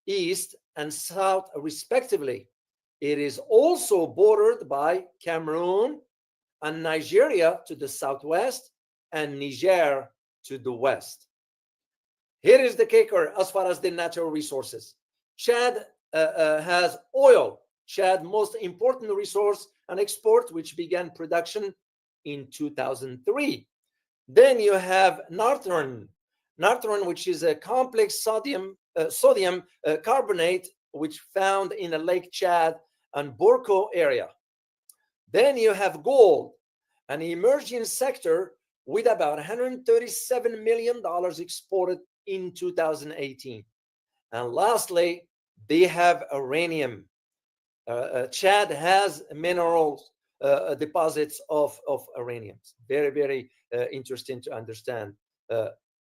east, and south, respectively. It is also bordered by Cameroon and Nigeria to the southwest and Niger to the west. Here is the kicker as far as the natural resources. Chad has oil, Chad's most important resource and export, which began production in 2003. Then you have Nartron, which is a complex sodium carbonate, which found in a Lake Chad and Borco area. Then you have gold, an emerging sector with about $137 million exported in 2018. And lastly, they have uranium. Chad has minerals deposits of uranium. Very, very interesting to understand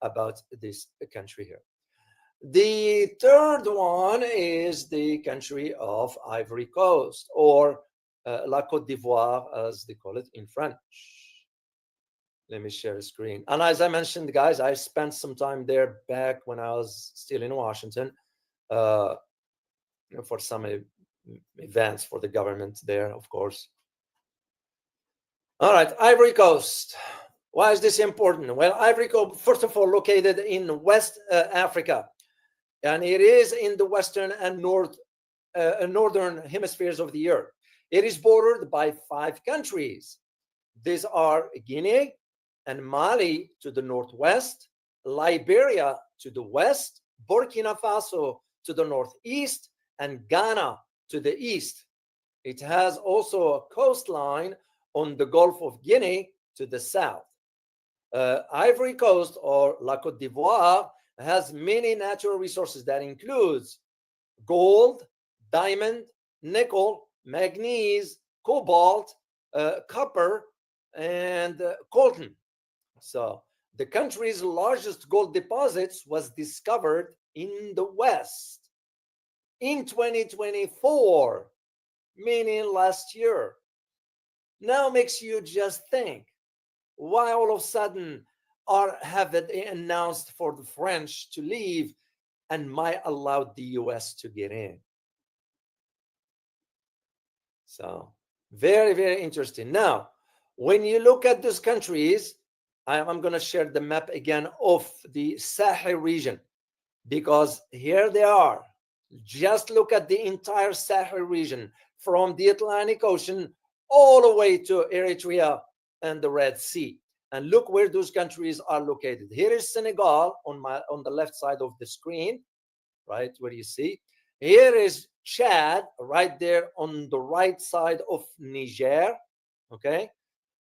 about this country here. The third one is the country of Ivory Coast, or La Côte d'Ivoire, as they call it in French. Let me share a screen. And as I mentioned, guys, I spent some time there back when I was still in Washington for some events for the government there, of course. All right, Ivory Coast. Why is this important? Well, Ivory Coast, first of all, located in West Africa, and it is in the western and northern hemispheres of the earth. It is bordered by 5 countries. These are Guinea and Mali to the northwest, Liberia to the west, Burkina Faso to the northeast, and Ghana to the east. It has also a coastline on the Gulf of Guinea to the south. Ivory Coast, or La Côte d'Ivoire, has many natural resources that includes gold, diamond, nickel, manganese, cobalt, copper, and coltan. So the country's largest gold deposits was discovered in the west in 2024, meaning last year. Now makes you just think, why all of a sudden have it announced for the French to leave and might allow the US to get in? So very, very interesting. Now, when you look at those countries, I'm going to share the map again of the Sahel region, because here they are. Just look at the entire Sahel region from the Atlantic Ocean all the way to Eritrea and the Red Sea. And look where those countries are located. Here is Senegal on the left side of the screen, right where you see. Here is Chad right there on the right side of Niger, okay?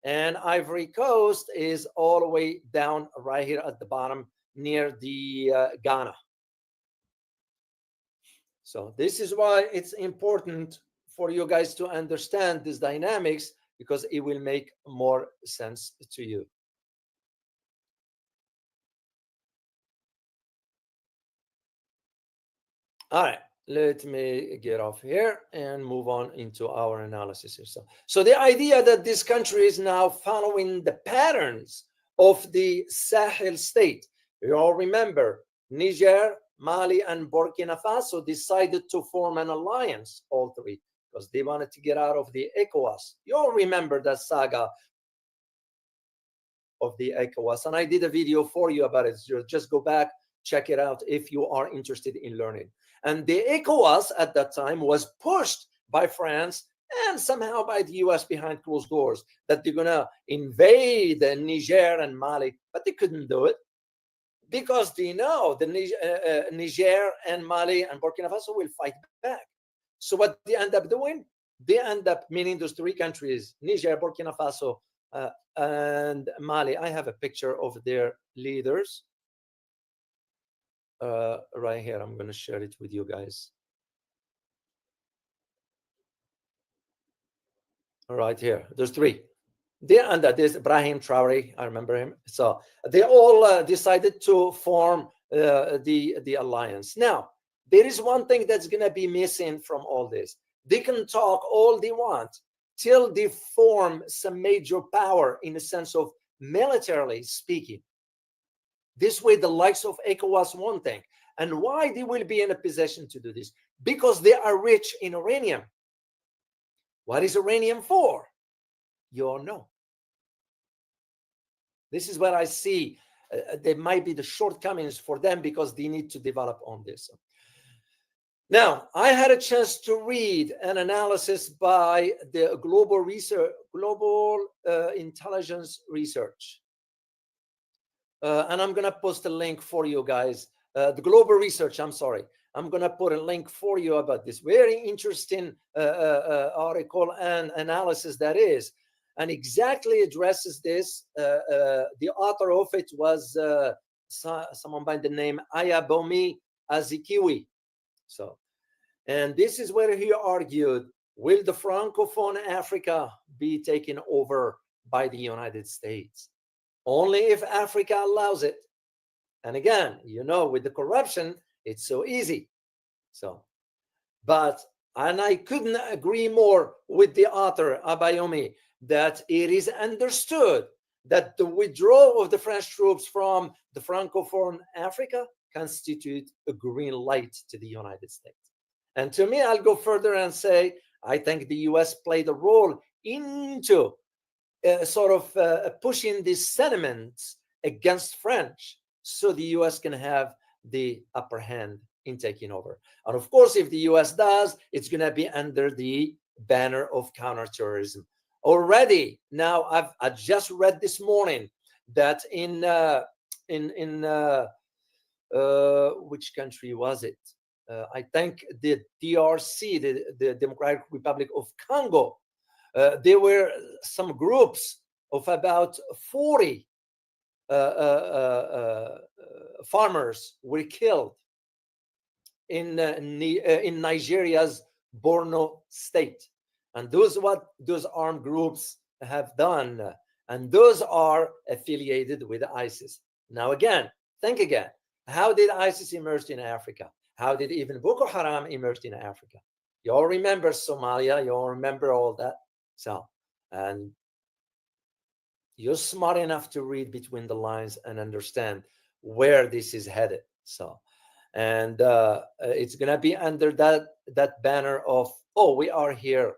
And Ivory Coast is all the way down right here at the bottom near the Ghana. So this is why it's important for you guys to understand these dynamics, because it will make more sense to you. All right, let me get off here and move on into our analysis here. So the idea that this country is now following the patterns of the Sahel state. You all remember Niger, Mali, and Burkina Faso decided to form an alliance, all 3, because they wanted to get out of the ECOWAS. You all remember that saga of the ECOWAS, and I did a video for you about it. So just go back check it out if you are interested in learning. And the ECOWAS at that time was pushed by France and somehow by the US behind closed doors that they're going to invade Niger and Mali, but they couldn't do it because they know the Niger and Mali and Burkina Faso will fight back. So what they end up doing, they end up, meaning those three countries, Niger, Burkina Faso, and Mali. I have a picture of their leaders right here. I'm going to share it with you guys. Right here, there's three. They under this Ibrahim Traore, I remember him. So they all decided to form the alliance. Now, there is one thing that's going to be missing from all this. They can talk all they want till they form some major power in the sense of militarily speaking. This way, the likes of ECOWAS won't think. And why they will be in a position to do this? Because they are rich in uranium. What is uranium for? You all know. This is where I see there might be the shortcomings for them because they need to develop on this. Now, I had a chance to read an analysis by the Global Intelligence Research. And I'm going to post a link for you guys. The Global Research, I'm sorry. I'm going to put a link for you about this. Very interesting article and analysis that is. And exactly addresses this. The author of it was someone by the name Ayabomi Azikiwe. So, and this is where he argued, will the Francophone Africa be taken over by the United States? Only if Africa allows it. And again, you know, with the corruption, it's so easy. So, and I couldn't agree more with the author, Abayomi, that it is understood that the withdrawal of the French troops from the Francophone Africa constitute a green light to the United States. And to me, I'll go further and say, I think the US played a role into pushing these sentiments against French so the US can have the upper hand in taking over. And of course, if the US does, it's going to be under the banner of counterterrorism. Already, now I just read this morning that in which country was it? I think the DRC, the Democratic Republic of Congo. There were some groups of about 40 farmers were killed in Nigeria's Borno state. And what those armed groups have done, and those are affiliated with ISIS. Now again, think again, how did ISIS emerge in Africa? How did even Boko Haram emerge in Africa? You all remember Somalia, you all remember all that. So, and you're smart enough to read between the lines and understand where this is headed. So, and it's going to be under that banner of, oh, we are here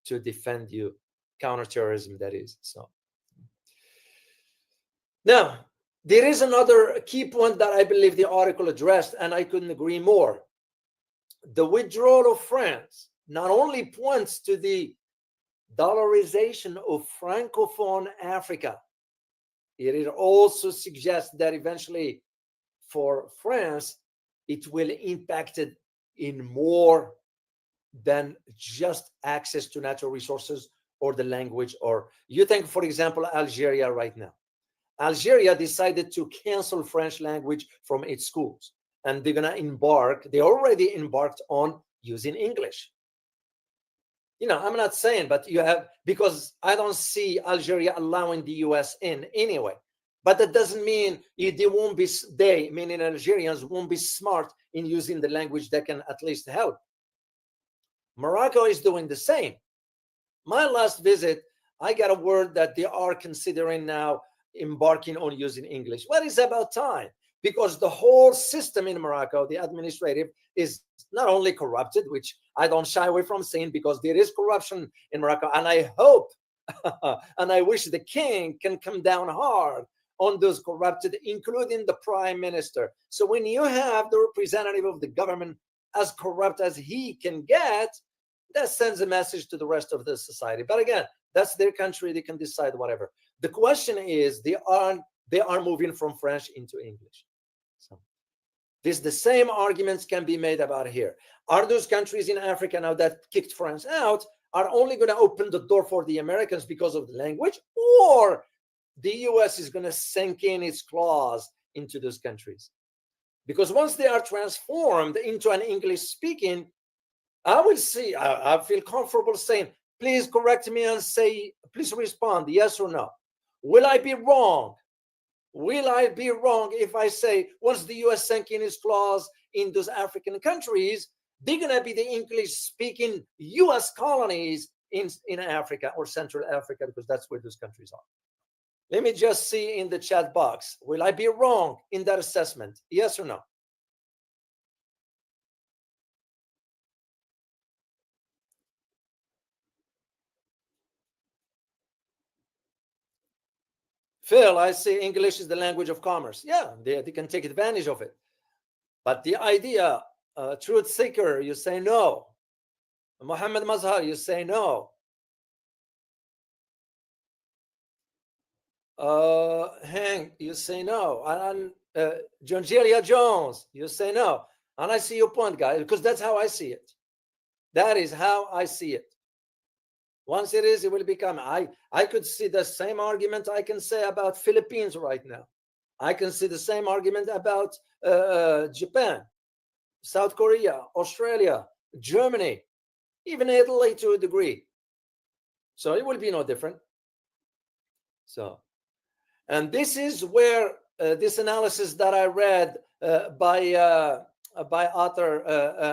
to defend you, counterterrorism, that is. So now there is another key point that I believe the article addressed, and I couldn't agree more. The withdrawal of France not only points to the dollarization of Francophone Africa, it also suggests that eventually for France, it will impact it in more than just access to natural resources or the language. Or you think, for example, Algeria right now. Algeria decided to cancel French language from its schools, and they're going to embark. They already embarked on using English. You know, I'm not saying, but you have, because I don't see Algeria allowing the US in anyway. But that doesn't mean meaning Algerians won't be smart in using the language that can at least help. Morocco is doing the same. My last visit, I got a word that they are considering now embarking on using English. Well, it's about time, because the whole system in Morocco, the administrative, is not only corrupted, which I don't shy away from saying, because there is corruption in Morocco, and I hope and I wish the king can come down hard on those corrupted, including the prime minister. So when you have the representative of the government as corrupt as he can get, that sends a message to the rest of the society. But again, that's their country. They can decide whatever. The question is, they are moving from French into English. So the same arguments can be made about here. Are those countries in Africa now that kicked France out are only going to open the door for the Americans because of the language, or the US is going to sink in its claws into those countries? Because once they are transformed into an English speaking, I will see, I feel comfortable saying, please correct me and say, please respond, yes or no. Will I be wrong? Will I be wrong if I say once the US sank in its claws in those African countries, they're going to be the English-speaking US colonies in Africa or Central Africa, because that's where those countries are. Let me just see in the chat box. Will I be wrong in that assessment? Yes or no? Phil, I say English is the language of commerce. Yeah, they can take advantage of it. But the idea, truth seeker, you say no. Mohammed Mazhar, you say no. Hank, you say no. And John Jones, you say no. And I see your point, guys, because that's how I see it. That is how I see it. Once it is, it will become. I could see the same argument I can say about Philippines right now. I can see the same argument about Japan, South Korea, Australia, Germany, even Italy to a degree. So it will be no different. So, and this is where this analysis that I read by author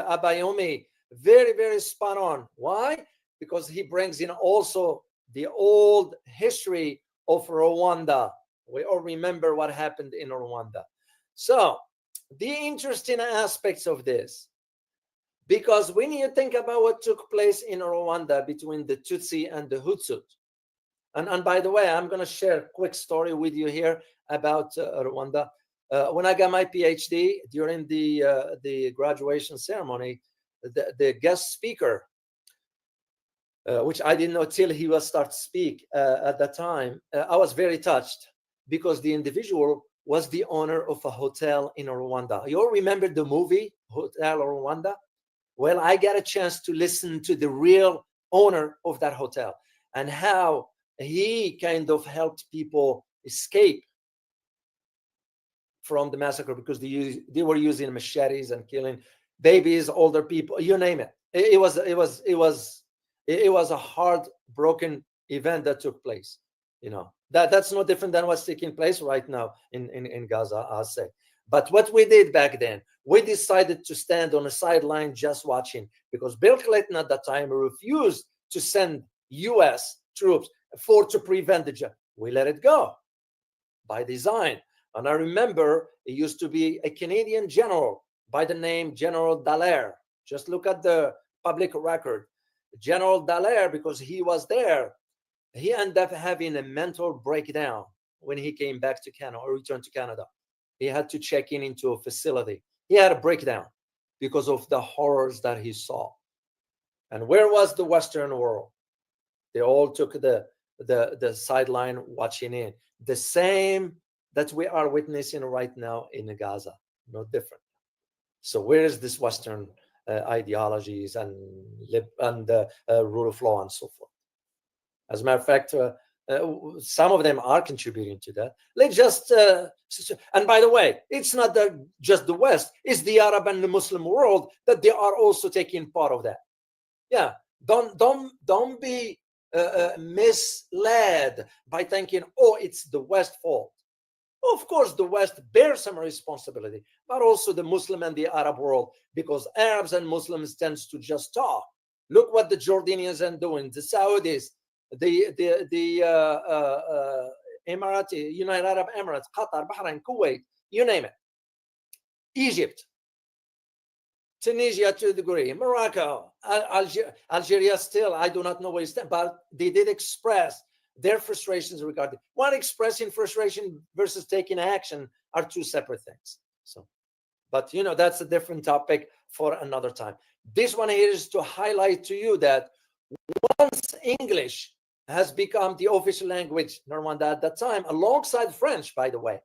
Abayomi, very, very spot on. Why? Because he brings in also the old history of Rwanda. We all remember what happened in Rwanda. So the interesting aspects of this, because when you think about what took place in Rwanda between the Tutsi and the Hutu, and by the way, I'm going to share a quick story with you here about Rwanda. When I got my PhD, during the graduation ceremony, the guest speaker, which I didn't know till he was start to speak at that time, I was very touched, because the individual was the owner of a hotel in Rwanda. You all remember the movie Hotel Rwanda? Well, I got a chance to listen to the real owner of that hotel and how he kind of helped people escape from the massacre, because they were using machetes and killing babies, older people, you name it. It was a heartbroken event that took place. You know, that's no different than what's taking place right now in Gaza, I'll say. But what we did back then, we decided to stand on the sideline just watching, because Bill Clinton at that time refused to send US troops to prevent the job. We let it go by design. And I remember it used to be a Canadian general by the name General Dallaire. Just look at the public record. General Dallaire, because he was there, he ended up having a mental breakdown when he came back to Canada or returned to Canada. He had to check into a facility. He had a breakdown because of the horrors that he saw. And where was the Western world? They all took the sideline watching in. The same that we are witnessing right now in Gaza, no different. So where is this Western ideologies and rule of law and so forth? As a matter of fact, some of them are contributing to that. Let's just, and by the way, it's not just the West, it's the Arab and the Muslim world that they are also taking part of that. Yeah, don't be misled by thinking, oh, it's the West fault. Of course, the West bears some responsibility, but also the Muslim and the Arab world, because Arabs and Muslims tends to just talk. Look what the Jordanians are doing, the Saudis, the Emirati, United Arab Emirates, Qatar, Bahrain, Kuwait, you name it. Egypt, Tunisia to a degree, Morocco, Algeria still, I do not know where it stands, but they did express their frustrations regarding one. Expressing frustration versus taking action are two separate things. So, but you know, that's a different topic for another time. This one here is to highlight to you that once English has become the official language in Rwanda at that time, alongside French, by the way,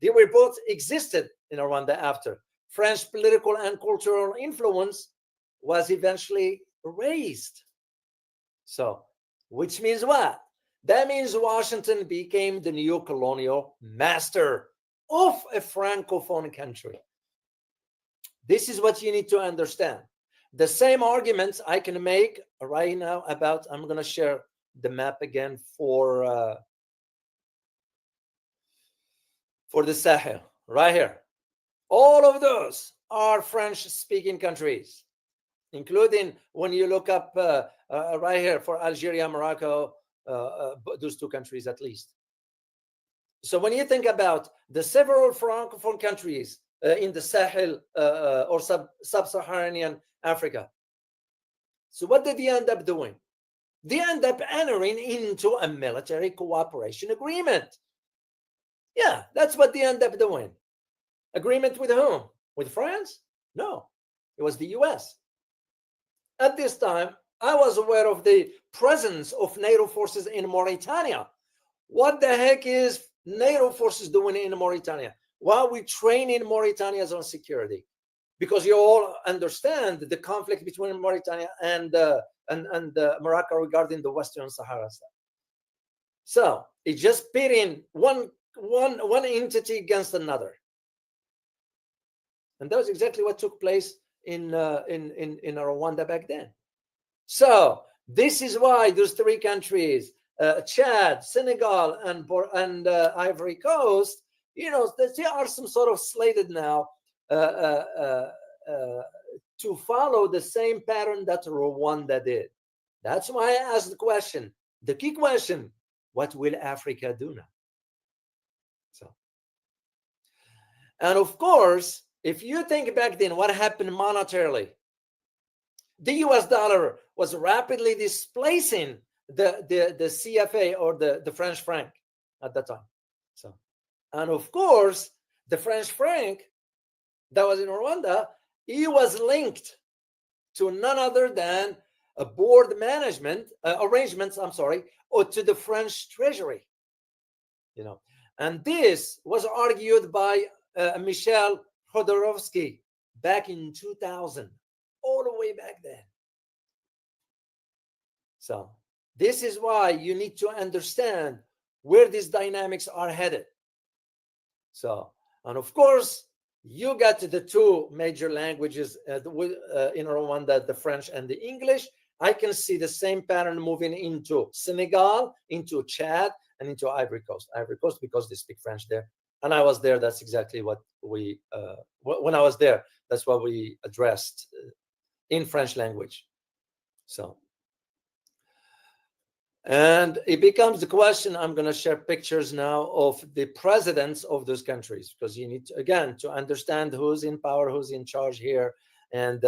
they were both existed in Rwanda after. French political and cultural influence was eventually erased. So, which means what? That means Washington became the new colonial master of a Francophone country. This is what you need to understand. The same arguments I can make right now about, I'm going to share the map again for the Sahel, right here. All of those are French-speaking countries, including when you look up right here for Algeria, Morocco, those two countries at least. So when you think about the several Francophone countries in the Sahel or sub-Saharan Africa, so what did they end up doing? They end up entering into a military cooperation agreement. Yeah, that's what they end up doing. Agreement with whom? With France? No, it was the US. At this time, I was aware of the presence of NATO forces in Mauritania. What the heck is NATO forces doing in Mauritania? Why are we training Mauritanians on security? Because you all understand the conflict between Mauritania and Morocco regarding the Western Sahara stuff. So it's just pitting one entity against another. And that was exactly what took place in Rwanda back then. So this is why those three countries, Chad, Senegal, and Ivory Coast, you know, they are some sort of slated now to follow the same pattern that Rwanda did. That's why I asked the question, the key question: what will Africa do now? So, and of course, if you think back then, what happened monetarily? The US dollar was rapidly displacing the CFA or the French franc at that time. So, and of course, the French franc that was in Rwanda, he was linked to none other than a board management arrangements, or to the French treasury, you know. And this was argued by Michel Khodorkovsky back in 2000, all the way back then. So this is why you need to understand where these dynamics are headed. So, and of course, you got the two major languages in Rwanda, the French and the English. I can see the same pattern moving into Senegal, into Chad, and into Ivory Coast. Ivory Coast, because they speak French there. And I was there, that's exactly what we, when I was there, that's what we addressed in French language. So, and it becomes the question, I'm going to share pictures now of the presidents of those countries, because you need to, again, to understand who's in power, who's in charge here. And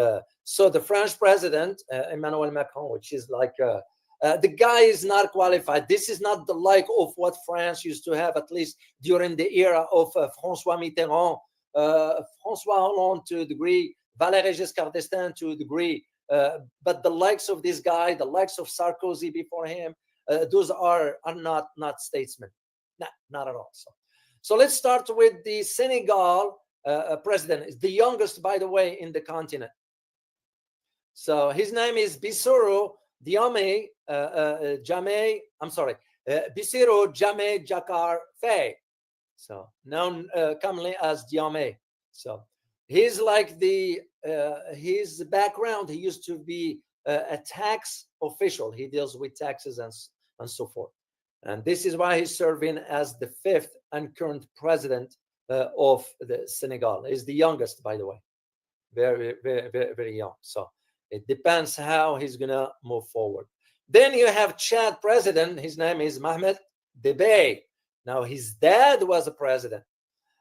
so the French president, Emmanuel Macron, which is like, the guy is not qualified. This is not the like of what France used to have, at least during the era of François Mitterrand, François Hollande to a degree, Valéry Giscard d'Estaing to a degree. But the likes of this guy, the likes of Sarkozy before him, those are not statesmen. Not at all. So let's start with the Senegal president. Is the youngest, by the way, in the continent. So his name is Bassirou Diomaye Bassirou Diomaye Diakhar Faye. So known commonly as Diomaye. So he's like his background. He used to be a tax official. He deals with taxes and so forth. And this is why he's serving as the 5th and current president of the Senegal. He's the youngest, by the way, very, very, very, very young. So it depends how he's gonna move forward. Then you have Chad president. His name is Mohamed Deby. Now his dad was a president.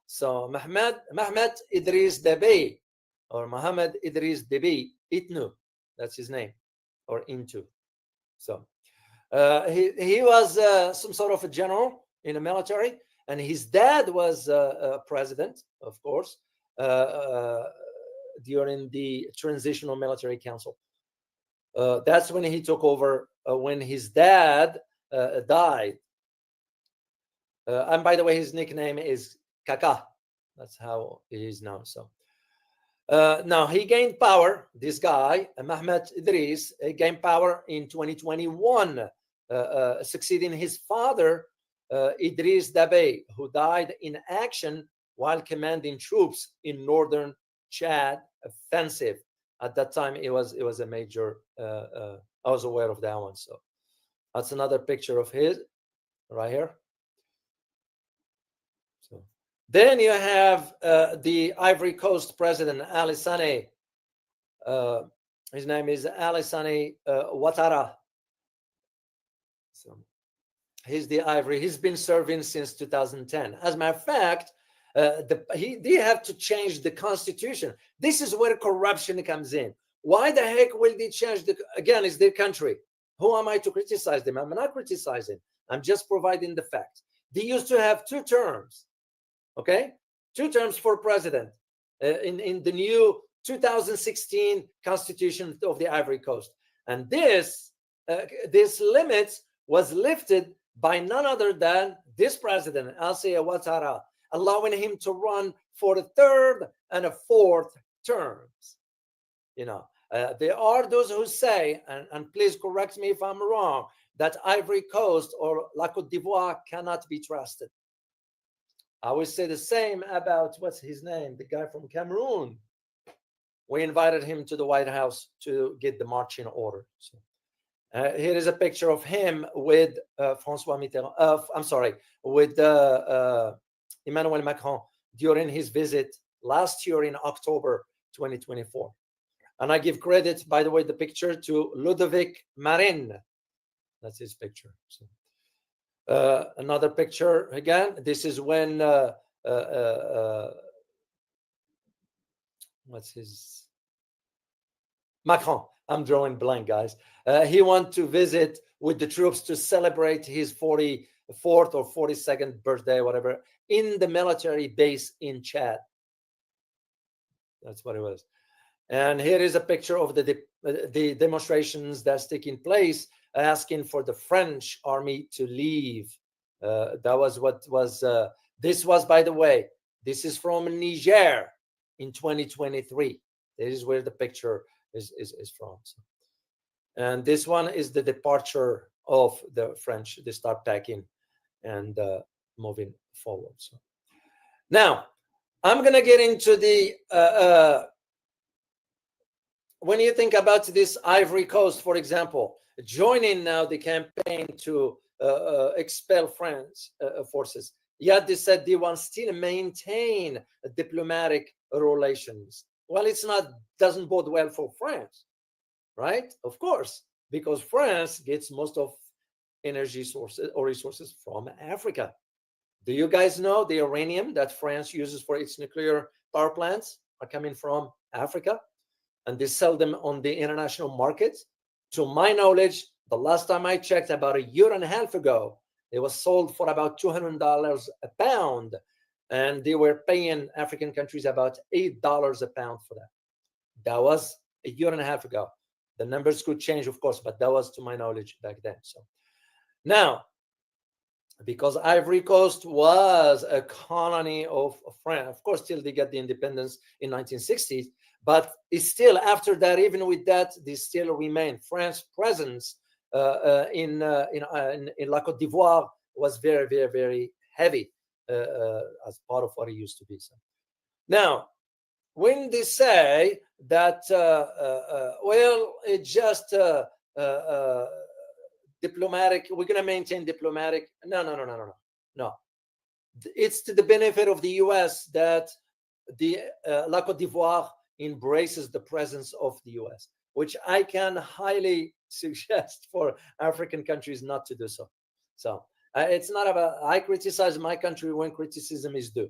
So Mohamed Idris Deby, or Mohamed Idris Deby Itno, that's his name, or Into. So He was some sort of a general in the military, and his dad was a president, of course, during the Transitional Military Council. That's when he took over when his dad died. And by the way, his nickname is Kaka. That's how he is known. So now he gained power. This guy, Mohamed Idris, gained power in 2021, succeeding his father, Idris Deby, who died in action while commanding troops in northern Chad offensive. At that time, it was a major. I was aware of that one. So that's another picture of his right here. So then you have the Ivory Coast president, Alassane. His name is Alassane Ouattara. So he's the Ivory. He's been serving since 2010. As a matter of fact, they have to change the constitution. This is where corruption comes in. Why the heck will they change again, it's their country. Who am I to criticize them? I'm not criticizing. I'm just providing the facts. They used to have 2 terms, okay? 2 terms for president in the new 2016 constitution of the Ivory Coast. And this limit was lifted by none other than this president, Alassane Ouattara, allowing him to run for the 3rd and a 4th terms. You know, there are those who say, and please correct me if I'm wrong, that Ivory Coast or La Côte d'Ivoire cannot be trusted. I would say the same about, what's his name, the guy from Cameroon. We invited him to the White House to get the marching order. So, here is a picture of him with François Mitterrand. I'm sorry, with Emmanuel Macron during his visit last year in October 2024. And I give credit, by the way, the picture to Ludovic Marin. That's his picture. So, another picture again. This is when what's his Macron. I'm drawing blank, guys. He went to visit with the troops to celebrate his 44th or 42nd birthday, whatever, in the military base in Chad. That's what it was. And here is a picture of the demonstrations that's taking place, asking for the French army to leave. That was what was, this was, by the way, this is from Niger in 2023. This is where the picture is from. So, and this one is the departure of the French. They start packing and moving forward. So now I'm going to get into the, when you think about this Ivory Coast, for example, joining now the campaign to expel French forces, yet they said they want still maintain diplomatic relations. Well, it's not, doesn't bode well for France, right? Of course, because France gets most of energy sources or resources from Africa. Do you guys know the uranium that France uses for its nuclear power plants are coming from Africa? And they sell them on the international markets. To my knowledge, the last time I checked, about a year and a half ago, it was sold for about $200 a pound. And they were paying African countries about $8 a pound for that. That was a year and a half ago. The numbers could change, of course, but that was to my knowledge back then. So now, because Ivory Coast was a colony of France, of course, till they got the independence in 1960s, but it's still, after that, even with that, they still remain. France's presence in La Côte d'Ivoire was very, very, very heavy as part of what it used to be. So now, when they say that, well, it's just diplomatic, we're going to maintain diplomatic. No. It's to the benefit of the U.S. that the La Côte d'Ivoire embraces the presence of the U.S., which I can highly suggest for African countries not to do so. So it's not about, I criticize my country when criticism is due.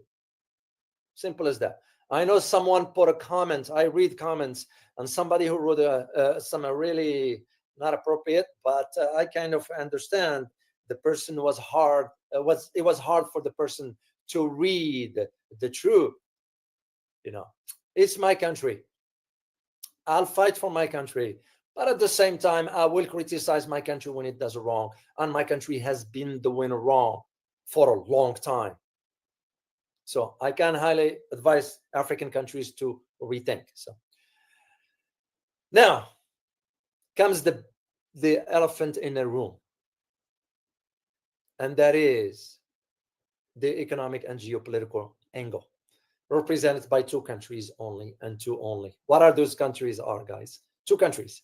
Simple as that. I know someone put a comment, I read comments, and somebody who wrote some really not appropriate, but I kind of understand the person was hard. It was hard for the person to read the truth. You know, it's my country. I'll fight for my country, but at the same time, I will criticize my country when it does wrong. And my country has been doing wrong for a long time. So I can highly advise African countries to rethink. So now comes the elephant in the room, and that is the economic and geopolitical angle, represented by two countries only, and two only. What are those countries are, guys? Two countries.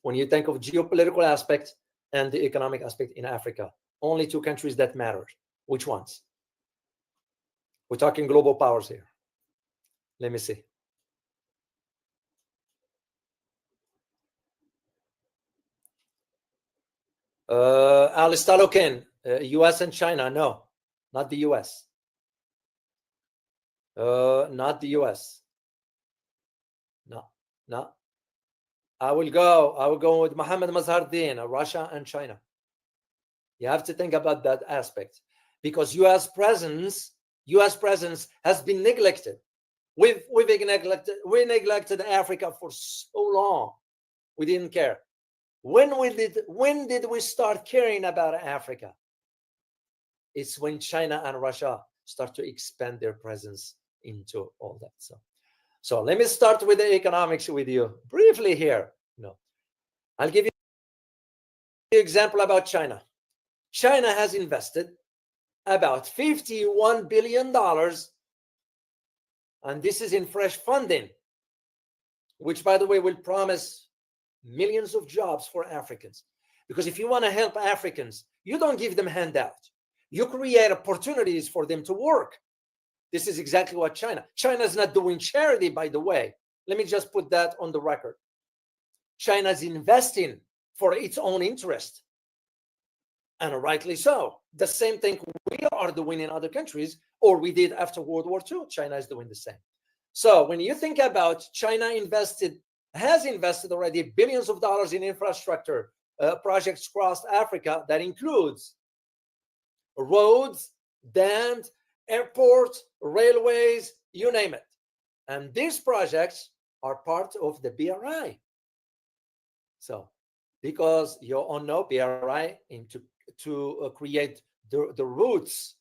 When you think of geopolitical aspect and the economic aspect in Africa, only two countries that matter. Which ones? We're talking global powers here. Let me see. Alistair Loken, US and China. No, not the US. Not the US. No. I will go with Mohammed Mazhardin, Russia and China. You have to think about that aspect, because US presence has been neglected. We neglected Africa for so long. We didn't care. When did we start caring about Africa? It's when China and Russia start to expand their presence into all that. So let me start with the economics with you briefly here. I'll give you an example about China. China has invested about $51 billion, and this is in fresh funding, which, by the way, will promise millions of jobs for Africans. Because if you want to help Africans, you don't give them handout. You create opportunities for them to work. This is exactly what China is not doing charity, by the way. Let me just put that on the record. China's investing for its own interest, and rightly so. The same thing we are doing in other countries, or we did after World War II. China is doing the same. So when you think about China has invested already billions of dollars in infrastructure projects across Africa. That includes roads, dams, airports, railways, you name it. And these projects are part of the BRI. So, because you all know BRI to create the roots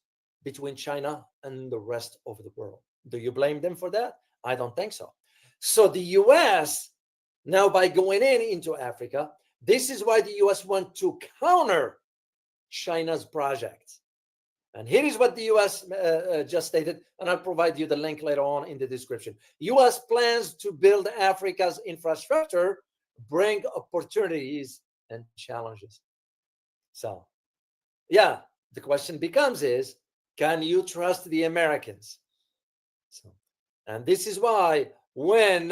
between China and the rest of the world. Do you blame them for that? I don't think so. So the US, now by going into Africa, this is why the US want to counter China's projects. And here is what the US just stated, and I'll provide you the link later on in the description. US plans to build Africa's infrastructure, bring opportunities and challenges. So, yeah, the question becomes is, can you trust the Americans? So, and this is why when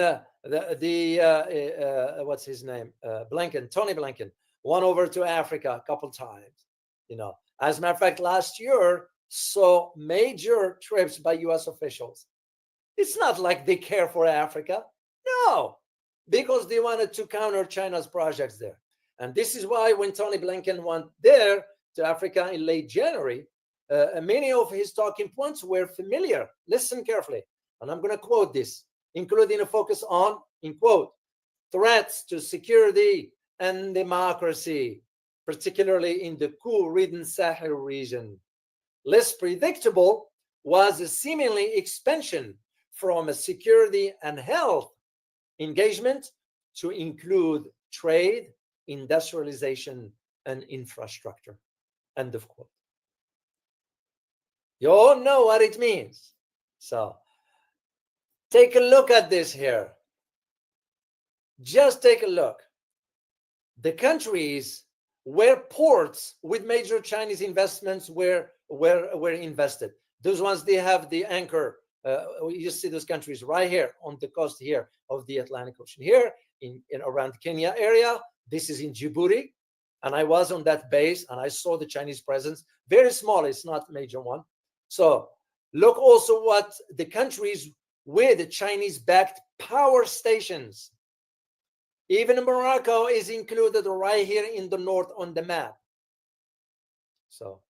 what's his name, Tony Blinken, went over to Africa a couple times, as a matter of fact, last year saw major trips by U.S. officials. It's not like they care for Africa. No, because they wanted to counter China's projects there. And this is why when Tony Blinken went there to Africa in late January, many of his talking points were familiar. Listen carefully. And I'm going to quote this, including a focus on, in quote, threats to security and democracy, particularly in the coup-ridden Sahel region. Less predictable was a seemingly expansion from a security and health engagement to include trade, industrialization, and infrastructure. End of quote. You all know what it means. So take a look at this here. Just take a look. The countries where ports with major Chinese investments were invested. Those ones, they have the anchor. You see those countries right here on the coast here of the Atlantic Ocean. Here in around Kenya area, this is in Djibouti. And I was on that base and I saw the Chinese presence. Very small, it's not a major one. So look also what the countries with the Chinese-backed power stations. Even Morocco is included right here in the north on the map. So,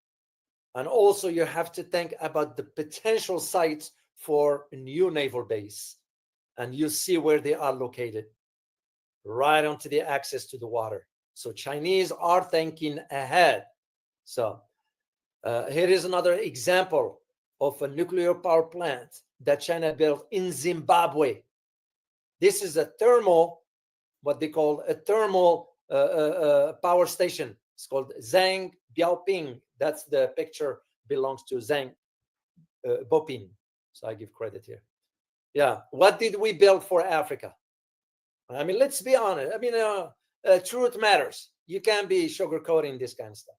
and also you have to think about the potential sites for a new naval base. And you see where they are located, right onto the access to the water. So Chinese are thinking ahead. So here is another example of a nuclear power plant that China built in Zimbabwe. This is a thermal, what they call a thermal power station. It's called Zhang Biaoping. That's the picture, belongs to Zhang Boping. So I give credit here. Yeah, what did we build for Africa? I mean, let's be honest. I mean, truth matters. You can't be sugarcoating this kind of stuff.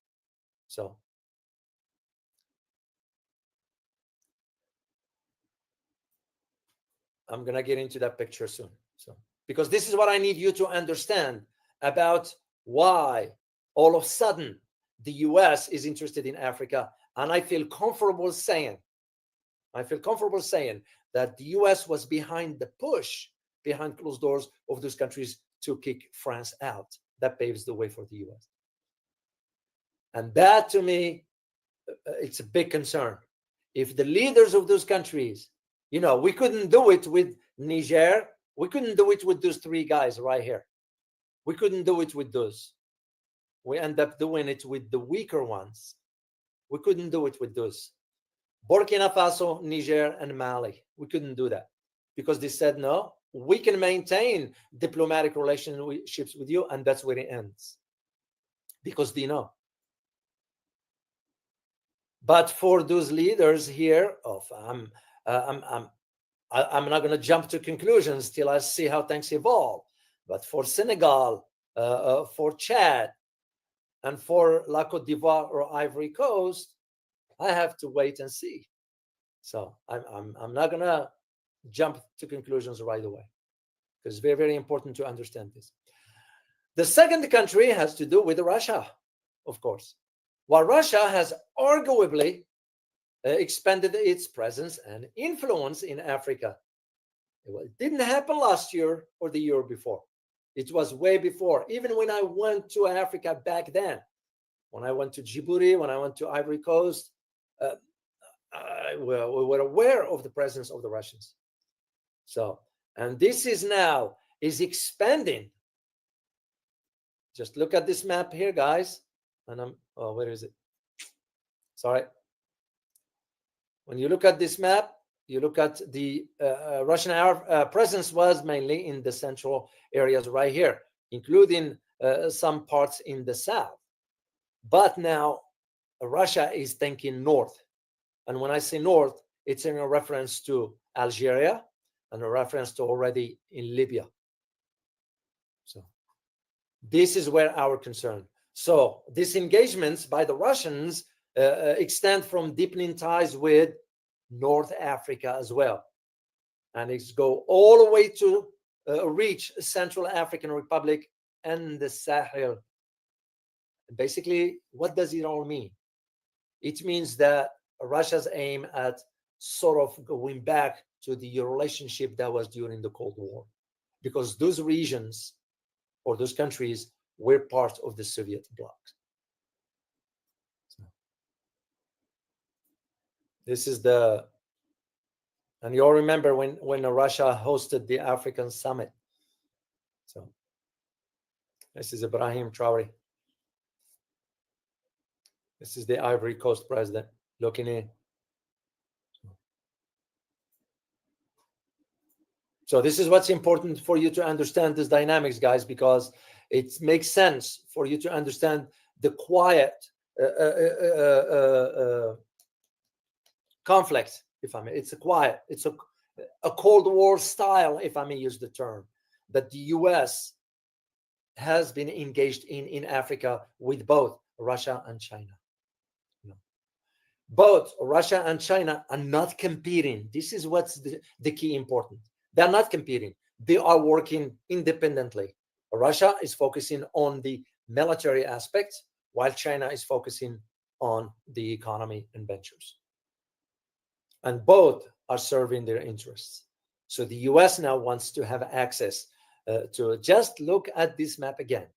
So I'm gonna get into that picture soon. So because this is what I need you to understand about why all of a sudden the US is interested in Africa. And I feel comfortable saying that the US was behind the push, behind closed doors of those countries to kick France out. That paves the way for the US. And that, to me, it's a big concern. If the leaders of those countries, you know, we couldn't do it with Niger. We couldn't do it with those three guys right here. We couldn't do it with those. We end up doing it with the weaker ones. We couldn't do it with those. Burkina Faso, Niger, and Mali. We couldn't do that because they said, no, we can maintain diplomatic relationships with you, and that's where it ends. Because they know. But for those leaders here, I'm not going to jump to conclusions till I see how things evolve. But for Senegal, for Chad, and for La Côte d'Ivoire or Ivory Coast, I have to wait and see. So I'm not going to jump to conclusions right away because it's very, very important to understand this. The second country has to do with Russia, of course. While Russia has arguably expanded its presence and influence in Africa, it didn't happen last year or the year before. It was way before. Even when I went to Africa back then, when I went to Djibouti, when I went to Ivory Coast, we were aware of the presence of the Russians. So, and this is now expanding. Just look at this map here, guys. And where is it? Sorry. When you look at this map, you look at the Russian presence was mainly in the central areas right here, including some parts in the south. But now Russia is thinking north. And when I say north, it's in a reference to Algeria and a reference to already in Libya. So this is where our concern. So these engagements by the Russians extend from deepening ties with North Africa as well. And it's go all the way to reach Central African Republic and the Sahel. Basically, what does it all mean? It means that Russia's aim at sort of going back to the relationship that was during the Cold War, because those regions or those countries were part of the Soviet bloc. So, this is and you all remember when Russia hosted the African Summit. So this is Ibrahim Traore. This is the Ivory Coast president looking in. So this is what's important for you to understand this dynamics, guys, because it makes sense for you to understand the quiet conflict, if I may. It's a Cold War style, if I may use the term, that the US has been engaged in Africa with both Russia and China. Both Russia and China are not competing. This is what's the key important. They're not competing. They are working independently. Russia is focusing on the military aspects, while China is focusing on the economy and ventures. And both are serving their interests. So the US now wants to have access to just look at this map again,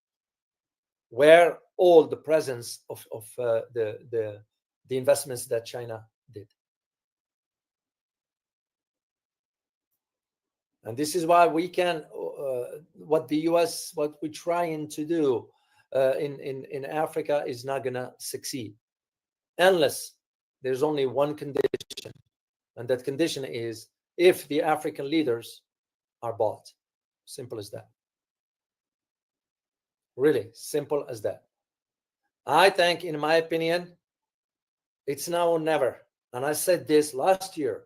where all the presence of the investments that China did. And this is why we can, what the US, what we're trying to do in Africa is not going to succeed unless there's only one condition. And that condition is if the African leaders are bought. Simple as that. Really simple as that. I think, in my opinion, it's now or never. And I said this last year.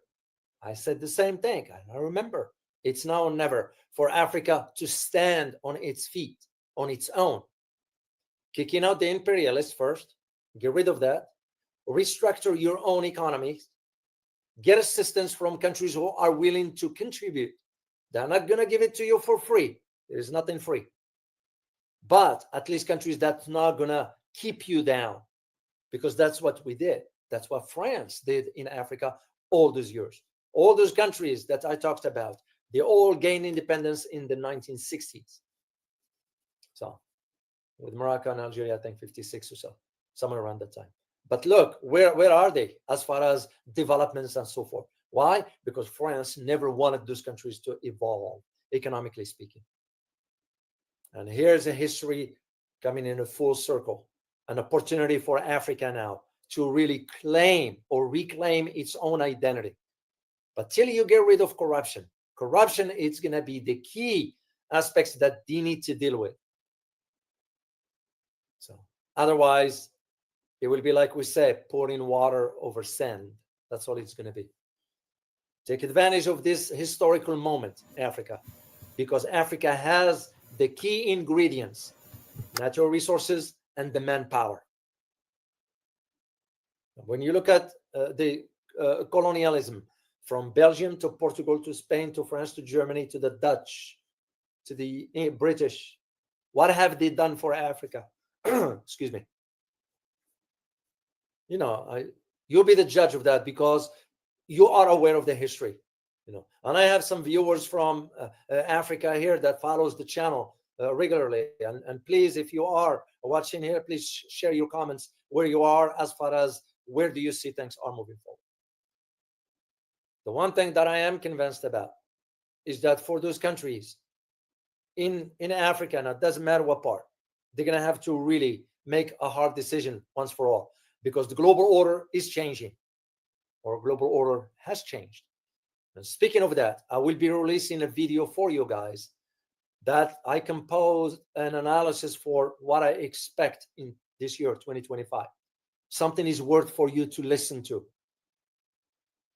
I said the same thing. I remember. It's now or never for Africa to stand on its feet, on its own. Kicking out the imperialists first, get rid of that, restructure your own economies, get assistance from countries who are willing to contribute. They're not going to give it to you for free. There's nothing free. But at least countries that's not going to keep you down, because that's what we did. That's what France did in Africa all those years. All those countries that I talked about, they all gained independence in the 1960s. So with Morocco and Algeria, I think 56 or so, somewhere around that time. But look, where are they as far as developments and so forth? Why? Because France never wanted those countries to evolve, economically speaking. And here's a history coming in a full circle, an opportunity for Africa now to really claim or reclaim its own identity. But till you get rid of corruption, corruption is going to be the key aspects that they need to deal with. So otherwise, it will be like we said, pouring water over sand. That's all it's going to be. Take advantage of this historical moment, Africa, because Africa has the key ingredients, natural resources and the manpower. When you look at the colonialism from Belgium to Portugal to Spain to France to Germany to the Dutch to the British, what have they done for Africa? Excuse me. You know, you'll be the judge of that because you are aware of the history. You know, and I have some viewers from Africa here that follows the channel regularly. And please, if you are watching here, please share your comments where you are as far as where do you see things are moving forward. The one thing that I am convinced about is that for those countries in Africa, and it doesn't matter what part, they're going to have to really make a hard decision once for all, because the global order is changing, or global order has changed. And speaking of that, I will be releasing a video for you guys that I composed an analysis for what I expect in this year, 2025. Something is worth for you to listen to.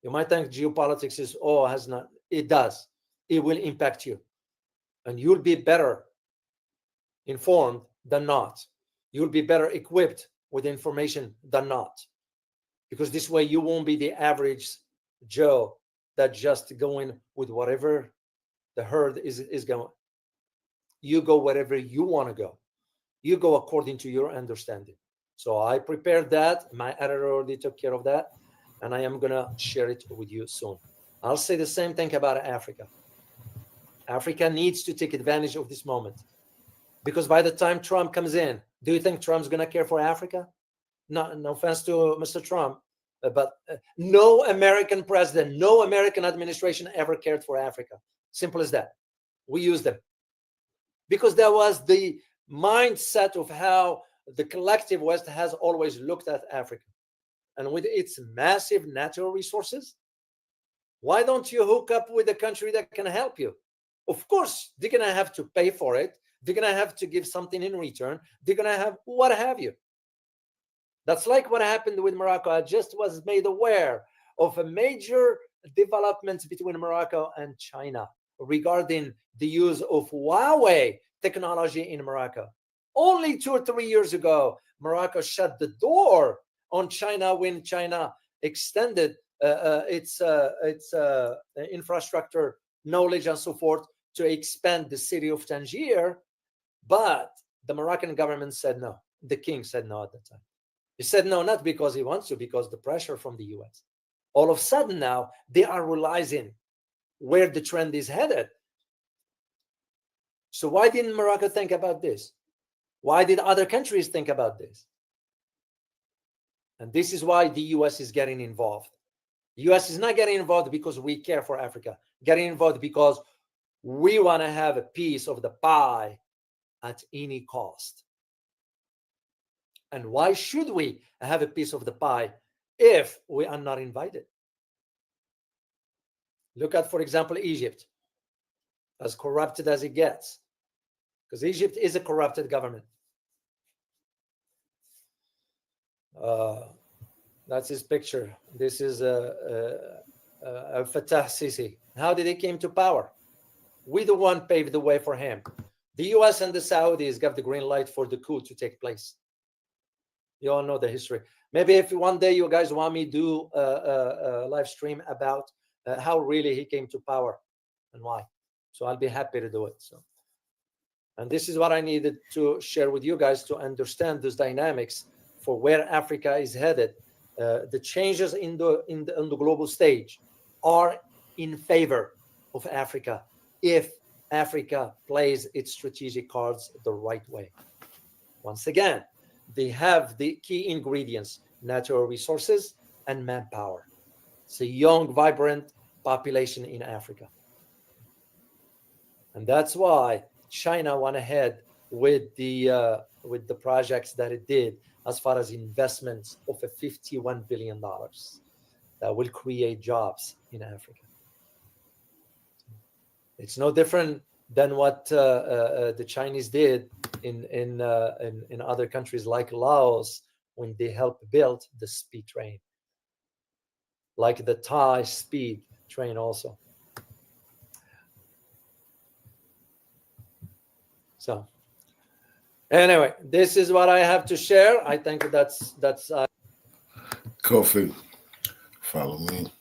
You might think geopolitics is, has not. It does. It will impact you. And you'll be better informed than not. You'll be better equipped with information than not. Because this way you won't be the average Joe that just going with whatever the herd is going. You go wherever you want to go. You go according to your understanding. So I prepared that. My editor already took care of that. And I am going to share it with you soon. I'll say the same thing about Africa. Africa needs to take advantage of this moment. Because by the time Trump comes in, do you think Trump's going to care for Africa? No offense to Mr. Trump, but no American president, no American administration ever cared for Africa. Simple as that. We use them. Because that was the mindset of how the collective West has always looked at Africa. And with its massive natural resources, why don't you hook up with a country that can help you? Of course, they're going to have to pay for it. They're going to have to give something in return. They're going to have what have you. That's like what happened with Morocco. I just was made aware of a major development between Morocco and China regarding the use of Huawei technology in Morocco. Only 2 or 3 years ago, Morocco shut the door on China when China extended its infrastructure, knowledge, and so forth to expand the city of Tangier. But the Moroccan government said no. The king said no at the time. He said no, not because he wants to, because the pressure from the US. All of a sudden now, they are realizing where the trend is headed. So why didn't Morocco think about this? Why did other countries think about this? And this is why the US is getting involved. The US is not getting involved because we care for Africa, getting involved because we want to have a piece of the pie at any cost. And why should we have a piece of the pie if we are not invited? Look at, for example, Egypt, as corrupted as it gets, because Egypt is a corrupted government. That's his picture. This is Fattah Sisi. How did he came to power? We the one paved the way for him. The US and the Saudis gave the green light for the coup to take place. You all know the history. Maybe if one day you guys want me to do a live stream about how really he came to power and why. So I'll be happy to do it. So, and this is what I needed to share with you guys to understand those dynamics for where Africa is headed. The changes in the global stage are in favor of Africa if Africa plays its strategic cards the right way. Once again, they have the key ingredients: natural resources and manpower. It's a young, vibrant population in Africa. And that's why China went ahead with the projects that it did as far as investments of $51 billion that will create jobs in Africa. It's no different than what the Chinese did in other countries like Laos when they helped build the speed train, like the Thai speed train also. So anyway, this is what I have to share. I think that's Kofi, follow me.